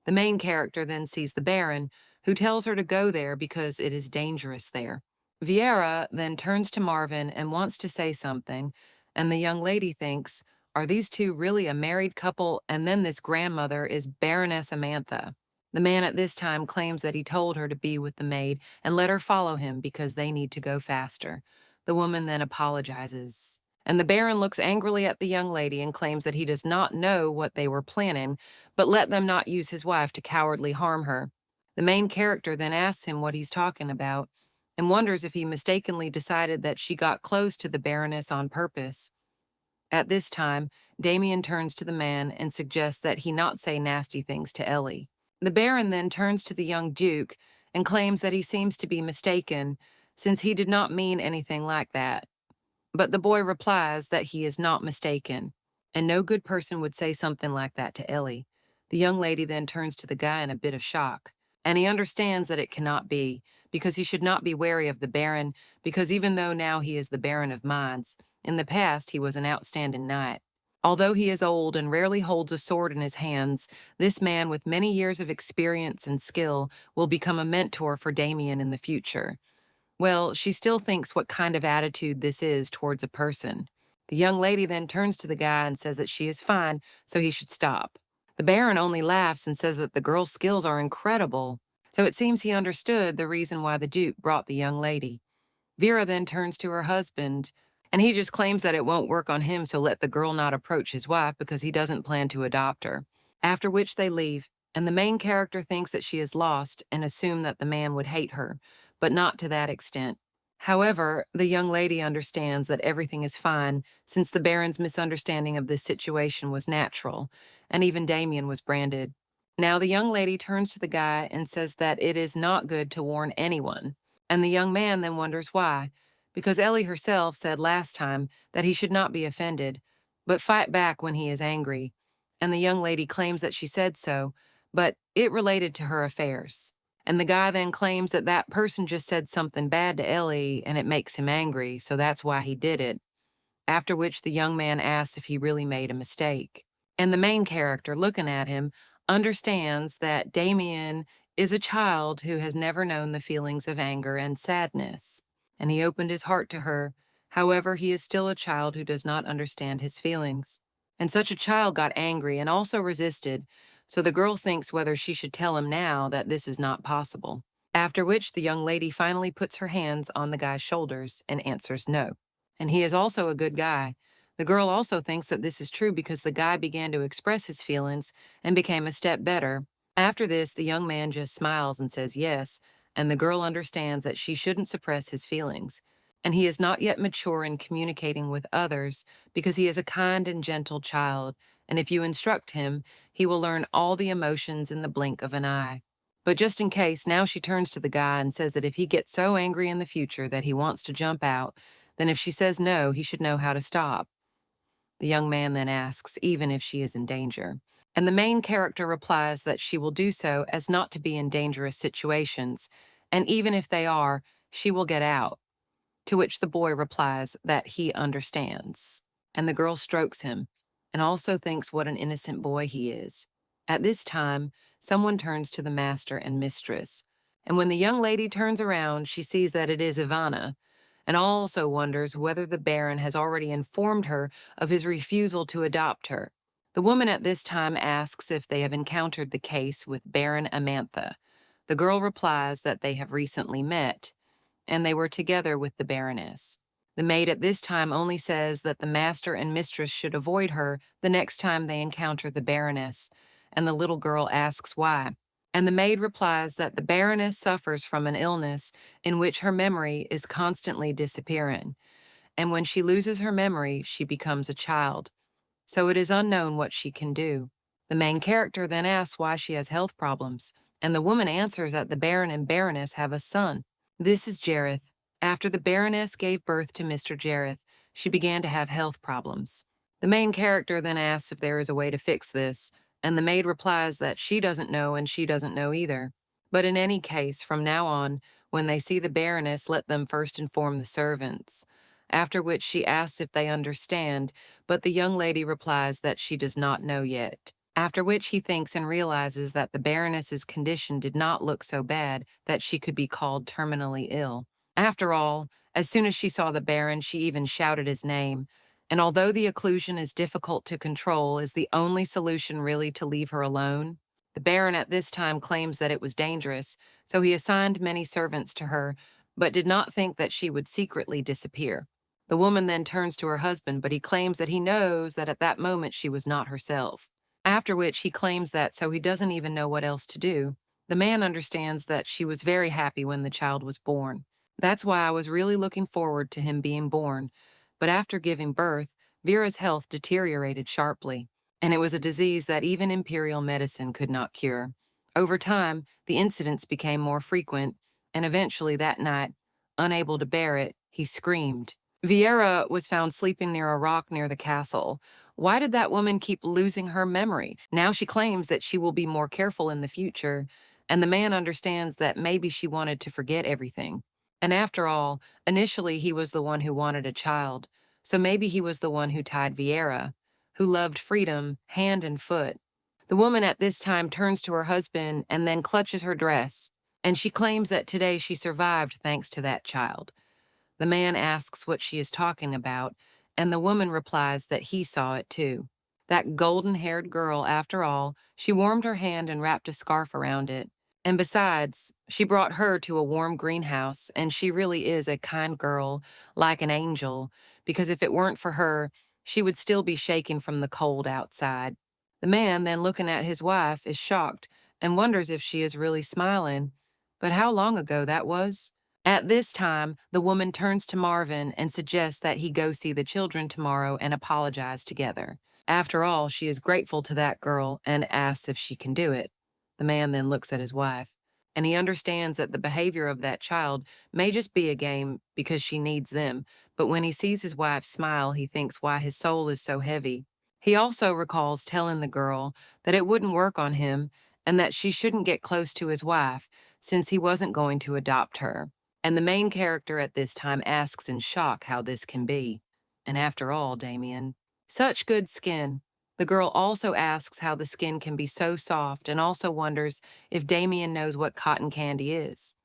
The main character then sees the Baron, who tells her to go there because it is dangerous there. Vieira then turns to Marvin and wants to say something, and the young lady thinks, are these two really a married couple? And then this grandmother is Baroness Amantha. The man at this time claims that he told her to be with the maid and let her follow him because they need to go faster. The woman then apologizes. And the Baron looks angrily at the young lady and claims that he does not know what they were planning, but let them not use his wife to cowardly harm her. The main character then asks him what he's talking about and wonders if he mistakenly decided that she got close to the Baroness on purpose. At this time, Damian turns to the man and suggests that he not say nasty things to Ellie. The Baron then turns to the young Duke and claims that he seems to be mistaken, since he did not mean anything like that. But the boy replies that he is not mistaken, and no good person would say something like that to Ellie. The young lady then turns to the guy in a bit of shock, and he understands that it cannot be, because he should not be wary of the Baron, because even though now he is the Baron of Mines, in the past he was an outstanding knight. Although he is old and rarely holds a sword in his hands, this man with many years of experience and skill will become a mentor for Damian in the future. Well, she still thinks what kind of attitude this is towards a person. The young lady then turns to the guy and says that she is fine, so he should stop. The Baron only laughs and says that the girl's skills are incredible, so it seems he understood the reason why the Duke brought the young lady. Vera then turns to her husband, and he just claims that it won't work on him, so let the girl not approach his wife because he doesn't plan to adopt her. After which they leave, and the main character thinks that she is lost and assumed that the man would hate her, but not to that extent. However, the young lady understands that everything is fine since the Baron's misunderstanding of this situation was natural, and even Damian was branded. Now the young lady turns to the guy and says that it is not good to warn anyone, and the young man then wonders why, because Ellie herself said last time that he should not be offended, but fight back when he is angry, and the young lady claims that she said so, but it related to her affairs. And the guy then claims that that person just said something bad to Ellie and it makes him angry, so that's why he did it. After which the young man asks if he really made a mistake. And the main character, looking at him, understands that Damian is a child who has never known the feelings of anger and sadness, and he opened his heart to her. However, he is still a child who does not understand his feelings. And such a child got angry and also resisted, so the girl thinks whether she should tell him now that this is not possible. After which the young lady finally puts her hands on the guy's shoulders and answers no. And he is also a good guy. The girl also thinks that this is true because the guy began to express his feelings and became a step better. After this, the young man just smiles and says yes, and the girl understands that she shouldn't suppress his feelings. And he is not yet mature in communicating with others because he is a kind and gentle child, and if you instruct him, he will learn all the emotions in the blink of an eye. But just in case, now she turns to the guy and says that if he gets so angry in the future that he wants to jump out, then if she says no, he should know how to stop. The young man then asks, even if she is in danger. And the main character replies that she will do so as not to be in dangerous situations, and even if they are, she will get out. To which the boy replies that he understands. And the girl strokes him, and also thinks what an innocent boy he is. At this time, someone turns to the master and mistress, and when the young lady turns around, she sees that it is Ivana, and also wonders whether the Baron has already informed her of his refusal to adopt her. The woman at this time asks if they have encountered the case with Baron Amantha. The girl replies that they have recently met, and they were together with the Baroness. The maid at this time only says that the master and mistress should avoid her the next time they encounter the Baroness, and the little girl asks why. And the maid replies that the Baroness suffers from an illness in which her memory is constantly disappearing, and when she loses her memory, she becomes a child. So it is unknown what she can do. The main character then asks why she has health problems, and the woman answers that the Baron and Baroness have a son. This is Jareth. After the Baroness gave birth to Mr. Jareth, she began to have health problems. The main character then asks if there is a way to fix this, and the maid replies that she doesn't know and she doesn't know either. But in any case, from now on, when they see the Baroness, let them first inform the servants. After which she asks if they understand, but the young lady replies that she does not know yet. after which he thinks and realizes that the Baroness's condition did not look so bad that she could be called terminally ill. After all, as soon as she saw the Baron, she even shouted his name, and although the occlusion is difficult to control, is the only solution really to leave her alone. The Baron at this time claims that it was dangerous, so he assigned many servants to her, but did not think that she would secretly disappear. The woman then turns to her husband, but he claims that he knows that at that moment she was not herself. After which he claims that so he doesn't even know what else to do. The man understands that she was very happy when the child was born. That's why I was really looking forward to him being born. But after giving birth, Vera's health deteriorated sharply, and it was a disease that even imperial medicine could not cure. Over time, the incidents became more frequent, and eventually that night, unable to bear it, he screamed. Viera was found sleeping near a rock near the castle. Why did that woman keep losing her memory? Now she claims that she will be more careful in the future, and the man understands that maybe she wanted to forget everything. And after all, initially he was the one who wanted a child, so maybe he was the one who tied Viera, who loved freedom, hand and foot. The woman at this time turns to her husband and then clutches her dress, and she claims that today she survived thanks to that child. The man asks what she is talking about, and the woman replies that he saw it too. That golden-haired girl, after all, she warmed her hand and wrapped a scarf around it. And besides, she brought her to a warm greenhouse, and she really is a kind girl, like an angel, because if it weren't for her, she would still be shaking from the cold outside. The man, then looking at his wife, is shocked and wonders if she is really smiling. But how long ago that was? At this time, the woman turns to Marvin and suggests that he go see the children tomorrow and apologize together. After all, she is grateful to that girl and asks if she can do it. The man then looks at his wife, and he understands that the behavior of that child may just be a game because she needs them, but when he sees his wife smile, he thinks why his soul is so heavy. He also recalls telling the girl that it wouldn't work on him and that she shouldn't get close to his wife since he wasn't going to adopt her. And the main character at this time asks in shock how this can be. And after all, Damian, such good skin. The girl also asks how the skin can be so soft and also wonders if Damian knows what cotton candy is.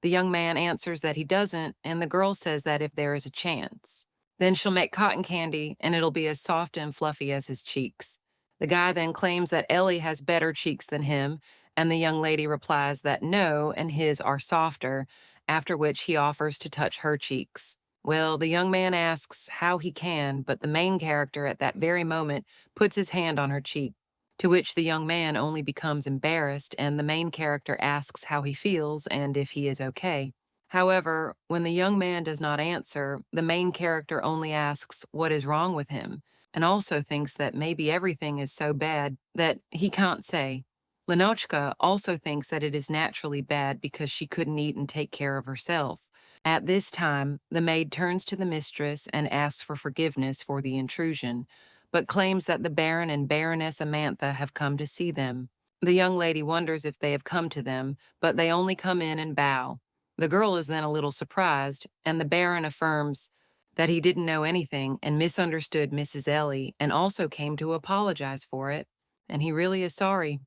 The young man answers that he doesn't, and the girl says that if there is a chance, then she'll make cotton candy and it'll be as soft and fluffy as his cheeks. The guy then claims that Ellie has better cheeks than him, and the young lady replies that no, and his are softer, after which he offers to touch her cheeks. Well, the young man asks how he can, but the main character at that very moment puts his hand on her cheek, to which the young man only becomes embarrassed, and the main character asks how he feels and if he is okay. However, when the young man does not answer, the main character only asks what is wrong with him, and also thinks that maybe everything is so bad that he can't say. Lenochka also thinks that it is naturally bad because she couldn't eat and take care of herself. At this time, the maid turns to the mistress and asks for forgiveness for the intrusion, but claims that the Baron and Baroness Amantha have come to see them. The young lady wonders if they have come to them, but they only come in and bow. The girl is then a little surprised, and the Baron affirms that he didn't know anything and misunderstood Mrs. Ellie and also came to apologize for it, and he really is sorry.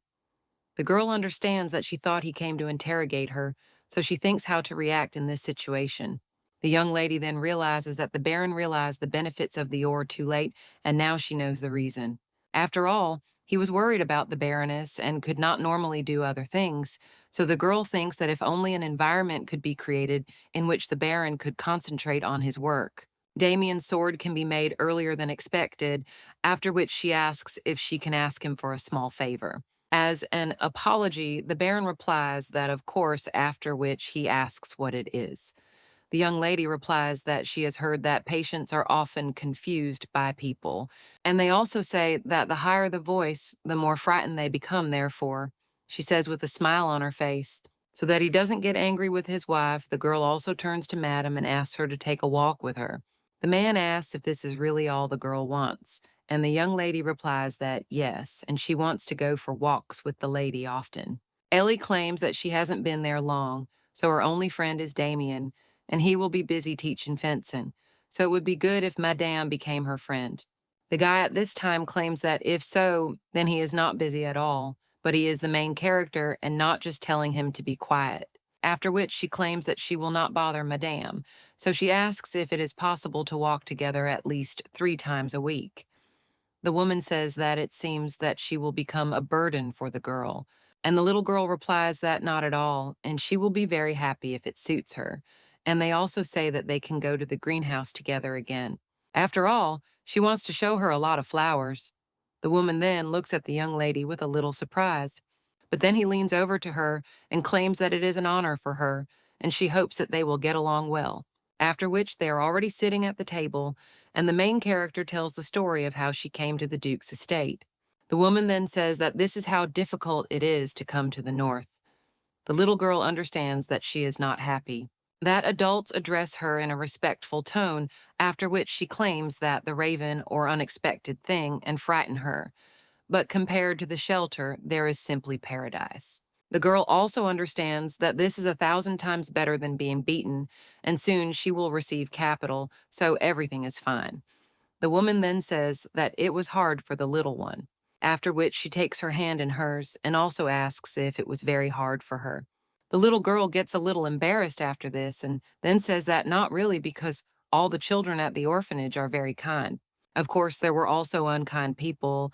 The girl understands that she thought he came to interrogate her, so she thinks how to react in this situation. The young lady then realizes that the Baron realized the benefits of the ore too late, and now she knows the reason. After all, he was worried about the Baroness and could not normally do other things, so the girl thinks that if only an environment could be created in which the Baron could concentrate on his work. Damian's sword can be made earlier than expected, after which she asks if she can ask him for a small favor. As an apology, the Baron replies that of course, after which he asks what it is. The young lady replies that she has heard that patients are often confused by people, and they also say that the higher the voice, the more frightened they become, therefore. She says with a smile on her face. So that he doesn't get angry with his wife, the girl also turns to Madame and asks her to take a walk with her. The man asks if this is really all the girl wants, and the young lady replies that yes, and she wants to go for walks with the lady often. Ellie claims that she hasn't been there long, so her only friend is Damian, and he will be busy teaching fencing, so it would be good if Madame became her friend. The guy at this time claims that if so, then he is not busy at all, but he is the main character and not just telling him to be quiet. After which she claims that she will not bother Madame, so she asks if it is possible to walk together at least 3 times a week. The woman says that it seems that she will become a burden for the girl, and the little girl replies that not at all, and she will be very happy if it suits her. And they also say that they can go to the greenhouse together again. After all, she wants to show her a lot of flowers. The woman then looks at the young lady with a little surprise, but then he leans over to her and claims that it is an honor for her, and she hopes that they will get along well. After which they are already sitting at the table, and the main character tells the story of how she came to the Duke's estate. The woman then says that this is how difficult it is to come to the north. The little girl understands that she is not happy, that adults address her in a respectful tone, after which she claims that the raven or unexpected thing and frighten her. But compared to the shelter, there is simply paradise. The girl also understands that this is 1,000 times better than being beaten, and soon she will receive capital, so everything is fine. The woman then says that it was hard for the little one, after which she takes her hand in hers and also asks if it was very hard for her. The little girl gets a little embarrassed after this and then says that not really because all the children at the orphanage are very kind. Of course, there were also unkind people,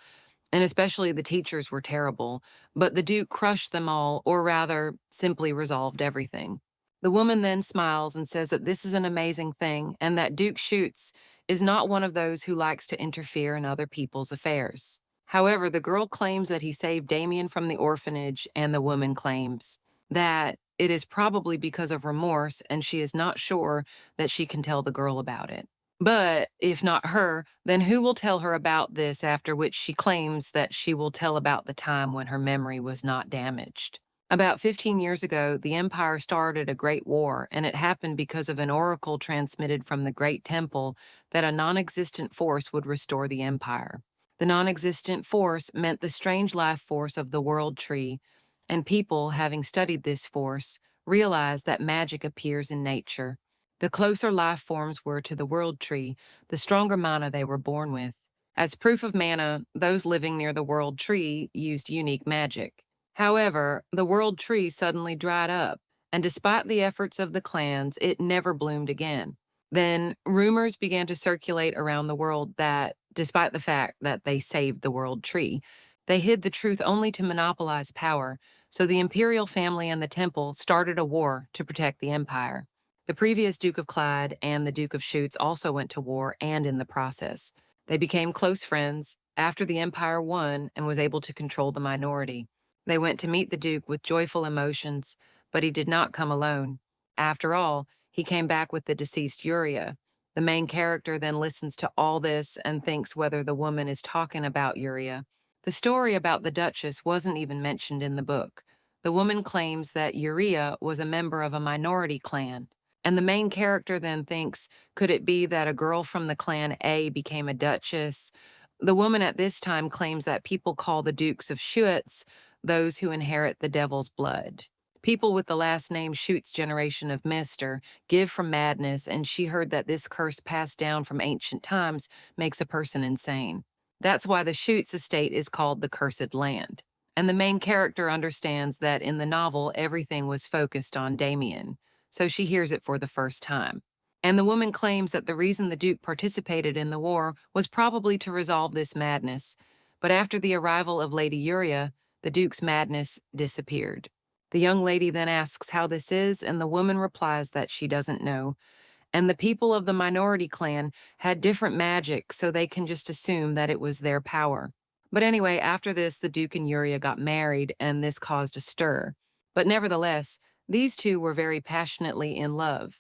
and especially the teachers were terrible, but the Duke crushed them all, or rather, simply resolved everything. The woman then smiles and says that this is an amazing thing, and that Duke Shitz is not one of those who likes to interfere in other people's affairs. However, the girl claims that he saved Damian from the orphanage, and the woman claims that it is probably because of remorse, and she is not sure that she can tell the girl about it. But if not her, then who will tell her about this, after which she claims that she will tell about the time when her memory was not damaged. About 15 years ago, the Empire started a great war, and it happened because of an oracle transmitted from the Great Temple that a non-existent force would restore the Empire. The non-existent force meant the strange life force of the World Tree, and people, having studied this force, realized that magic appears in nature. The closer life forms were to the World Tree, the stronger mana they were born with. As proof of mana, those living near the World Tree used unique magic. However, the World Tree suddenly dried up, and despite the efforts of the clans, it never bloomed again. Then, rumors began to circulate around the world that, despite the fact that they saved the World Tree, they hid the truth only to monopolize power, so the imperial family and the temple started a war to protect the empire. The previous Duke of Clyde and the Duke of Shitz also went to war, and in the process, they became close friends after the Empire won and was able to control the minority. They went to meet the Duke with joyful emotions, but he did not come alone. After all, he came back with the deceased Uria. The main character then listens to all this and thinks whether the woman is talking about Uria. The story about the Duchess wasn't even mentioned in the book. The woman claims that Uria was a member of a minority clan. And the main character then thinks, could it be that a girl from the clan A became a duchess? The woman at this time claims that people call the Dukes of Shitz those who inherit the devil's blood. People with the last name Shitz generation of Mister give from madness, and she heard that this curse passed down from ancient times makes a person insane. That's why the Shitz estate is called the Cursed Land. And the main character understands that in the novel everything was focused on Damian, so she hears it for the first time. And the woman claims that the reason the Duke participated in the war was probably to resolve this madness, but after the arrival of Lady Uria, the Duke's madness disappeared. The young lady then asks how this is, and the woman replies that she doesn't know, and the people of the minority clan had different magic, so they can just assume that it was their power. But anyway, after this, the Duke and Uria got married, and this caused a stir. But nevertheless, these two were very passionately in love.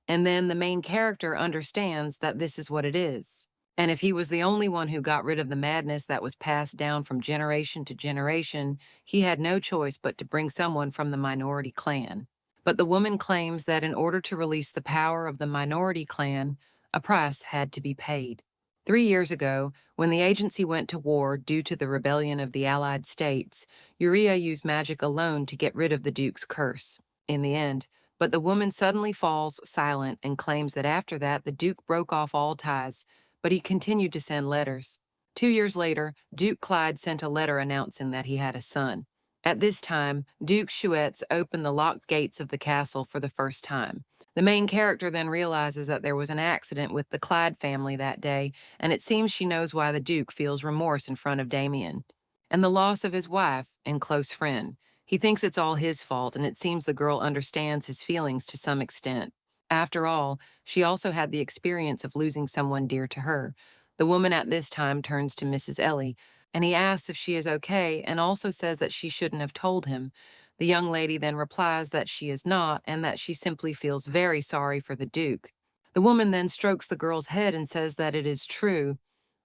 And then the main character understands that this is what it is. And if he was the only one who got rid of the madness that was passed down from generation to generation, he had no choice but to bring someone from the minority clan. But the woman claims that in order to release the power of the minority clan, a price had to be paid. 3 years ago, when the agency went to war due to the rebellion of the Allied States, Uria used magic alone to get rid of the Duke's curse. In the end, but the woman suddenly falls silent and claims that after that the Duke broke off all ties, but he continued to send letters. 2 years later, Duke Clyde sent a letter announcing that he had a son. At this time, Duke Shitz opened the locked gates of the castle for the first time. The main character then realizes that there was an accident with the Clyde family that day, and it seems she knows why the Duke feels remorse in front of Damian. And the loss of his wife and close friend. He thinks it's all his fault, and it seems the girl understands his feelings to some extent. After all, she also had the experience of losing someone dear to her. The woman at this time turns to Mrs. Ellie, and he asks if she is okay and also says that she shouldn't have told him. The young lady then replies that she is not and that she simply feels very sorry for the Duke. The woman then strokes the girl's head and says that it is true.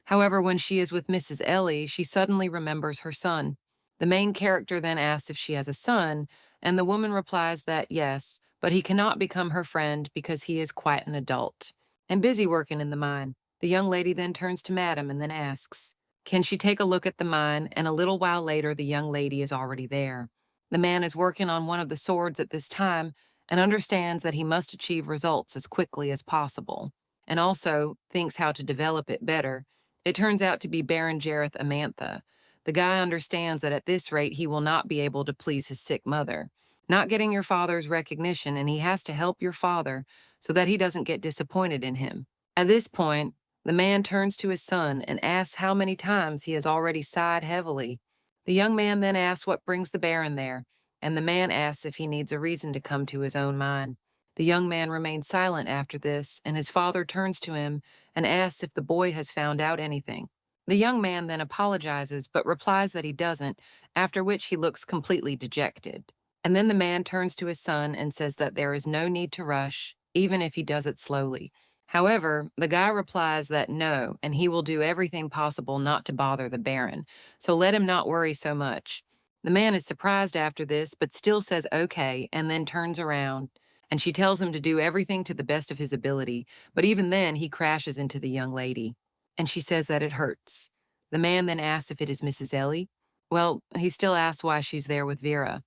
However, when she is with Mrs. Ellie, she suddenly remembers her son. The main character then asks if she has a son, and the woman replies that yes, but he cannot become her friend because he is quite an adult and busy working in the mine. The young lady then turns to Madam and then asks, can she take a look at the mine? And a little while later, the young lady is already there. The man is working on one of the swords at this time and understands that he must achieve results as quickly as possible, and also thinks how to develop it better. It turns out to be Baron Jareth Amantha. The guy understands that at this rate he will not be able to please his sick mother. Not getting your father's recognition, and he has to help your father so that he doesn't get disappointed in him. At this point, the man turns to his son and asks how many times he has already sighed heavily. The young man then asks what brings the Baron there, and the man asks if he needs a reason to come to his own mine. The young man remains silent after this, and his father turns to him and asks if the boy has found out anything. The young man then apologizes but replies that he doesn't, after which he looks completely dejected. And then the man turns to his son and says that there is no need to rush, even if he does it slowly. However, the guy replies that no, and he will do everything possible not to bother the Baron, so let him not worry so much. The man is surprised after this, but still says okay, and then turns around, and she tells him to do everything to the best of his ability, but even then he crashes into the young lady, and she says that it hurts. The man then asks if it is Mrs. Ellie. Well, he still asks why she's there with Vera.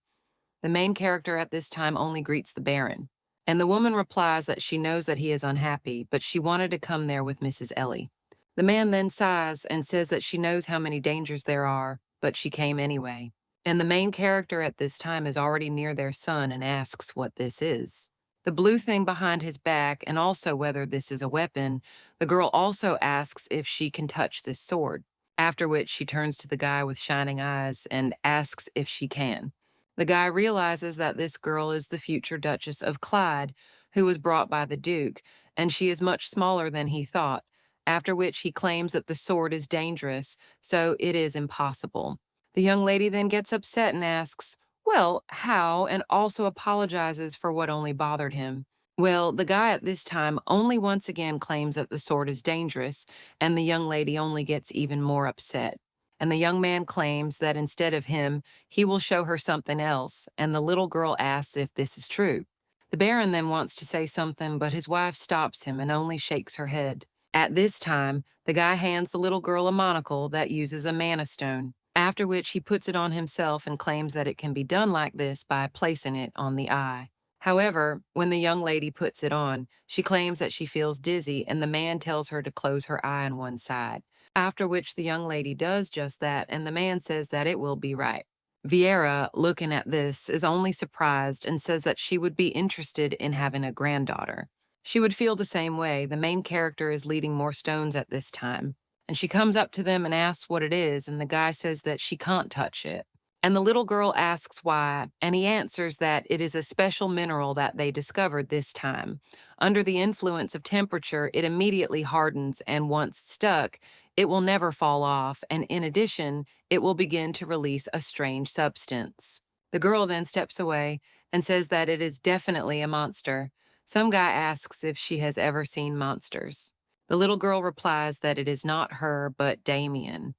The main character at this time only greets the Baron, and the woman replies that she knows that he is unhappy, but she wanted to come there with Mrs. Ellie. The man then sighs and says that she knows how many dangers there are, but she came anyway. And the main character at this time is already near their son and asks what this is. The blue thing behind his back, and also whether this is a weapon. The girl also asks if she can touch this sword, after which she turns to the guy with shining eyes and asks if she can. The guy realizes that this girl is the future Duchess of Clyde, who was brought by the Duke, and she is much smaller than he thought, after which he claims that the sword is dangerous, so it is impossible. The young lady then gets upset and asks, well, how, and also apologizes for what only bothered him. Well, the guy at this time only once again claims that the sword is dangerous, and the young lady only gets even more upset. And the young man claims that instead of him, he will show her something else, and the little girl asks if this is true. The Baron then wants to say something, but his wife stops him and only shakes her head. At this time, the guy hands the little girl a monocle that uses a mana stone, after which he puts it on himself and claims that it can be done like this by placing it on the eye. However, when the young lady puts it on, she claims that she feels dizzy, and the man tells her to close her eye on one side, after which the young lady does just that, and the man says that it will be right. Vieira, looking at this, is only surprised and says that she would be interested in having a granddaughter. She would feel the same way. The main character is leading more stones at this time, and she comes up to them and asks what it is, and the guy says that she can't touch it. And the little girl asks why, and he answers that it is a special mineral that they discovered this time. Under the influence of temperature, it immediately hardens, and once stuck, it will never fall off, and in addition, it will begin to release a strange substance. The girl then steps away and says that it is definitely a monster. Some guy asks if she has ever seen monsters. The little girl replies that it is not her, but Damian.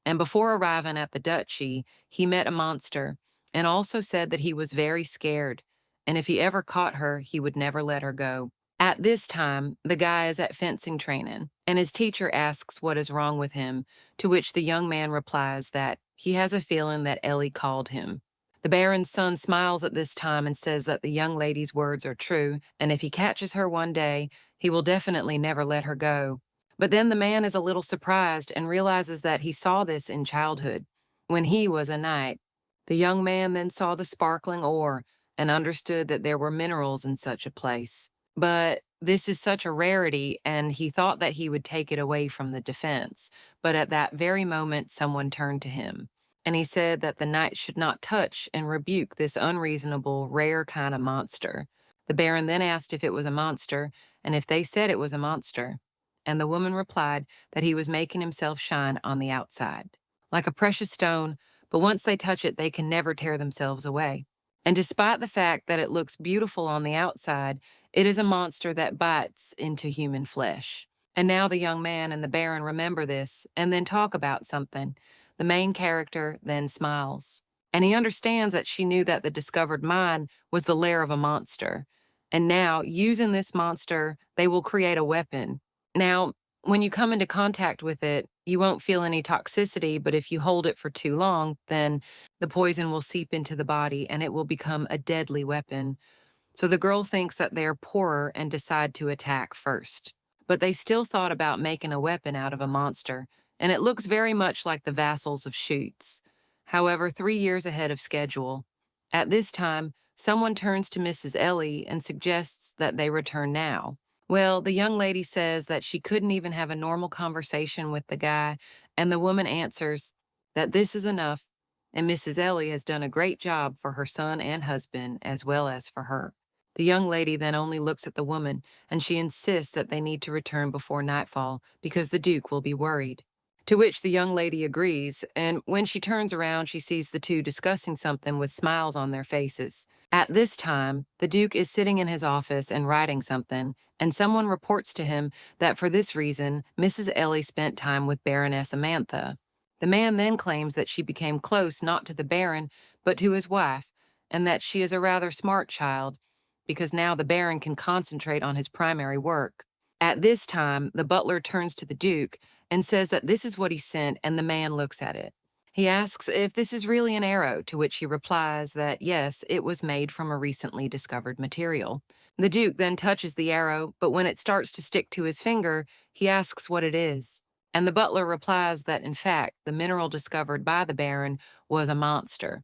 And before arriving at the duchy, he met a monster, and also said that he was very scared, and if he ever caught her, he would never let her go. At this time, the guy is at fencing training, and his teacher asks what is wrong with him, to which the young man replies that he has a feeling that Ellie called him. The Baron's son smiles at this time and says that the young lady's words are true, and if he catches her one day, he will definitely never let her go. But then the man is a little surprised and realizes that he saw this in childhood, when he was a knight. The young man then saw the sparkling ore and understood that there were minerals in such a place. But this is such a rarity, and he thought that he would take it away from the defense. But at that very moment, someone turned to him, and he said that the knight should not touch and rebuke this unreasonable, rare kind of monster. The baron then asked if it was a monster, and if they said it was a monster. And the woman replied that he was making himself shine on the outside, like a precious stone, but once they touch it, they can never tear themselves away. And despite the fact that it looks beautiful on the outside, it is a monster that bites into human flesh. And now the young man and the baron remember this and then talk about something. The main character then smiles. And he understands that she knew that the discovered mine was the lair of a monster. And now, using this monster, they will create a weapon. Now, when you come into contact with it, you won't feel any toxicity, but if you hold it for too long, then the poison will seep into the body and it will become a deadly weapon. So the girl thinks that they're poorer and decide to attack first. But they still thought about making a weapon out of a monster, and it looks very much like the vassals of Shitz. However, 3 years ahead of schedule. At this time, someone turns to Mrs. Ellie and suggests that they return now. Well, the young lady says that she couldn't even have a normal conversation with the guy, and the woman answers that this is enough, and Mrs. Ellie has done a great job for her son and husband as well as for her. The young lady then only looks at the woman, and she insists that they need to return before nightfall because the Duke will be worried. To which the young lady agrees, and when she turns around, she sees the two discussing something with smiles on their faces. At this time, the Duke is sitting in his office and writing something, and someone reports to him that for this reason, Mrs. Ellie spent time with Baroness Amantha. The man then claims that she became close not to the Baron, but to his wife, and that she is a rather smart child, because now the Baron can concentrate on his primary work. At this time, the butler turns to the Duke and says that this is what he sent, and the man looks at it. He asks if this is really an arrow, to which he replies that yes, it was made from a recently discovered material. The Duke then touches the arrow, but when it starts to stick to his finger, he asks what it is. And the butler replies that, in fact, the mineral discovered by the Baron was a monster.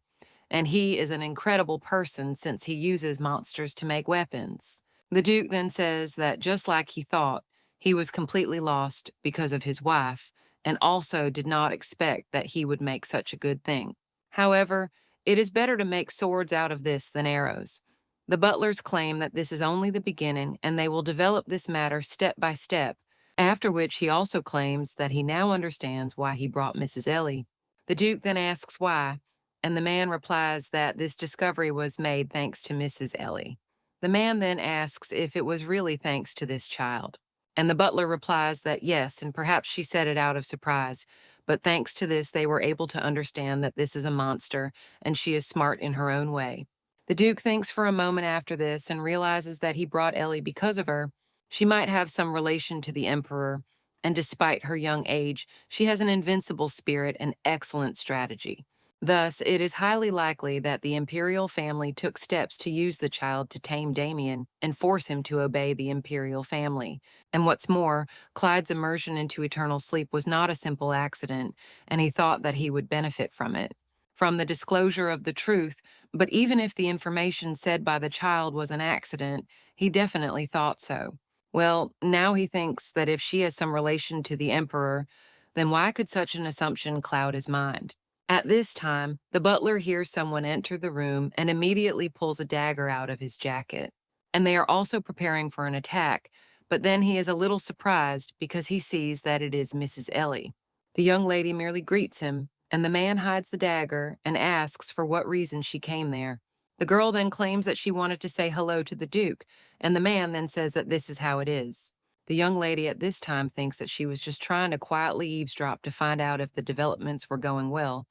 And he is an incredible person since he uses monsters to make weapons. The Duke then says that just like he thought, he was completely lost because of his wife, and also did not expect that he would make such a good thing. However, it is better to make swords out of this than arrows. The butlers claim that this is only the beginning, and they will develop this matter step by step, after which he also claims that he now understands why he brought Mrs. Ellie. The Duke then asks why, and the man replies that this discovery was made thanks to Mrs. Ellie. The man then asks if it was really thanks to this child. And the butler replies that yes, and perhaps she said it out of surprise, but thanks to this they were able to understand that this is a monster, and she is smart in her own way. The Duke thinks for a moment after this and realizes that he brought Ellie because of her. She might have some relation to the Emperor, and despite her young age, she has an invincible spirit and excellent strategy. Thus, it is highly likely that the imperial family took steps to use the child to tame Damian and force him to obey the imperial family. And what's more, Clyde's immersion into eternal sleep was not a simple accident, and he thought that he would benefit from it. From the disclosure of the truth, but even if the information said by the child was an accident, he definitely thought so. Well, now he thinks that if she has some relation to the Emperor, then why could such an assumption cloud his mind? At this time, the butler hears someone enter the room and immediately pulls a dagger out of his jacket. And they are also preparing for an attack, but then he is a little surprised because he sees that it is Mrs. Ellie. The young lady merely greets him, and the man hides the dagger and asks for what reason she came there. The girl then claims that she wanted to say hello to the Duke, and the man then says that this is how it is. The young lady at this time thinks that she was just trying to quietly eavesdrop to find out if the developments were going well,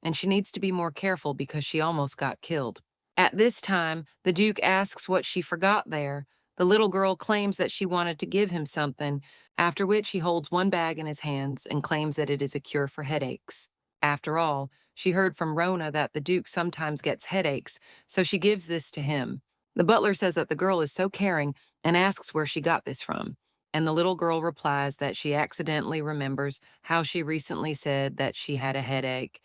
and she needs to be more careful because she almost got killed. At this time, the Duke asks what she forgot there. The little girl claims that she wanted to give him something, after which he holds one bag in his hands and claims that it is a cure for headaches. After all, she heard from Rona that the Duke sometimes gets headaches, so she gives this to him. The butler says that the girl is so caring and asks where she got this from. And the little girl replies that she accidentally remembers how she recently said that she had a headache.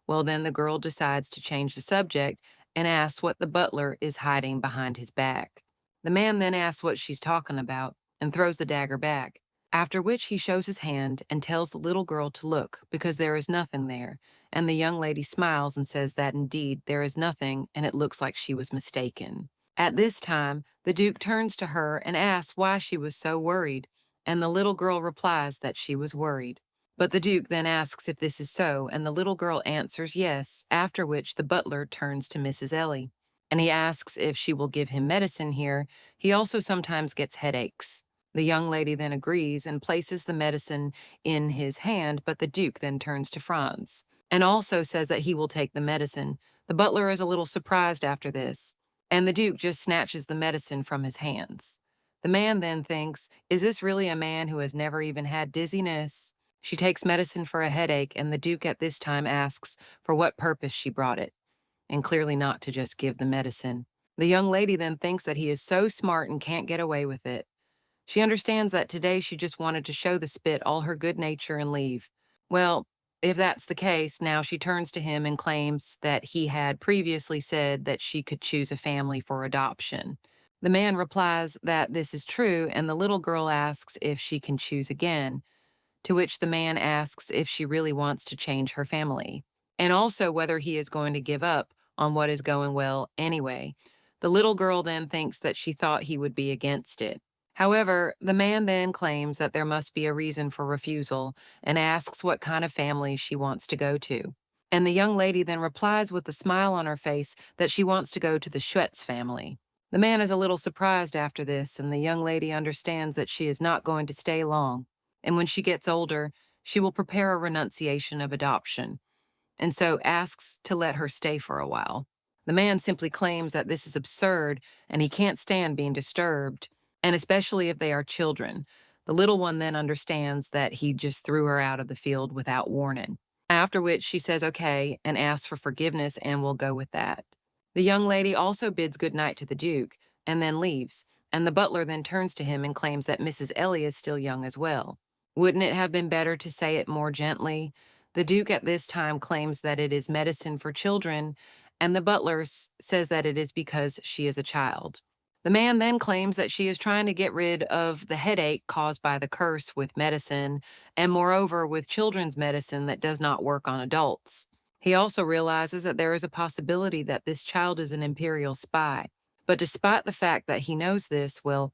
Well, then the girl decides to change the subject and asks what the butler is hiding behind his back. The man then asks what she's talking about and throws the dagger back, after which he shows his hand and tells the little girl to look because there is nothing there, and the young lady smiles and says that indeed there is nothing and it looks like she was mistaken. At this time, the Duke turns to her and asks why she was so worried, and the little girl replies that she was worried. But the Duke then asks if this is so, and the little girl answers yes, after which the butler turns to Mrs. Ellie, and he asks if she will give him medicine here. He also sometimes gets headaches. The young lady then agrees and places the medicine in his hand, but the Duke then turns to Franz and also says that he will take the medicine. The butler is a little surprised after this, and the Duke just snatches the medicine from his hands. The man then thinks, is this really a man who has never even had dizziness? She takes medicine for a headache, and the Duke at this time asks for what purpose she brought it, and clearly not to just give the medicine. The young lady then thinks that he is so smart and can't get away with it. She understands that today she just wanted to show the spit all her good nature and leave. Well, if that's the case, now she turns to him and claims that he had previously said that she could choose a family for adoption. The man replies that this is true, and the little girl asks if she can choose again, to which the man asks if she really wants to change her family, and also whether he is going to give up on what is going well anyway. The little girl then thinks that she thought he would be against it. However, the man then claims that there must be a reason for refusal and asks what kind of family she wants to go to. And the young lady then replies with a smile on her face that she wants to go to the Shitz family. The man is a little surprised after this, and the young lady understands that she is not going to stay long. And when she gets older, she will prepare a renunciation of adoption, and so asks to let her stay for a while. The man simply claims that this is absurd and he can't stand being disturbed, and especially if they are children. The little one then understands that he just threw her out of the field without warning, after which she says okay and asks for forgiveness and will go with that. The young lady also bids goodnight to the Duke and then leaves, and the butler then turns to him and claims that Mrs. Ellie is still young as well. Wouldn't it have been better to say it more gently? The Duke at this time claims that it is medicine for children, and the butler says that it is because she is a child. The man then claims that she is trying to get rid of the headache caused by the curse with medicine, and moreover with children's medicine that does not work on adults. He also realizes that there is a possibility that this child is an imperial spy, but despite the fact that he knows this, well,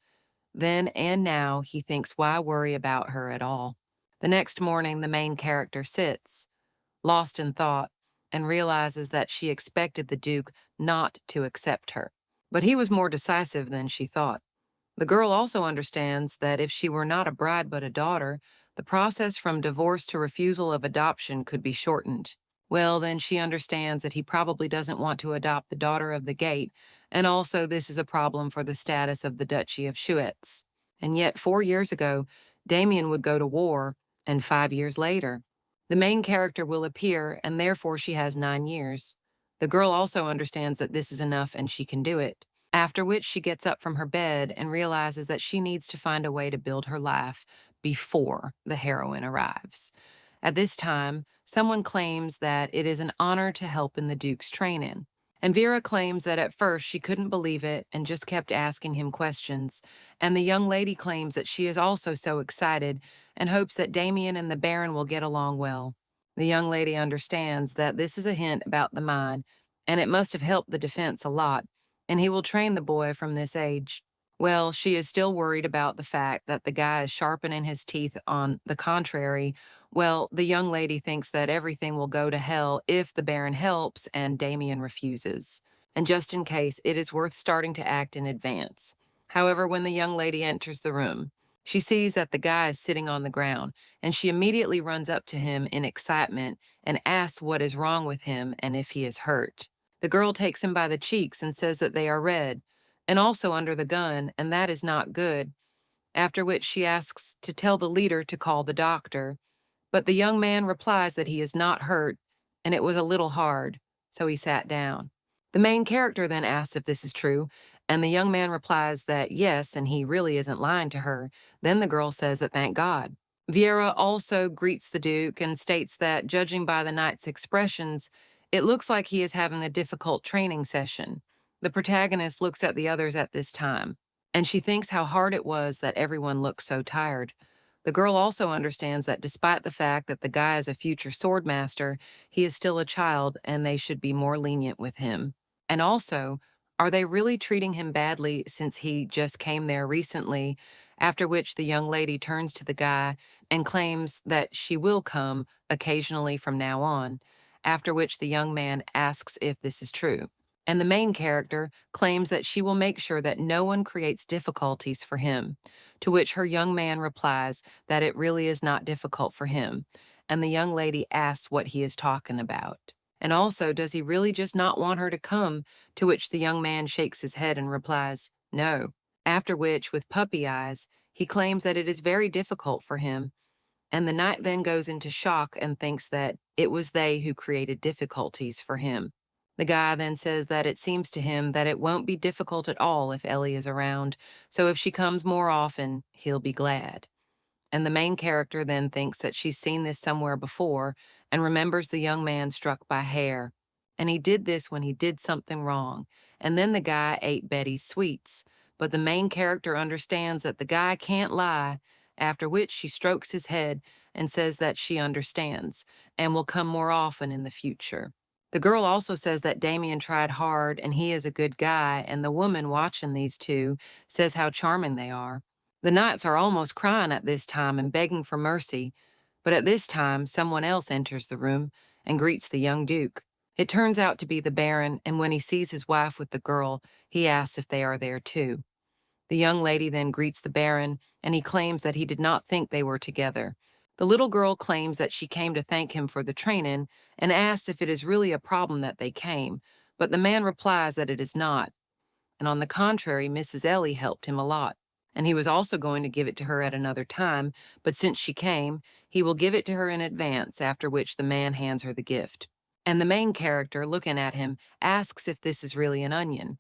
then and now he thinks why worry about her at all. The next morning, the main character sits, lost in thought, and realizes that she expected the Duke not to accept her. But he was more decisive than she thought. The girl also understands that if she were not a bride but a daughter, the process from divorce to refusal of adoption could be shortened. Well, then she understands that he probably doesn't want to adopt the daughter of the gate, and also this is a problem for the status of the Duchy of Shitz. And yet 4 years ago, Damian would go to war, and 5 years later, the main character will appear, and therefore she has 9 years. The girl also understands that this is enough and she can do it, after which she gets up from her bed and realizes that she needs to find a way to build her life before the heroine arrives. At this time, someone claims that it is an honor to help in the Duke's training, and Vera claims that at first she couldn't believe it and just kept asking him questions, and the young lady claims that she is also so excited and hopes that Damian and the Baron will get along well. The young lady understands that this is a hint about the mine, and it must have helped the defense a lot, and he will train the boy from this age. Well, she is still worried about the fact that the guy is sharpening his teeth. On the contrary, well, the young lady thinks that everything will go to hell if the Baron helps and Damian refuses. And just in case, it is worth starting to act in advance. However, when the young lady enters the room, she sees that the guy is sitting on the ground, and she immediately runs up to him in excitement and asks what is wrong with him and if he is hurt. The girl takes him by the cheeks and says that they are red, and also under the gun, and that is not good, after which she asks to tell the leader to call the doctor. But the young man replies that he is not hurt, and it was a little hard, so he sat down. The main character then asks if this is true, And the young man replies that yes, and he really isn't lying to her. Then the girl says that thank God. Vieira also greets the Duke and states that, judging by the knight's expressions, it looks like he is having a difficult training session. The protagonist looks at the others at this time, and she thinks how hard it was that everyone looked so tired. The girl also understands that despite the fact that the guy is a future swordmaster, he is still a child and they should be more lenient with him. And also, are they really treating him badly since he just came there recently? After which the young lady turns to the guy and claims that she will come occasionally from now on, after which the young man asks if this is true. And the main character claims that she will make sure that no one creates difficulties for him, to which her young man replies that it really is not difficult for him, and the young lady asks what he is talking about. And also, does he really just not want her to come, to which the young man shakes his head and replies, no. After which, with puppy eyes, he claims that it is very difficult for him, and the knight then goes into shock and thinks that it was they who created difficulties for him. The guy then says that it seems to him that it won't be difficult at all if Ellie is around, so if she comes more often, he'll be glad. And the main character then thinks that she's seen this somewhere before and remembers the young man struck by hair. And he did this when he did something wrong. And then the guy ate Betty's sweets. But the main character understands that the guy can't lie, after which she strokes his head and says that she understands and will come more often in the future. The girl also says that Damian tried hard and he is a good guy, and the woman watching these two says how charming they are. The knights are almost crying at this time and begging for mercy, but at this time someone else enters the room and greets the young duke. It turns out to be the Baron, and when he sees his wife with the girl, he asks if they are there too. The young lady then greets the Baron, and he claims that he did not think they were together. The little girl claims that she came to thank him for the training and asks if it is really a problem that they came, but the man replies that it is not. And on the contrary, Mrs. Ellie helped him a lot, and he was also going to give it to her at another time, but since she came, he will give it to her in advance, after which the man hands her the gift. And the main character, looking at him, asks if this is really an onion.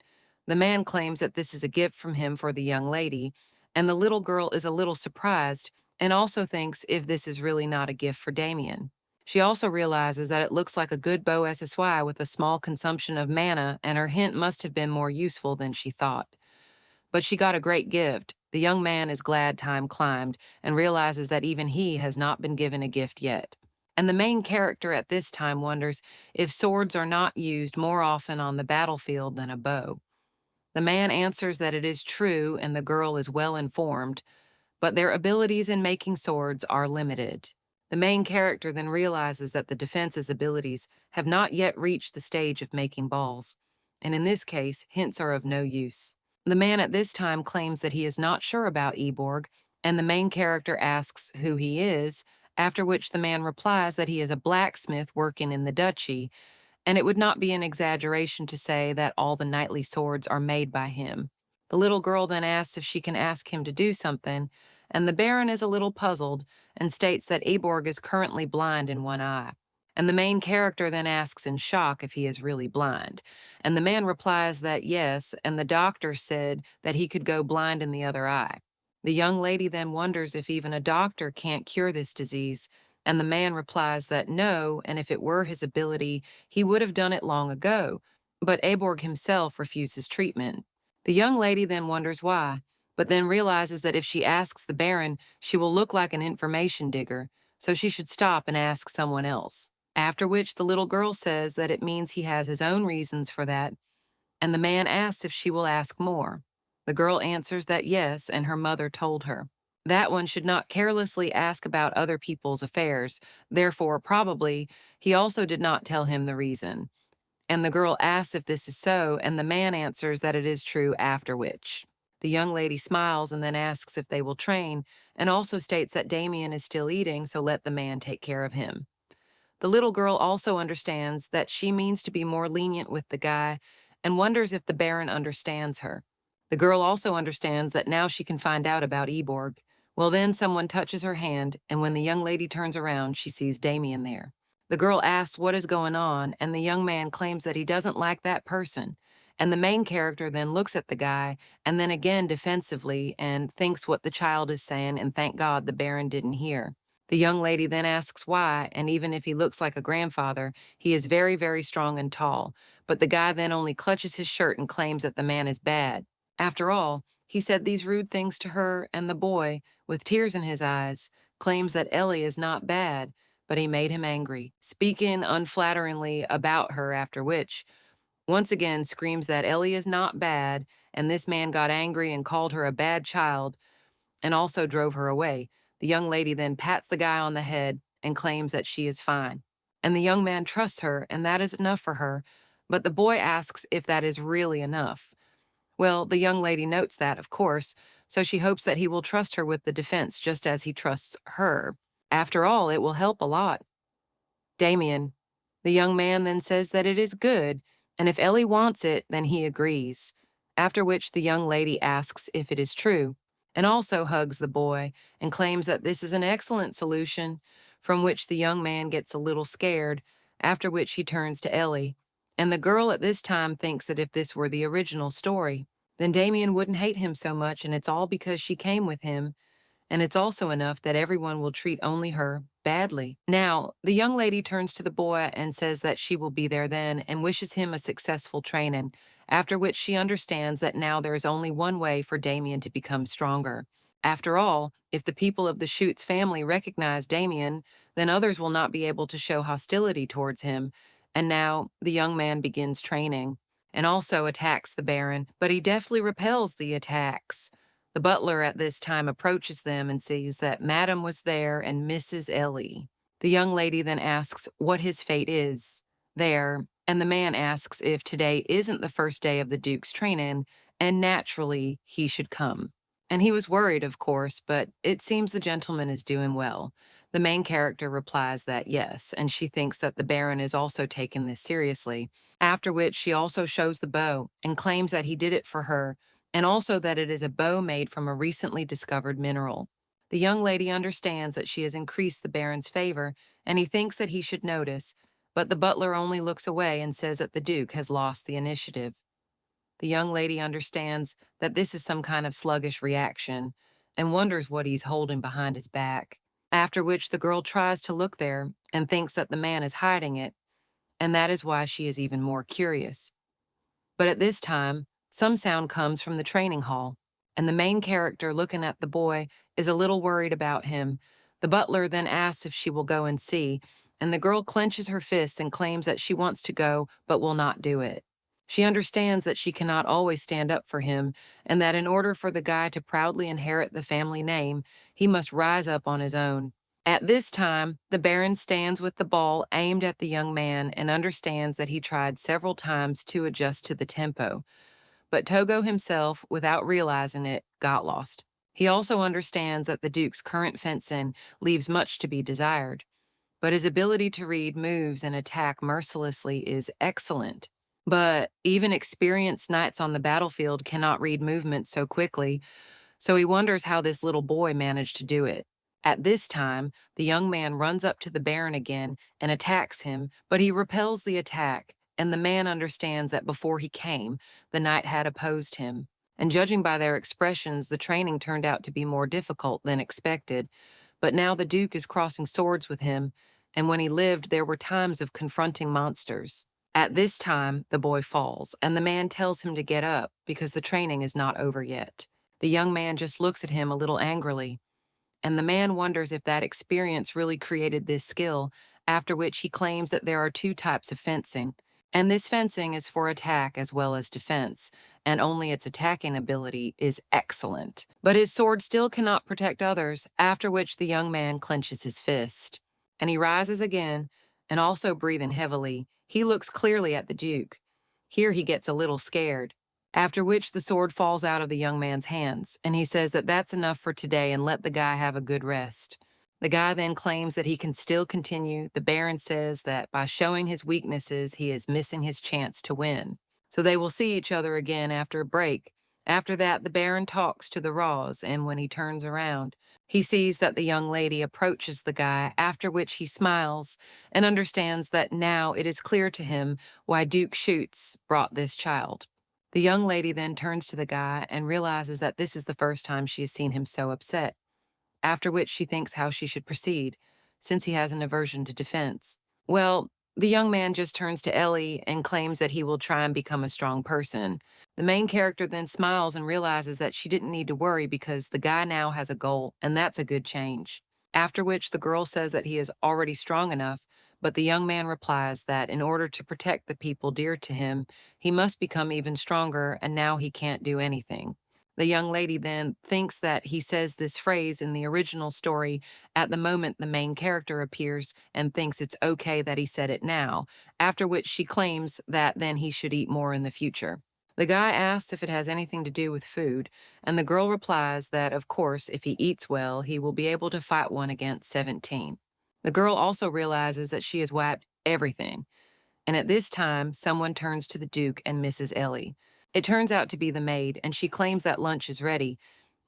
The man claims that this is a gift from him for the young lady, and the little girl is a little surprised and also thinks if this is really not a gift for Damian. She also realizes that it looks like a good bow SSY with a small consumption of mana, and her hint must have been more useful than she thought. But she got a great gift. The young man is glad time climbed and realizes that even he has not been given a gift yet. And the main character at this time wonders if swords are not used more often on the battlefield than a bow. The man answers that it is true and the girl is well informed, but their abilities in making swords are limited. The main character then realizes that the defense's abilities have not yet reached the stage of making balls, and in this case, hints are of no use. The man at this time claims that he is not sure about Eborg, and the main character asks who he is, after which the man replies that he is a blacksmith working in the duchy, and it would not be an exaggeration to say that all the knightly swords are made by him. The little girl then asks if she can ask him to do something, and the Baron is a little puzzled and states that Eborg is currently blind in one eye. And the main character then asks in shock if he is really blind. And the man replies that yes, and the doctor said that he could go blind in the other eye. The young lady then wonders if even a doctor can't cure this disease, and the man replies that no, and if it were his ability, he would have done it long ago, but Eborg himself refuses treatment. The young lady then wonders why, but then realizes that if she asks the Baron, she will look like an information digger, so she should stop and ask someone else. After which the little girl says that it means he has his own reasons for that, and the man asks if she will ask more. The girl answers that yes, and her mother told her. That one should not carelessly ask about other people's affairs, therefore, probably, he also did not tell him the reason. And the girl asks if this is so, and the man answers that it is true, after which the young lady smiles and then asks if they will train, and also states that Damian is still eating, so let the man take care of him. The little girl also understands that she means to be more lenient with the guy and wonders if the Baron understands her. The girl also understands that now she can find out about Eborg. Well, then someone touches her hand, and when the young lady turns around, she sees Damian there. The girl asks what is going on, and the young man claims that he doesn't like that person, And the main character then looks at the guy and then again defensively and thinks what the child is saying, and thank God the Baron didn't hear. The young lady then asks why, and even if he looks like a grandfather, he is very, very strong and tall. But the guy then only clutches his shirt and claims that the man is bad. After all, he said these rude things to her, and the boy, with tears in his eyes, claims that Ellie is not bad, but he made him angry, speaking unflatteringly about her, after which, once again screams that Ellie is not bad, and this man got angry and called her a bad child, and also drove her away. The young lady then pats the guy on the head and claims that she is fine. And the young man trusts her, and that is enough for her, but the boy asks if that is really enough. Well, the young lady notes that, of course, so she hopes that he will trust her with the defense just as he trusts her. After all, it will help a lot. Damian. The young man then says that it is good, and if Ellie wants it, then he agrees. After which the young lady asks if it is true, and also hugs the boy and claims that this is an excellent solution, from which the young man gets a little scared, after which he turns to Ellie. And the girl at this time thinks that if this were the original story, then Damian wouldn't hate him so much, and it's all because she came with him, and it's also enough that everyone will treat only her badly. Now, the young lady turns to the boy and says that she will be there then and wishes him a successful training, after which she understands that now there is only one way for Damian to become stronger. After all, if the people of the Shitz family recognize Damian, then others will not be able to show hostility towards him, and now the young man begins training and also attacks the Baron, but he deftly repels the attacks. The butler at this time approaches them and sees that Madame was there and Mrs. Ellie. The young lady then asks what his fate is there, and the man asks if today isn't the first day of the Duke's training, and naturally he should come. And he was worried, of course, but it seems the gentleman is doing well. The main character replies that yes, and she thinks that the Baron is also taking this seriously, after which she also shows the bow and claims that he did it for her, and also that it is a bow made from a recently discovered mineral. The young lady understands that she has increased the Baron's favor, and he thinks that he should notice, but the butler only looks away and says that the Duke has lost the initiative. The young lady understands that this is some kind of sluggish reaction and wonders what he's holding behind his back, after which the girl tries to look there and thinks that the man is hiding it, and that is why she is even more curious. But at this time, some sound comes from the training hall, and the main character, looking at the boy, is a little worried about him. The butler then asks if she will go and see, and the girl clenches her fists and claims that she wants to go but will not do it. She understands that she cannot always stand up for him, and that in order for the guy to proudly inherit the family name, he must rise up on his own. At this time, the Baron stands with the ball aimed at the young man and understands that he tried several times to adjust to the tempo. But Togo himself, without realizing it, got lost. He also understands that the Duke's current fencing leaves much to be desired, but his ability to read moves and attack mercilessly is excellent. But even experienced knights on the battlefield cannot read movement so quickly, so he wonders how this little boy managed to do it. At this time, the young man runs up to the Baron again and attacks him, but he repels the attack, and the man understands that before he came, the knight had opposed him. And judging by their expressions, the training turned out to be more difficult than expected. But now the Duke is crossing swords with him, and when he lived, there were times of confronting monsters. At this time, the boy falls, and the man tells him to get up because the training is not over yet. The young man just looks at him a little angrily, and the man wonders if that experience really created this skill, after which he claims that there are two types of fencing, and this fencing is for attack as well as defense, and only its attacking ability is excellent. But his sword still cannot protect others, after which the young man clenches his fist. And he rises again, and also breathing heavily, he looks clearly at the Duke. Here he gets a little scared, after which the sword falls out of the young man's hands, and he says that that's enough for today and let the guy have a good rest. The guy then claims that he can still continue. The Baron says that by showing his weaknesses, he is missing his chance to win. So they will see each other again after a break. After that, the Baron talks to the Raws, and when he turns around, he sees that the young lady approaches the guy, after which he smiles and understands that now it is clear to him why Duke Shitz brought this child. The young lady then turns to the guy and realizes that this is the first time she has seen him so upset, after which she thinks how she should proceed, since he has an aversion to defense. Well, the young man just turns to Ellie and claims that he will try and become a strong person. The main character then smiles and realizes that she didn't need to worry because the guy now has a goal, and that's a good change. After which the girl says that he is already strong enough, but the young man replies that in order to protect the people dear to him, he must become even stronger, and now he can't do anything. The young lady then thinks that he says this phrase in the original story at the moment the main character appears and thinks it's okay that he said it now, after which she claims that then he should eat more in the future. The guy asks if it has anything to do with food, and the girl replies that, of course, if he eats well, he will be able to fight one against 17. The girl also realizes that she has wiped everything, and at this time, someone turns to the Duke and Mrs. Ellie. It turns out to be the maid, and she claims that lunch is ready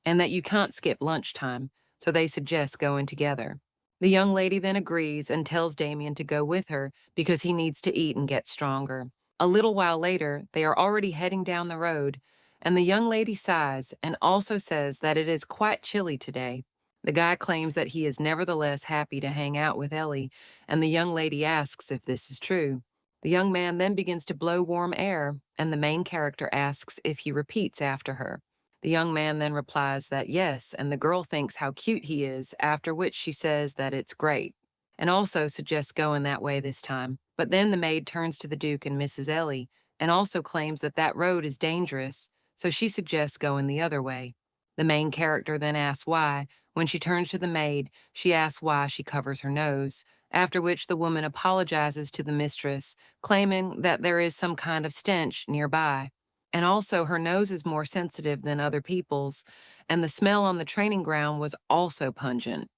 and that you can't skip lunchtime, so they suggest going together. The young lady then agrees and tells Damian to go with her because he needs to eat and get stronger. A little while later, they are already heading down the road, and the young lady sighs and also says that it is quite chilly today. The guy claims that he is nevertheless happy to hang out with Ellie, and the young lady asks if this is true. The young man then begins to blow warm air, and the main character asks if he repeats after her. The young man then replies that yes, and the girl thinks how cute he is, after which she says that it's great, and also suggests going that way this time. But then the maid turns to the Duke and Mrs. Ellie, and also claims that that road is dangerous, so she suggests going the other way. The main character then asks why. When she turns to the maid, she asks why she covers her nose, after which the woman apologizes to the mistress, claiming that there is some kind of stench nearby. And also, her nose is more sensitive than other people's, and the smell on the training ground was also pungent.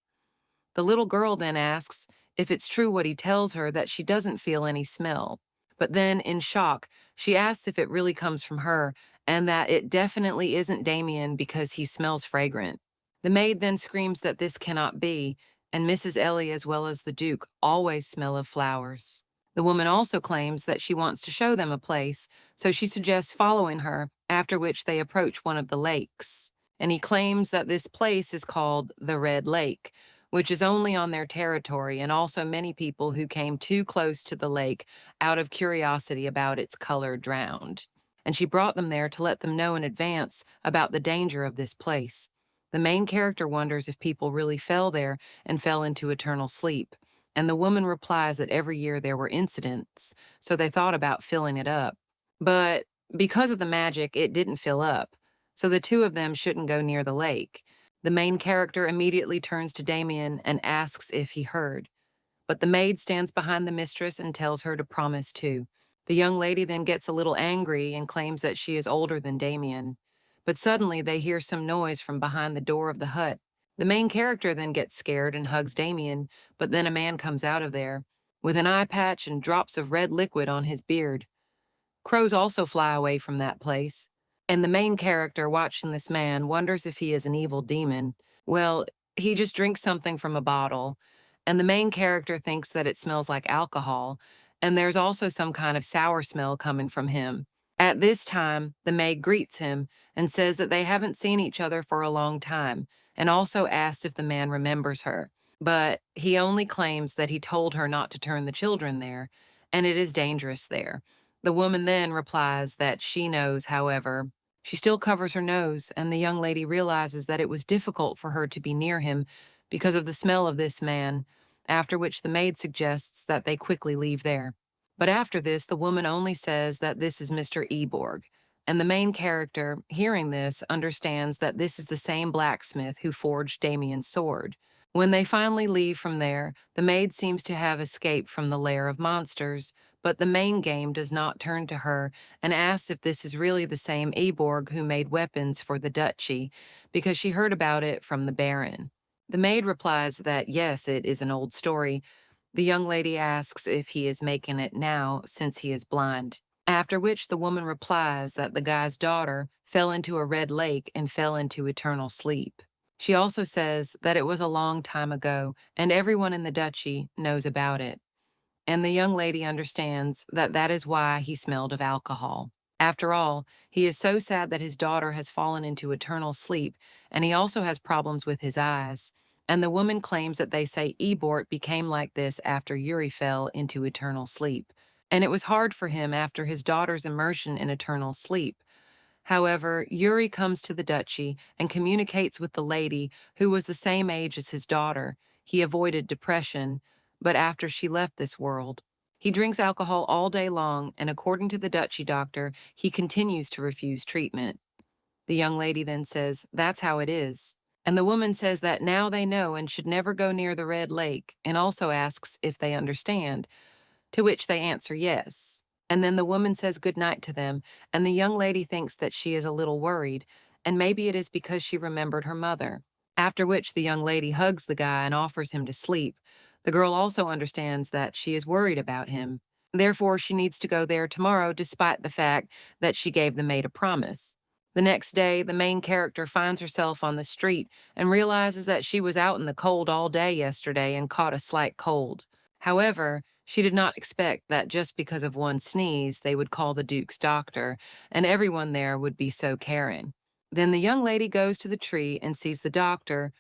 The little girl then asks if it's true what he tells her that she doesn't feel any smell. But then, in shock, she asks if it really comes from her and that it definitely isn't Damian because he smells fragrant. The maid then screams that this cannot be, and Mrs. Ellie as well as the Duke always smell of flowers. The woman also claims that she wants to show them a place, so she suggests following her, after which they approach one of the lakes. And he claims that this place is called the Red Lake, which is only on their territory, and also many people who came too close to the lake out of curiosity about its color drowned. And she brought them there to let them know in advance about the danger of this place. The main character wonders if people really fell there and fell into eternal sleep, and the woman replies that every year there were incidents, so they thought about filling it up. But because of the magic, it didn't fill up, so the two of them shouldn't go near the lake. The main character immediately turns to Damian and asks if he heard, but the maid stands behind the mistress and tells her to promise too. The young lady then gets a little angry and claims that she is older than Damian, but suddenly they hear some noise from behind the door of the hut. The main character then gets scared and hugs Damian, but then a man comes out of there with an eye patch and drops of red liquid on his beard. Crows also fly away from that place, and the main character watching this man wonders if he is an evil demon. Well, he just drinks something from a bottle, and the main character thinks that it smells like alcohol, and there's also some kind of sour smell coming from him. At this time, the maid greets him and says that they haven't seen each other for a long time, and also asks if the man remembers her. But he only claims that he told her not to turn the children there, and it is dangerous there. The woman then replies that she knows, however. She still covers her nose, and the young lady realizes that it was difficult for her to be near him because of the smell of this man, after which the maid suggests that they quickly leave there. But after this, the woman only says that this is Mr. Eborg, and the main character, hearing this, understands that this is the same blacksmith who forged Damian's sword. When they finally leave from there, the maid seems to have escaped from the lair of monsters, but the main game does not turn to her and asks if this is really the same Eborg who made weapons for the duchy, because she heard about it from the Baron. The maid replies that yes, it is an old story. The young lady asks if he is making it now since he is blind, after which the woman replies that the guy's daughter fell into a red lake and fell into eternal sleep. She also says that it was a long time ago and everyone in the duchy knows about it. And the young lady understands that that is why he smelled of alcohol. After all, he is so sad that his daughter has fallen into eternal sleep, and he also has problems with his eyes. And the woman claims that they say Eborg became like this after Yuri fell into eternal sleep. And it was hard for him after his daughter's immersion in eternal sleep. However, Yuri comes to the duchy and communicates with the lady who was the same age as his daughter. He avoided depression, but after she left this world, he drinks alcohol all day long, and according to the duchy doctor, he continues to refuse treatment. The young lady then says, "That's how it is." And the woman says that now they know and should never go near the Red Lake, and also asks if they understand, to which they answer yes. And then the woman says goodnight to them, and the young lady thinks that she is a little worried, and maybe it is because she remembered her mother. After which the young lady hugs the guy and offers him to sleep. The girl also understands that she is worried about him. Therefore, she needs to go there tomorrow despite the fact that she gave the maid a promise. The next day, the main character finds herself on the street and realizes that she was out in the cold all day yesterday and caught a slight cold. However, she did not expect that just because of one sneeze, they would call the Duke's doctor, and everyone there would be so caring. Then the young lady goes to the tree and sees the doctor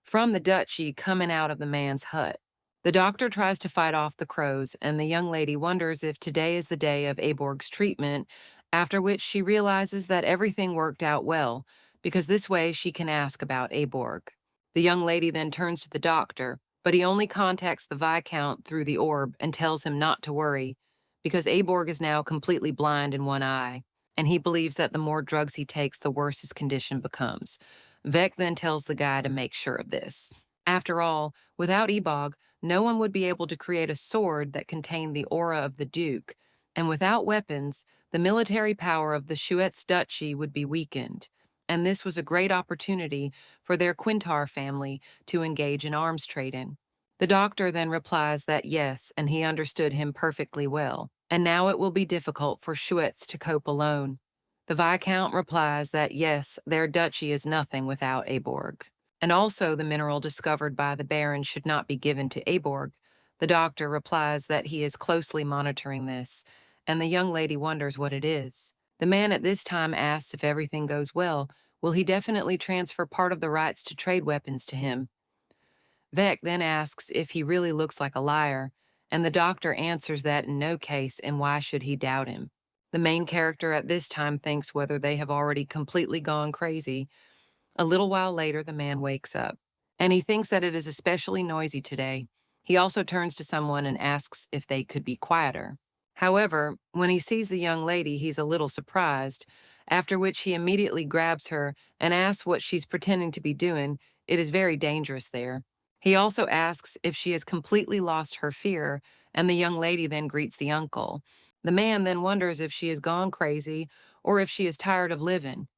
from the duchy coming out of the man's hut. The doctor tries to fight off the crows, and the young lady wonders if today is the day of Eborg's treatment, after which she realizes that everything worked out well, because this way she can ask about Eborg. The young lady then turns to the doctor, but he only contacts the Viscount through the orb and tells him not to worry, because Eborg is now completely blind in one eye, and he believes that the more drugs he takes, the worse his condition becomes. Vec then tells the guy to make sure of this. After all, without Eborg, no one would be able to create a sword that contained the aura of the Duke, and without weapons, the military power of the Shitz duchy would be weakened. And this was a great opportunity for their Quintar family to engage in arms trading. The doctor then replies that yes, and he understood him perfectly well, and now it will be difficult for Shitz to cope alone. The Viscount replies that yes, their duchy is nothing without Eborg. And also the mineral discovered by the Baron should not be given to Eborg. The doctor replies that he is closely monitoring this, and the young lady wonders what it is. The man at this time asks if everything goes well, will he definitely transfer part of the rights to trade weapons to him? Vec then asks if he really looks like a liar, and the doctor answers that in no case, and why should he doubt him? The main character at this time thinks whether they have already completely gone crazy. A little while later, the man wakes up, and he thinks that it is especially noisy today. He also turns to someone and asks if they could be quieter. However, when he sees the young lady, he's a little surprised, after which he immediately grabs her and asks what she's pretending to be doing. It is very dangerous there. He also asks if she has completely lost her fear, and the young lady then greets the uncle. The man then wonders if she has gone crazy or if she is tired of living.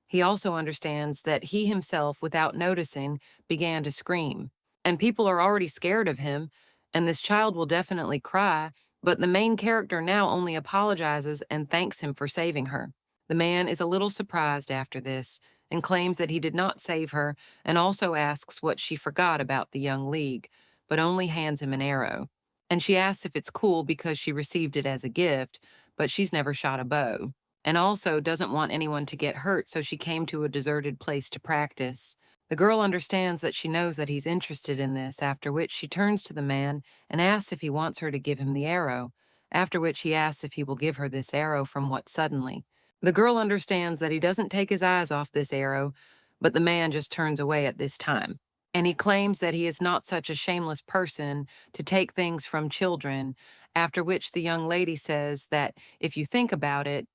He also understands that he himself, without noticing, began to scream. And people are already scared of him, and this child will definitely cry, but the main character now only apologizes and thanks him for saving her. The man is a little surprised after this and claims that he did not save her, and also asks what she forgot about the young league, but only hands him an arrow. And she asks if it's cool because she received it as a gift, but she's never shot a bow, and also doesn't want anyone to get hurt, so she came to a deserted place to practice. The girl understands that she knows that he's interested in this, after which she turns to the man and asks if he wants her to give him the arrow, after which he asks if he will give her this arrow from what suddenly. The girl understands that he doesn't take his eyes off this arrow, but the man just turns away at this time. And he claims that he is not such a shameless person to take things from children, after which the young lady says that if you think about it,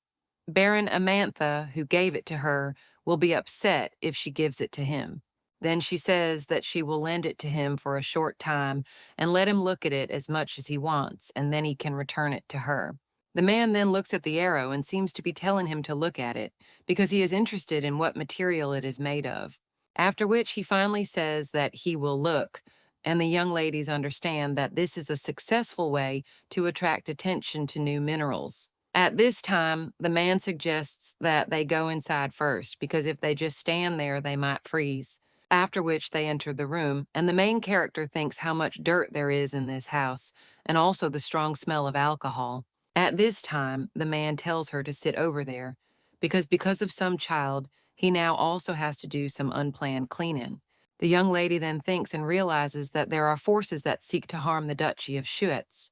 Baron Amantha, who gave it to her, will be upset if she gives it to him. Then she says that she will lend it to him for a short time and let him look at it as much as he wants, and then he can return it to her. The man then looks at the arrow and seems to be telling him to look at it, because he is interested in what material it is made of. After which he finally says that he will look, and the young ladies understand that this is a successful way to attract attention to new minerals. At this time, the man suggests that they go inside first, because if they just stand there, they might freeze. After which they enter the room, and the main character thinks how much dirt there is in this house, and also the strong smell of alcohol. At this time, the man tells her to sit over there, because of some child, he now also has to do some unplanned cleaning. The young lady then thinks and realizes that there are forces that seek to harm the Duchy of Shitz,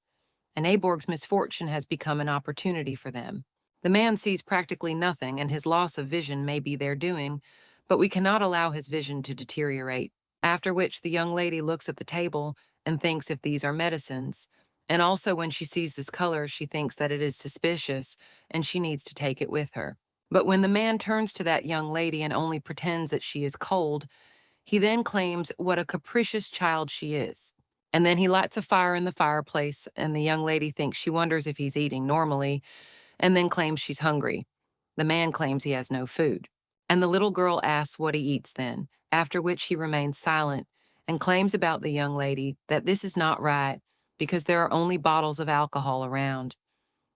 and Eborg's misfortune has become an opportunity for them. The man sees practically nothing, and his loss of vision may be their doing, but we cannot allow his vision to deteriorate. After which the young lady looks at the table and thinks if these are medicines. And also when she sees this color, she thinks that it is suspicious and she needs to take it with her. But when the man turns to that young lady and only pretends that she is cold, he then claims what a capricious child she is. And then he lights a fire in the fireplace, and the young lady thinks she wonders if he's eating normally, and then claims she's hungry. The man claims he has no food. And the little girl asks what he eats then, after which he remains silent and claims about the young lady that this is not right because there are only bottles of alcohol around.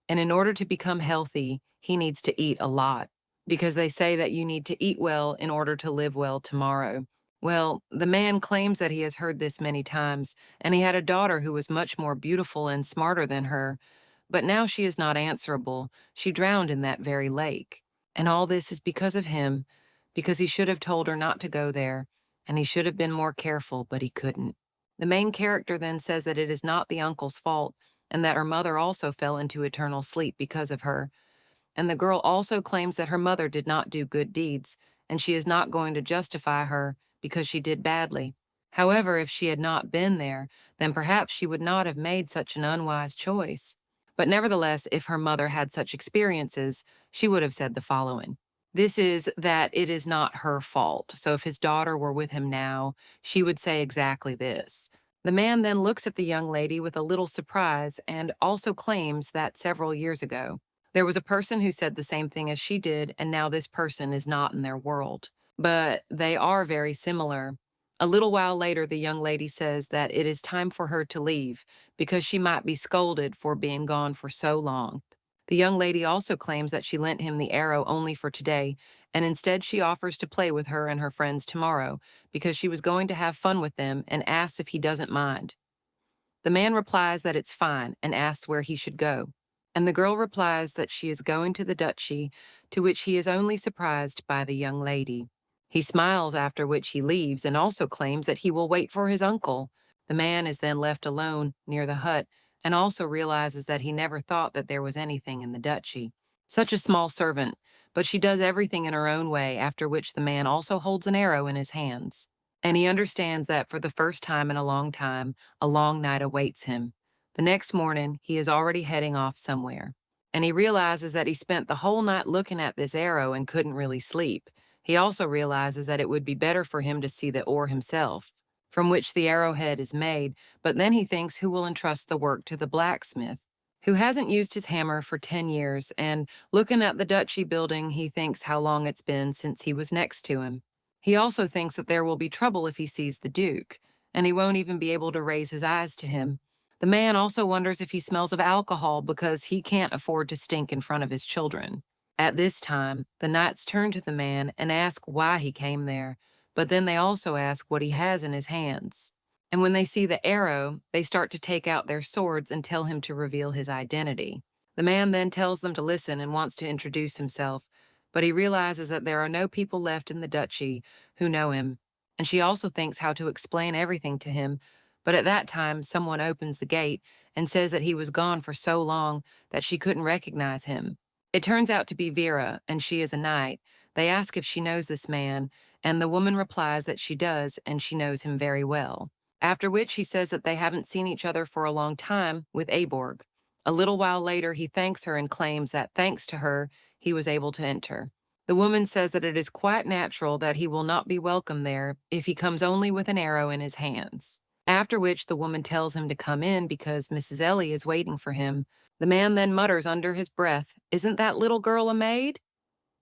And in order to become healthy, he needs to eat a lot because they say that you need to eat well in order to live well tomorrow. Well, the man claims that he has heard this many times, and he had a daughter who was much more beautiful and smarter than her, but now she is not answerable. She drowned in that very lake. And all this is because of him, because he should have told her not to go there, and he should have been more careful, but he couldn't. The main character then says that it is not the uncle's fault, and that her mother also fell into eternal sleep because of her. And the girl also claims that her mother did not do good deeds, and she is not going to justify her because she did badly. However, if she had not been there, then perhaps she would not have made such an unwise choice. But nevertheless, if her mother had such experiences, she would have said the following. This is that it is not her fault. So if his daughter were with him now, she would say exactly this. The man then looks at the young lady with a little surprise and also claims that several years ago, there was a person who said the same thing as she did, and now this person is not in their world. But they are very similar. A little while later, the young lady says that it is time for her to leave because she might be scolded for being gone for so long. The young lady also claims that she lent him the arrow only for today, and instead she offers to play with her and her friends tomorrow because she was going to have fun with them and asks if he doesn't mind. The man replies that it's fine and asks where he should go. And the girl replies that she is going to the duchy, to which he is only surprised by the young lady. He smiles, after which he leaves and also claims that he will wait for his uncle. The man is then left alone near the hut and also realizes that he never thought that there was anything in the duchy. Such a small servant, but she does everything in her own way, after which the man also holds an arrow in his hands. And he understands that for the first time in a long time, a long night awaits him. The next morning, he is already heading off somewhere. And he realizes that he spent the whole night looking at this arrow and couldn't really sleep. He also realizes that it would be better for him to see the ore himself, from which the arrowhead is made, but then he thinks who will entrust the work to the blacksmith, who hasn't used his hammer for 10 years, and looking at the duchy building, he thinks how long it's been since he was next to him. He also thinks that there will be trouble if he sees the Duke, and he won't even be able to raise his eyes to him. The man also wonders if he smells of alcohol because he can't afford to stink in front of his children. At this time, the knights turn to the man and ask why he came there, but then they also ask what he has in his hands. And when they see the arrow, they start to take out their swords and tell him to reveal his identity. The man then tells them to listen and wants to introduce himself, but he realizes that there are no people left in the duchy who know him, and she also thinks how to explain everything to him. But at that time, someone opens the gate and says that he was gone for so long that she couldn't recognize him. It turns out to be Vera, and she is a knight. They ask if she knows this man, and the woman replies that she does, and she knows him very well. After which he says that they haven't seen each other for a long time with Eborg. A little while later, he thanks her and claims that thanks to her, he was able to enter. The woman says that it is quite natural that he will not be welcome there if he comes only with an arrow in his hands. After which the woman tells him to come in because Mrs. Ellie is waiting for him. The man then mutters under his breath, "Isn't that little girl a maid?"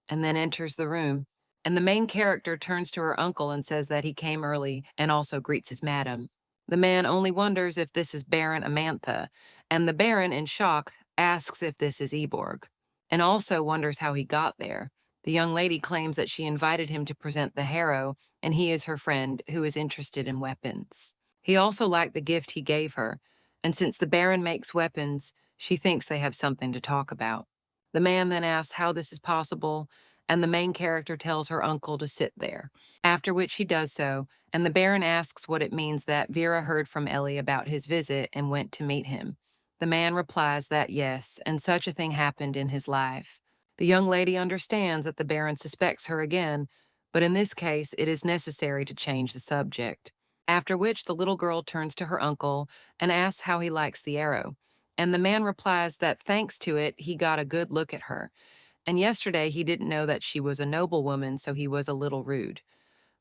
and then enters the room. And the main character turns to her uncle and says that he came early and also greets his madam. The man only wonders if this is Baron Amantha, and the Baron, in shock, asks if this is Eborg, and also wonders how he got there. The young lady claims that she invited him to present the harrow, and he is her friend who is interested in weapons. He also liked the gift he gave her, and since the Baron makes weapons, She thinks they have something to talk about. The man then asks how this is possible, and the main character tells her uncle to sit there, after which he does so, and the Baron asks what it means that Vera heard from Ellie about his visit and went to meet him. The man replies that yes, and such a thing happened in his life. The young lady understands that the Baron suspects her again, but in this case it is necessary to change the subject. After which the little girl turns to her uncle and asks how he likes the arrow, and the man replies that thanks to it he got a good look at her, and yesterday he didn't know that she was a noblewoman, so he was a little rude.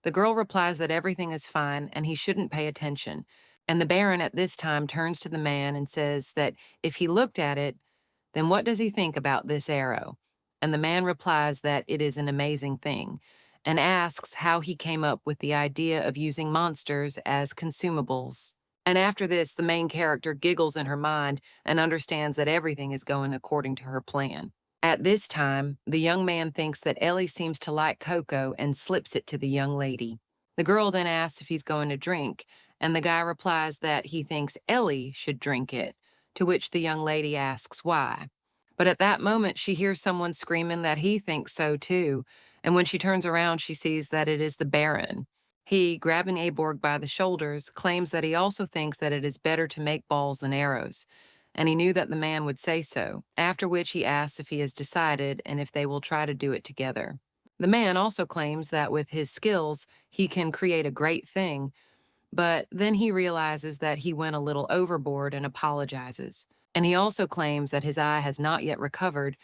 The girl replies that everything is fine and he shouldn't pay attention, and the Baron at this time turns to the man and says that if he looked at it, then what does he think about this arrow? And the man replies that it is an amazing thing, and asks how he came up with the idea of using monsters as consumables. And after this, the main character giggles in her mind and understands that everything is going according to her plan. At this time, the young man thinks that Ellie seems to like cocoa and slips it to the young lady. The girl then asks if he's going to drink, and the guy replies that he thinks Ellie should drink it, to which the young lady asks why. But at that moment, she hears someone screaming that he thinks so too, and when she turns around, she sees that it is the Baron. He, grabbing Eborg by the shoulders, claims that he also thinks that it is better to make balls than arrows, and he knew that the man would say so, after which he asks if he has decided and if they will try to do it together. The man also claims that with his skills, he can create a great thing, but then he realizes that he went a little overboard and apologizes. And he also claims that his eye has not yet recovered,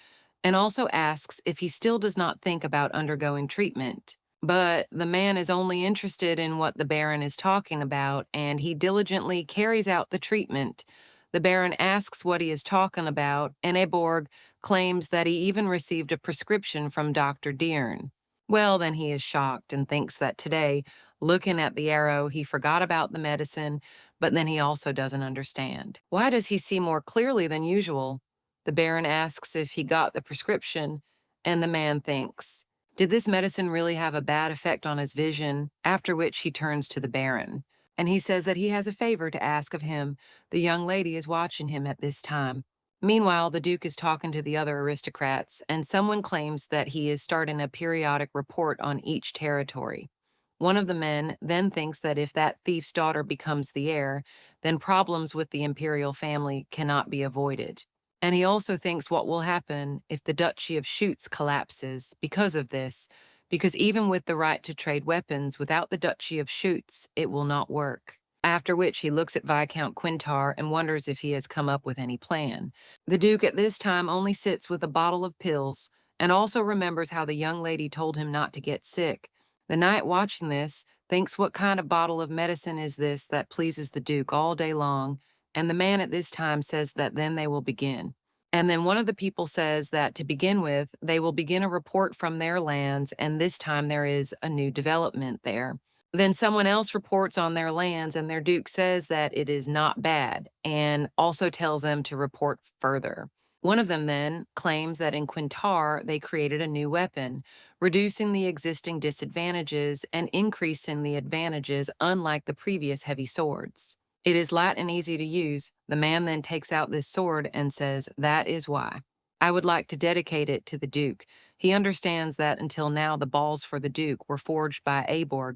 and also asks if he still does not think about undergoing treatment. But the man is only interested in what the Baron is talking about, and he diligently carries out the treatment. The Baron asks what he is talking about, and Eborg claims that he even received a prescription from Dr. Deern. Well, then he is shocked and thinks that today, looking at the arrow, he forgot about the medicine, but then he also doesn't understand. Why does he see more clearly than usual? The Baron asks if he got the prescription, and the man thinks, did this medicine really have a bad effect on his vision? After which he turns to the Baron, and he says that he has a favor to ask of him. The young lady is watching him at this time. Meanwhile, the Duke is talking to the other aristocrats, and someone claims that he is starting a periodic report on each territory. One of the men then thinks that if that thief's daughter becomes the heir, then problems with the imperial family cannot be avoided. And he also thinks what will happen if the Duchy of Shitz collapses because of this, because even with the right to trade weapons, without the Duchy of Shitz, it will not work. After which he looks at Viscount Quintar and wonders if he has come up with any plan. The Duke at this time only sits with a bottle of pills and also remembers how the young lady told him not to get sick. The knight watching this thinks what kind of bottle of medicine is this that pleases the Duke all day long, and the man at this time says that then they will begin. And then one of the people says that to begin with, they will begin a report from their lands, and this time there is a new development there. Then someone else reports on their lands, and their duke says that it is not bad, and also tells them to report further. One of them then claims that in Quintar they created a new weapon, reducing the existing disadvantages and increasing the advantages, unlike the previous heavy swords. It is light and easy to use. The man then takes out this sword and says, that is why. I would like to dedicate it to the Duke. He understands that until now the balls for the Duke were forged by Eborg,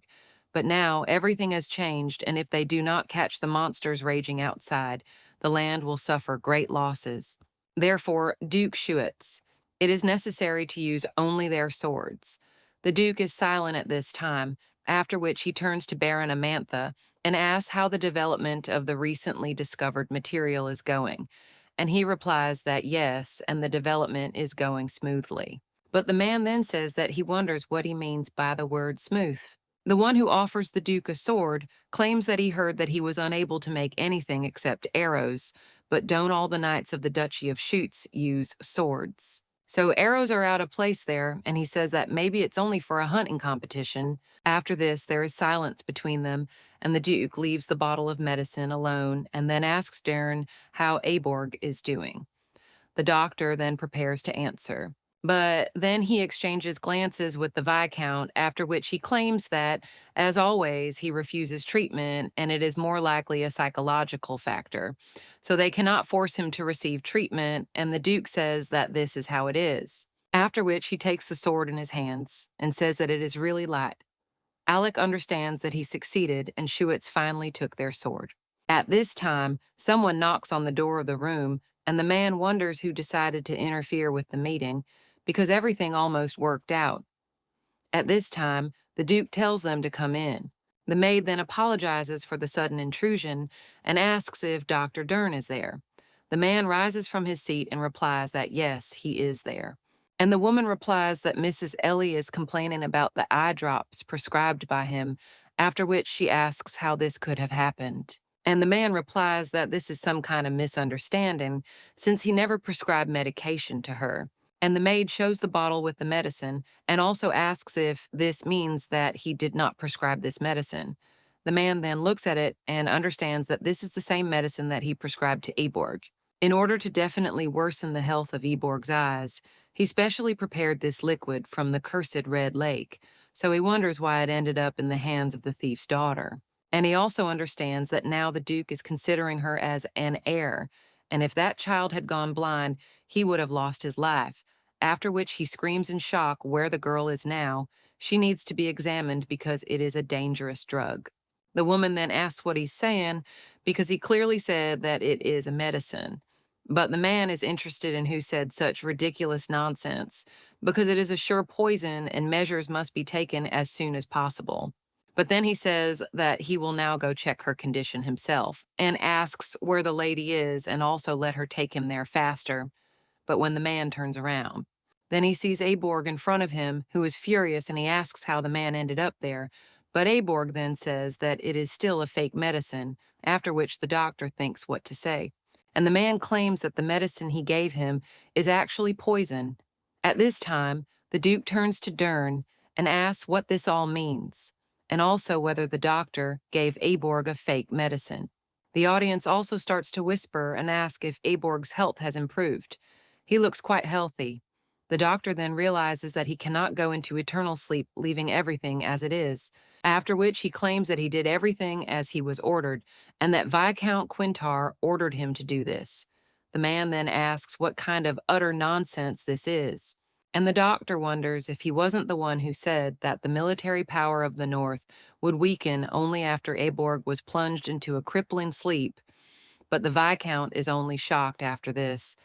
but now everything has changed, and if they do not catch the monsters raging outside, the land will suffer great losses. Therefore, Duke Shitz, it is necessary to use only their swords. The Duke is silent at this time, after which he turns to Baron Amantha and asks how the development of the recently discovered material is going, and he replies that yes, and the development is going smoothly. But the man then says that he wonders what he means by the word smooth. The one who offers the Duke a sword claims that he heard that he was unable to make anything except arrows, but don't all the knights of the Duchy of Shitz use swords? So arrows are out of place there, and he says that maybe it's only for a hunting competition. After this, there is silence between them, and the Duke leaves the bottle of medicine alone and then asks Darren how Eborg is doing. The doctor then prepares to answer. But then he exchanges glances with the Viscount, after which he claims that, as always, he refuses treatment and it is more likely a psychological factor. So they cannot force him to receive treatment, and the Duke says that this is how it is. After which he takes the sword in his hands and says that it is really light. Alec understands that he succeeded, and Shitz finally took their sword. At this time, someone knocks on the door of the room, and the man wonders who decided to interfere with the meeting, because everything almost worked out. At this time, the Duke tells them to come in. The maid then apologizes for the sudden intrusion and asks if Dr. Dern is there. The man rises from his seat and replies that yes, he is there. And the woman replies that Mrs. Ellie is complaining about the eye drops prescribed by him, after which she asks how this could have happened. And the man replies that this is some kind of misunderstanding, since he never prescribed medication to her. And the maid shows the bottle with the medicine and also asks if this means that he did not prescribe this medicine. The man then looks at it and understands that this is the same medicine that he prescribed to Eborg. In order to definitely worsen the health of Eborg's eyes, he specially prepared this liquid from the cursed Red Lake, so he wonders why it ended up in the hands of the thief's daughter. And he also understands that now the Duke is considering her as an heir, and if that child had gone blind, he would have lost his life, after which he screams in shock where the girl is now. She needs to be examined because it is a dangerous drug. The woman then asks what he's saying because he clearly said that it is a medicine. But the man is interested in who said such ridiculous nonsense because it is a sure poison and measures must be taken as soon as possible. But then he says that he will now go check her condition himself and asks where the lady is and also let her take him there faster. But when the man turns around, then he sees Eborg in front of him, who is furious, and he asks how the man ended up there. But Eborg then says that it is still a fake medicine, after which the doctor thinks what to say. And the man claims that the medicine he gave him is actually poison. At this time, the Duke turns to Dern and asks what this all means, and also whether the doctor gave Eborg a fake medicine. The audience also starts to whisper and ask if Eborg's health has improved. He looks quite healthy. The doctor then realizes that he cannot go into eternal sleep, leaving everything as it is, after which he claims that he did everything as he was ordered, and that Viscount Quintar ordered him to do this. The man then asks what kind of utter nonsense this is, and the doctor wonders if he wasn't the one who said that the military power of the North would weaken only after Eborg was plunged into a crippling sleep. But the Viscount is only shocked after this,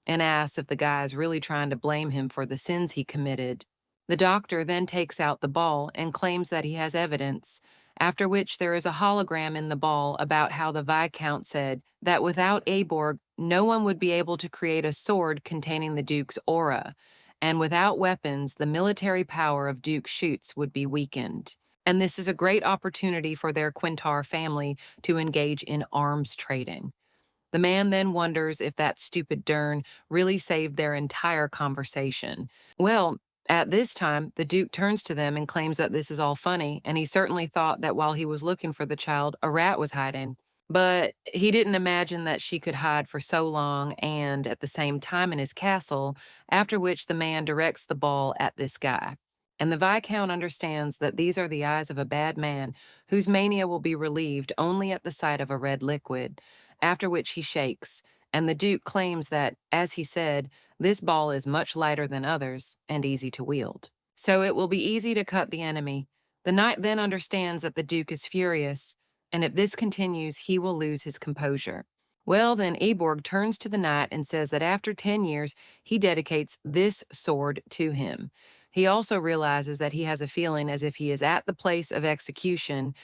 and asks if the guy is really trying to blame him for the sins he committed. The doctor then takes out the ball and claims that he has evidence, after which there is a hologram in the ball about how the Viscount said that without Eborg, no one would be able to create a sword containing the Duke's aura, and without weapons, the military power of Duke Shitz would be weakened. And this is a great opportunity for their Quintar family to engage in arms trading. The man then wonders if that stupid Dern really saved their entire conversation. Well, at this time, the Duke turns to them and claims that this is all funny, and he certainly thought that while he was looking for the child, a rat was hiding. But he didn't imagine that she could hide for so long and at the same time in his castle, after which the man directs the ball at this guy. And the Viscount understands that these are the eyes of a bad man whose mania will be relieved only at the sight of a red liquid, after which he shakes, and the Duke claims that, as he said, this ball is much lighter than others and easy to wield. So it will be easy to cut the enemy. The knight then understands that the Duke is furious, and if this continues, he will lose his composure. Well, then Eborg turns to the knight and says that after 10 years, he dedicates this sword to him. He also realizes that he has a feeling as if he is at the place of execution,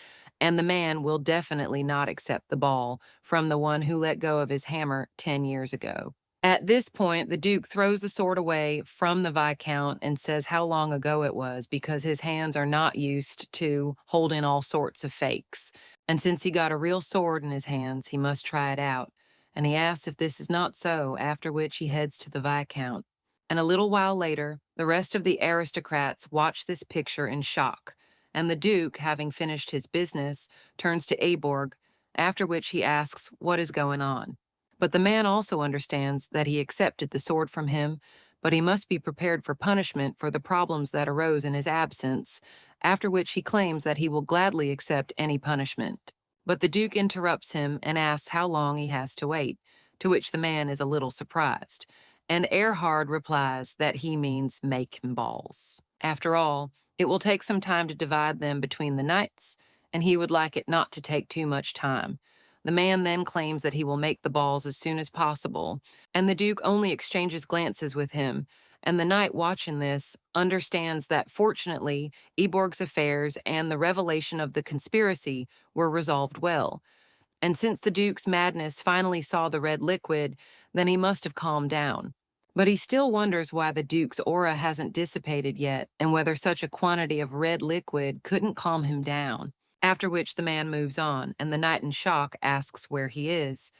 and the man will definitely not accept the ball from the one who let go of his hammer 10 years ago. At this point, the Duke throws the sword away from the Viscount and says how long ago it was because his hands are not used to holding all sorts of fakes. And since he got a real sword in his hands, he must try it out. And he asks if this is not so, after which he heads to the Viscount. And a little while later, the rest of the aristocrats watch this picture in shock, and the Duke, having finished his business, turns to Eborg, after which he asks what is going on. But the man also understands that he accepted the sword from him but he must be prepared for punishment for the problems that arose in his absence, after which he claims that he will gladly accept any punishment. But the Duke interrupts him and asks how long he has to wait, to which the man is a little surprised, and Erhard replies that he means make him balls. After all, it will take some time to divide them between the knights, and he would like it not to take too much time. The man then claims that he will make the balls as soon as possible, and the Duke only exchanges glances with him, and the knight watching this understands that fortunately Eborg's affairs and the revelation of the conspiracy were resolved well. And since the Duke's madness finally saw the red liquid, then he must have calmed down. But he still wonders why the Duke's aura hasn't dissipated yet and whether such a quantity of red liquid couldn't calm him down. After which the man moves on, and the knight in shock asks where he is.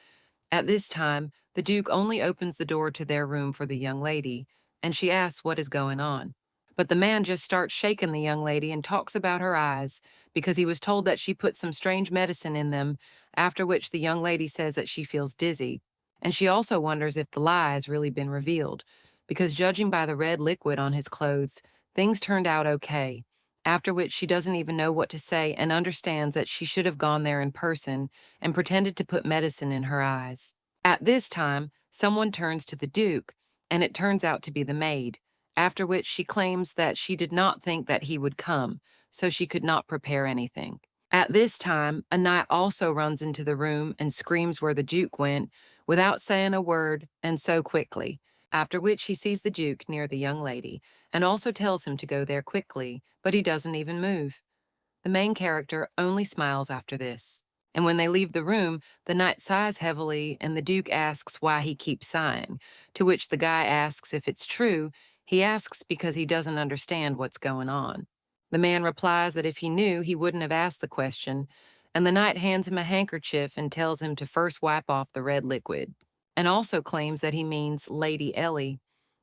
At this time, the Duke only opens the door to their room for the young lady, and she asks what is going on. But the man just starts shaking the young lady and talks about her eyes because he was told that she put some strange medicine in them, after which the young lady says that she feels dizzy. And she also wonders if the lie has really been revealed, because judging by the red liquid on his clothes, things turned out okay. After which she doesn't even know what to say and understands that she should have gone there in person and pretended to put medicine in her eyes. At this time, someone turns to the Duke, and it turns out to be the maid, after which she claims that she did not think that he would come, so she could not prepare anything. At this time, a knight also runs into the room and screams where the Duke went, without saying a word, and so quickly, after which he sees the Duke near the young lady, and also tells him to go there quickly, but he doesn't even move. The main character only smiles after this. And when they leave the room, the knight sighs heavily, and the Duke asks why he keeps sighing, to which the guy asks if it's true. He asks because he doesn't understand what's going on. The man replies that if he knew, he wouldn't have asked the question, and the knight hands him a handkerchief and tells him to first wipe off the red liquid, and also claims that he means Lady Ellie.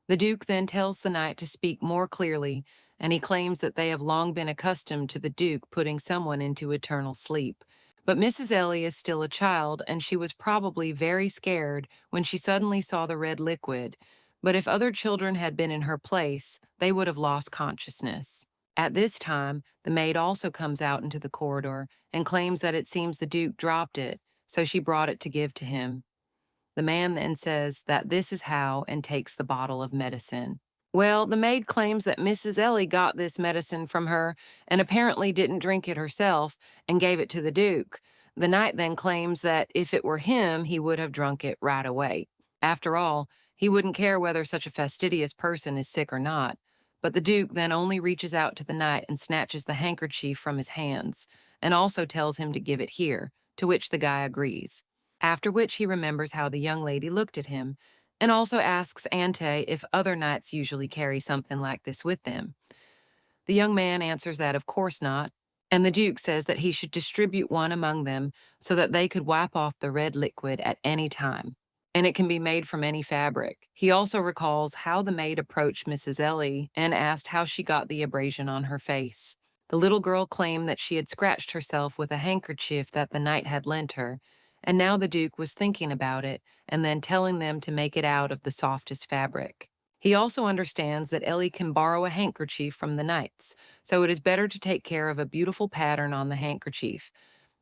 The Duke then tells the knight to speak more clearly, and he claims that they have long been accustomed to the Duke putting someone into eternal sleep. But Mrs. Ellie is still a child, and she was probably very scared when she suddenly saw the red liquid. But if other children had been in her place, they would have lost consciousness. At this time, the maid also comes out into the corridor and claims that it seems the Duke dropped it, so she brought it to give to him. The man then says that this is how and takes the bottle of medicine. Well, the maid claims that Mrs. Ellie got this medicine from her and apparently didn't drink it herself and gave it to the Duke. The knight then claims that if it were him, he would have drunk it right away. After all, he wouldn't care whether such a fastidious person is sick or not. But the Duke then only reaches out to the knight and snatches the handkerchief from his hands, and also tells him to give it here, to which the guy agrees. After which he remembers how the young lady looked at him, and also asks Ante if other knights usually carry something like this with them. The young man answers that of course not, and the Duke says that he should distribute one among them so that they could wipe off the red liquid at any time, and it can be made from any fabric. He also recalls how the maid approached Mrs. Ellie and asked how she got the abrasion on her face. The little girl claimed that she had scratched herself with a handkerchief that the knight had lent her, and now the Duke was thinking about it and then telling them to make it out of the softest fabric. He also understands that Ellie can borrow a handkerchief from the knights, so it is better to take care of a beautiful pattern on the handkerchief,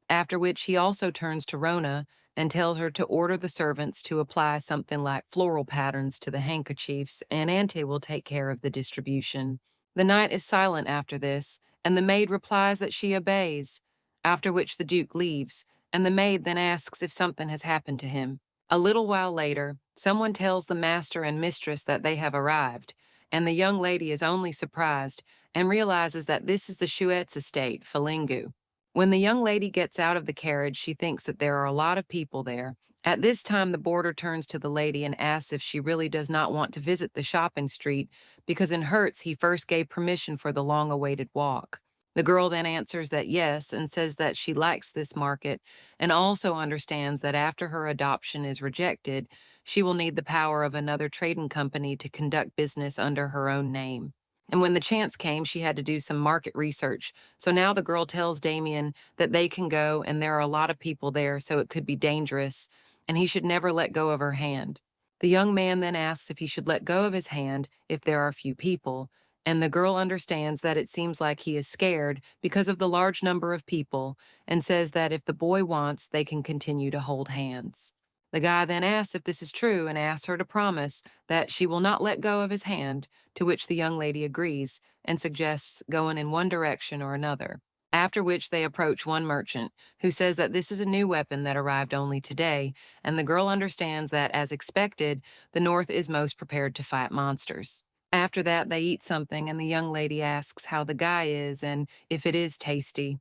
after which he also turns to Rona and tells her to order the servants to apply something like floral patterns to the handkerchiefs, and Ante will take care of the distribution. The knight is silent after this, and the maid replies that she obeys, after which the Duke leaves, and the maid then asks if something has happened to him. A little while later, someone tells the master and mistress that they have arrived, and the young lady is only surprised and realizes that this is the Shitz estate, Falingu. When the young lady gets out of the carriage, she thinks that there are a lot of people there. At this time, the boarder turns to the lady and asks if she really does not want to visit the shopping street, because in Hertz he first gave permission for the long-awaited walk. The girl then answers that yes, and says that she likes this market, and also understands that after her adoption is rejected, she will need the power of another trading company to conduct business under her own name. And when the chance came, she had to do some market research. So now the girl tells Damian that they can go and there are a lot of people there, so it could be dangerous, and he should never let go of her hand. The young man then asks if he should let go of his hand if there are few people, and the girl understands that it seems like he is scared because of the large number of people and says that if the boy wants, they can continue to hold hands. The guy then asks if this is true and asks her to promise that she will not let go of his hand, to which the young lady agrees and suggests going in one direction or another. After which they approach one merchant, who says that this is a new weapon that arrived only today, and the girl understands that, as expected, the North is most prepared to fight monsters. After that, they eat something, and the young lady asks how the guy is and if it is tasty.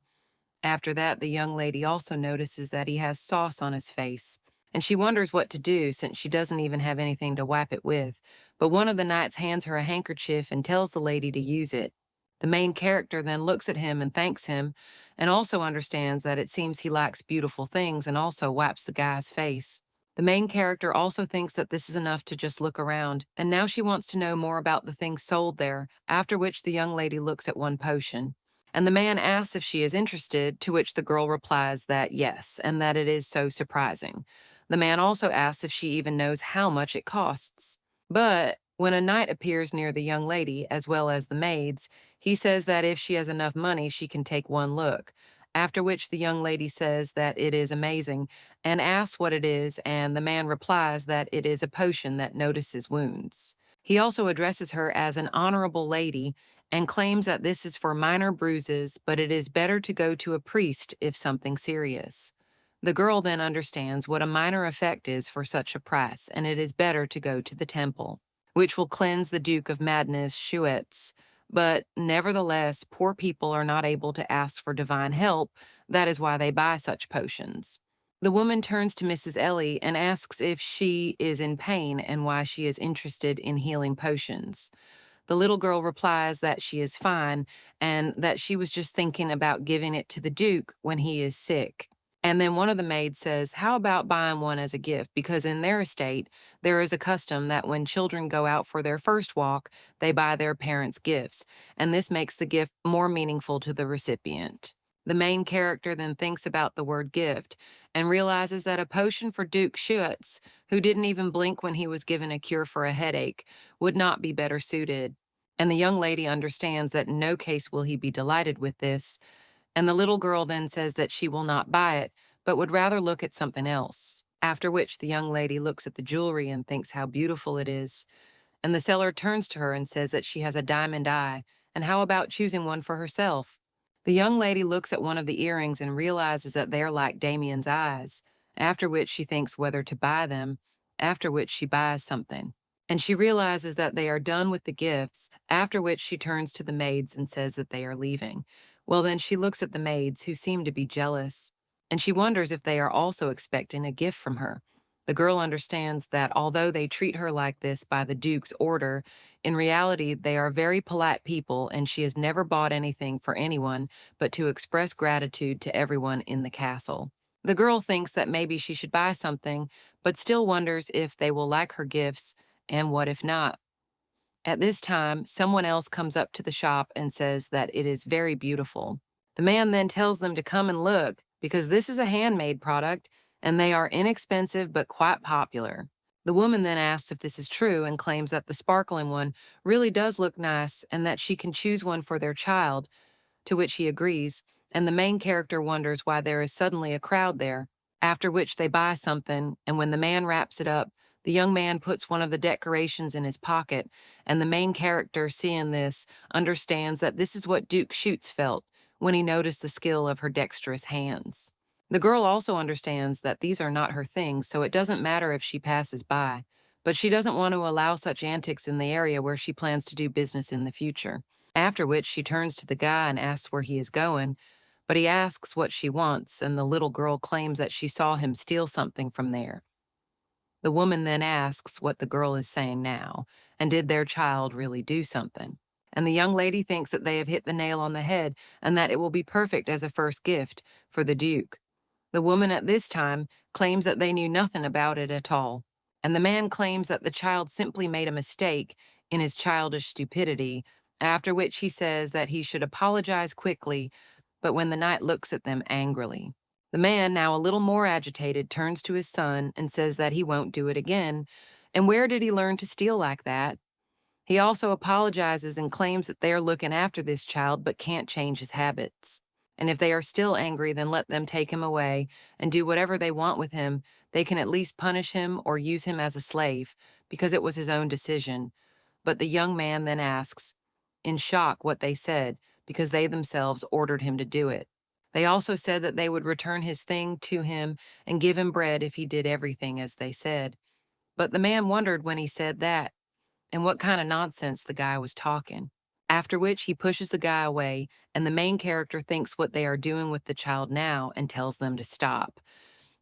After that, the young lady also notices that he has sauce on his face, and she wonders what to do since she doesn't even have anything to wipe it with. But one of the knights hands her a handkerchief and tells the lady to use it. The main character then looks at him and thanks him, and also understands that it seems he likes beautiful things and also wipes the guy's face. The main character also thinks that this is enough to just look around, and now she wants to know more about the things sold there, after which the young lady looks at one potion. And the man asks if she is interested, to which the girl replies that yes, and that it is so surprising. The man also asks if she even knows how much it costs. But when a knight appears near the young lady, as well as the maids, he says that if she has enough money, she can take one look. After which the young lady says that it is amazing and asks what it is, and the man replies that it is a potion that notices wounds. He also addresses her as an honorable lady and claims that this is for minor bruises, but it is better to go to a priest if something serious. The girl then understands what a minor effect is for such a price, and it is better to go to the temple, which will cleanse the Duke of Madness, Shitz. But nevertheless, poor people are not able to ask for divine help. That is why they buy such potions. The woman turns to Mrs. Ellie and asks if she is in pain and why she is interested in healing potions. The little girl replies that she is fine and that she was just thinking about giving it to the Duke when he is sick. And then one of the maids says, how about buying one as a gift? Because in their estate, there is a custom that when children go out for their first walk, they buy their parents gifts, and this makes the gift more meaningful to the recipient. The main character then thinks about the word gift and realizes that a potion for Duke Shitz, who didn't even blink when he was given a cure for a headache, would not be better suited. And the young lady understands that in no case will he be delighted with this, and the little girl then says that she will not buy it, but would rather look at something else. After which the young lady looks at the jewelry and thinks how beautiful it is, and the seller turns to her and says that she has a diamond eye, and how about choosing one for herself? The young lady looks at one of the earrings and realizes that they are like Damian's eyes, after which she thinks whether to buy them, after which she buys something. And she realizes that they are done with the gifts, after which she turns to the maids and says that they are leaving. Well, then she looks at the maids, who seem to be jealous, and she wonders if they are also expecting a gift from her. The girl understands that although they treat her like this by the Duke's order, in reality they are very polite people, and she has never bought anything for anyone but to express gratitude to everyone in the castle. The girl thinks that maybe she should buy something, but still wonders if they will like her gifts, and what if not? At this time, someone else comes up to the shop and says that it is very beautiful. The man then tells them to come and look, because this is a handmade product, and they are inexpensive but quite popular. The woman then asks if this is true and claims that the sparkling one really does look nice and that she can choose one for their child, to which he agrees, and the main character wonders why there is suddenly a crowd there, after which they buy something, and when the man wraps it up, the young man puts one of the decorations in his pocket, and the main character, seeing this, understands that this is what Duke Shitz felt when he noticed the skill of her dexterous hands. The girl also understands that these are not her things, so it doesn't matter if she passes by, but she doesn't want to allow such antics in the area where she plans to do business in the future. After which she turns to the guy and asks where he is going, but he asks what she wants, and the little girl claims that she saw him steal something from there. The woman then asks what the girl is saying now, and did their child really do something? And the young lady thinks that they have hit the nail on the head and that it will be perfect as a first gift for the Duke. The woman at this time claims that they knew nothing about it at all, and the man claims that the child simply made a mistake in his childish stupidity, after which he says that he should apologize quickly, but when the knight looks at them angrily. The man, now a little more agitated, turns to his son and says that he won't do it again, And where did he learn to steal like that? He also apologizes and claims that they are looking after this child but can't change his habits. And if they are still angry, then let them take him away and do whatever they want with him. They can at least punish him or use him as a slave because it was his own decision. But the young man then asks, in shock, what they said because they themselves ordered him to do it. They also said that they would return his thing to him and give him bread if he did everything as they said. But the man wondered when he said that and what kind of nonsense the guy was talking. After which he pushes the guy away, and the main character thinks what they are doing with the child now and tells them to stop.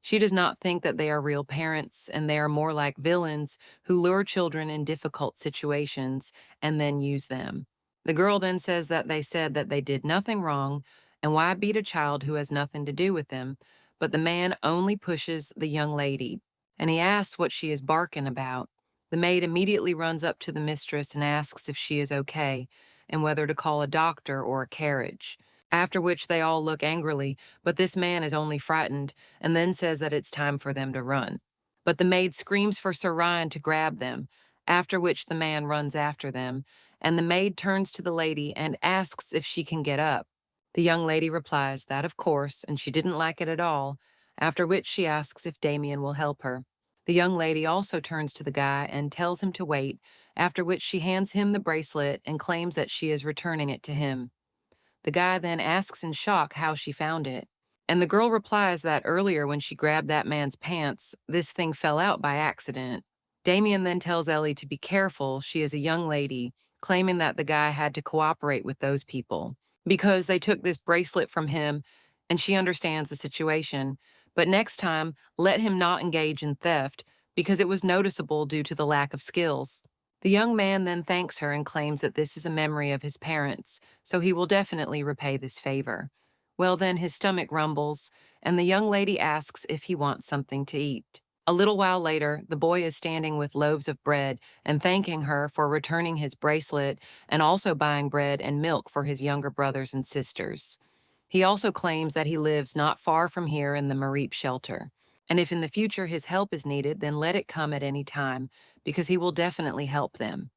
She does not think that they are real parents, and they are more like villains who lure children in difficult situations and then use them. The girl then says that they said that they did nothing wrong, and why beat a child who has nothing to do with them, but the man only pushes the young lady, and he asks what she is barking about. The maid immediately runs up to the mistress and asks if she is okay, and whether to call a doctor or a carriage. After which they all look angrily, but this man is only frightened and then says that it's time for them to run. But the maid screams for Sir Ryan to grab them, after which the man runs after them, and the maid turns to the lady and asks if she can get up. The young lady replies that of course, and she didn't like it at all, after which she asks if Damian will help her. The young lady also turns to the guy and tells him to wait, after which she hands him the bracelet and claims that she is returning it to him. The guy then asks in shock how she found it, and the girl replies that earlier when she grabbed that man's pants, this thing fell out by accident. Damian then tells Ellie to be careful, she is a young lady, claiming that the guy had to cooperate with those people because they took this bracelet from him and she understands the situation, but next time, let him not engage in theft because it was noticeable due to the lack of skills. The young man then thanks her and claims that this is a memory of his parents, so he will definitely repay this favor. Well, then his stomach rumbles, and the young lady asks if he wants something to eat. A little while later, the boy is standing with loaves of bread and thanking her for returning his bracelet and also buying bread and milk for his younger brothers and sisters. He also claims that he lives not far from here in the Mareep shelter, and if in the future his help is needed, then let it come at any time, because he will definitely help them.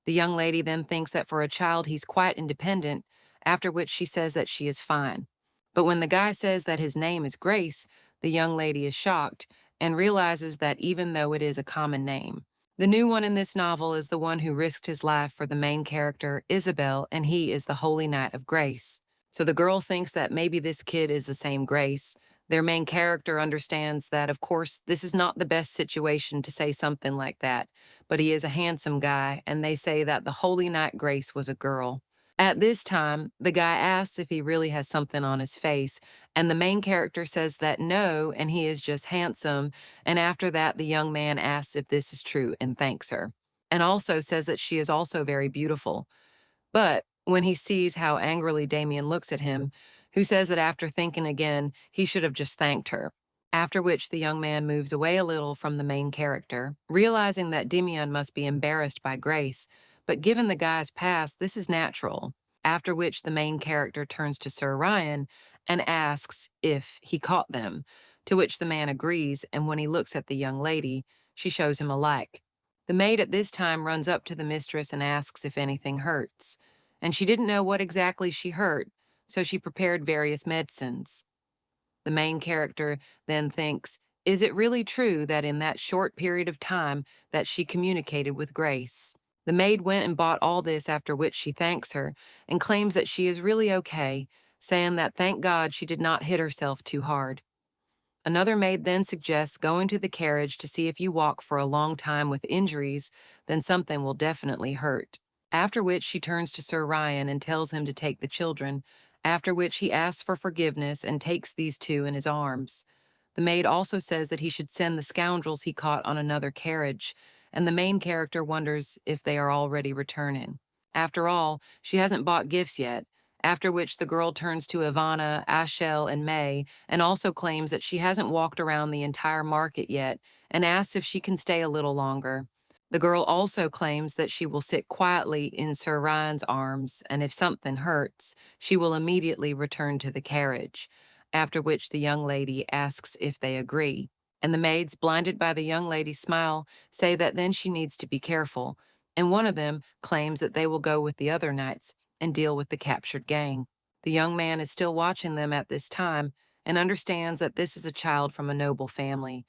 The young lady then thinks that for a child he's quite independent, after which she says that she is fine. But when the guy says that his name is Grace, the young lady is shocked and realizes that even though it is a common name, the new one in this novel is the one who risked his life for the main character, Isabel, and he is the Holy Knight of Grace. So the girl thinks that maybe this kid is the same Grace. Their main character understands that, of course, this is not the best situation to say something like that, but he is a handsome guy, and they say that the Holy Knight Grace was a girl. At this time, the guy asks if he really has something on his face, and the main character says that no, and he is just handsome, and after that, the young man asks if this is true and thanks her, and also says that she is also very beautiful. But when he sees how angrily Damian looks at him, who says that after thinking again, he should have just thanked her. After which the young man moves away a little from the main character, realizing that Damian must be embarrassed by Grace, but given the guy's past, this is natural. After which the main character turns to Sir Ryan and asks if he caught them, to which the man agrees, and when he looks at the young lady, she shows him a like. The maid at this time runs up to the mistress and asks if anything hurts, and she didn't know what exactly she hurt, so she prepared various medicines. The main character then thinks, is it really true that in that short period of time that she communicated with Grace? The maid went and bought all this, after which she thanks her and claims that she is really okay, saying that thank God she did not hit herself too hard. Another maid then suggests going to the carriage to see if you walk for a long time with injuries, then something will definitely hurt. After which she turns to Sir Ryan and tells him to take the children, after which he asks for forgiveness and takes these two in his arms. The maid also says that he should send the scoundrels he caught on another carriage, and the main character wonders if they are already returning. After all, she hasn't bought gifts yet, after which the girl turns to Ivana, Ashel, and May, and also claims that she hasn't walked around the entire market yet, and asks if she can stay a little longer. The girl also claims that she will sit quietly in Sir Ryan's arms, and if something hurts, she will immediately return to the carriage, after which the young lady asks if they agree. And the maids, blinded by the young lady's smile, say that then she needs to be careful, and one of them claims that they will go with the other knights and deal with the captured gang. The young man is still watching them at this time and understands that this is a child from a noble family,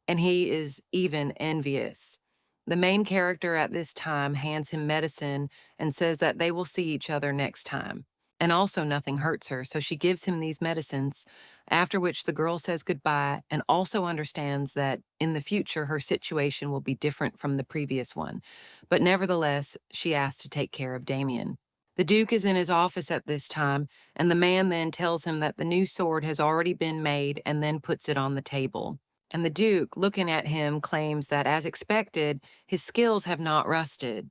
and he is even envious. The main character at this time hands him medicine and says that they will see each other next time. And also, nothing hurts her, so she gives him these medicines, after which the girl says goodbye and also understands that in the future her situation will be different from the previous one. But nevertheless, she asks to take care of Damian. The Duke is in his office at this time, and the man then tells him that the new sword has already been made and then puts it on the table. And the Duke, looking at him, claims that, as expected, his skills have not rusted.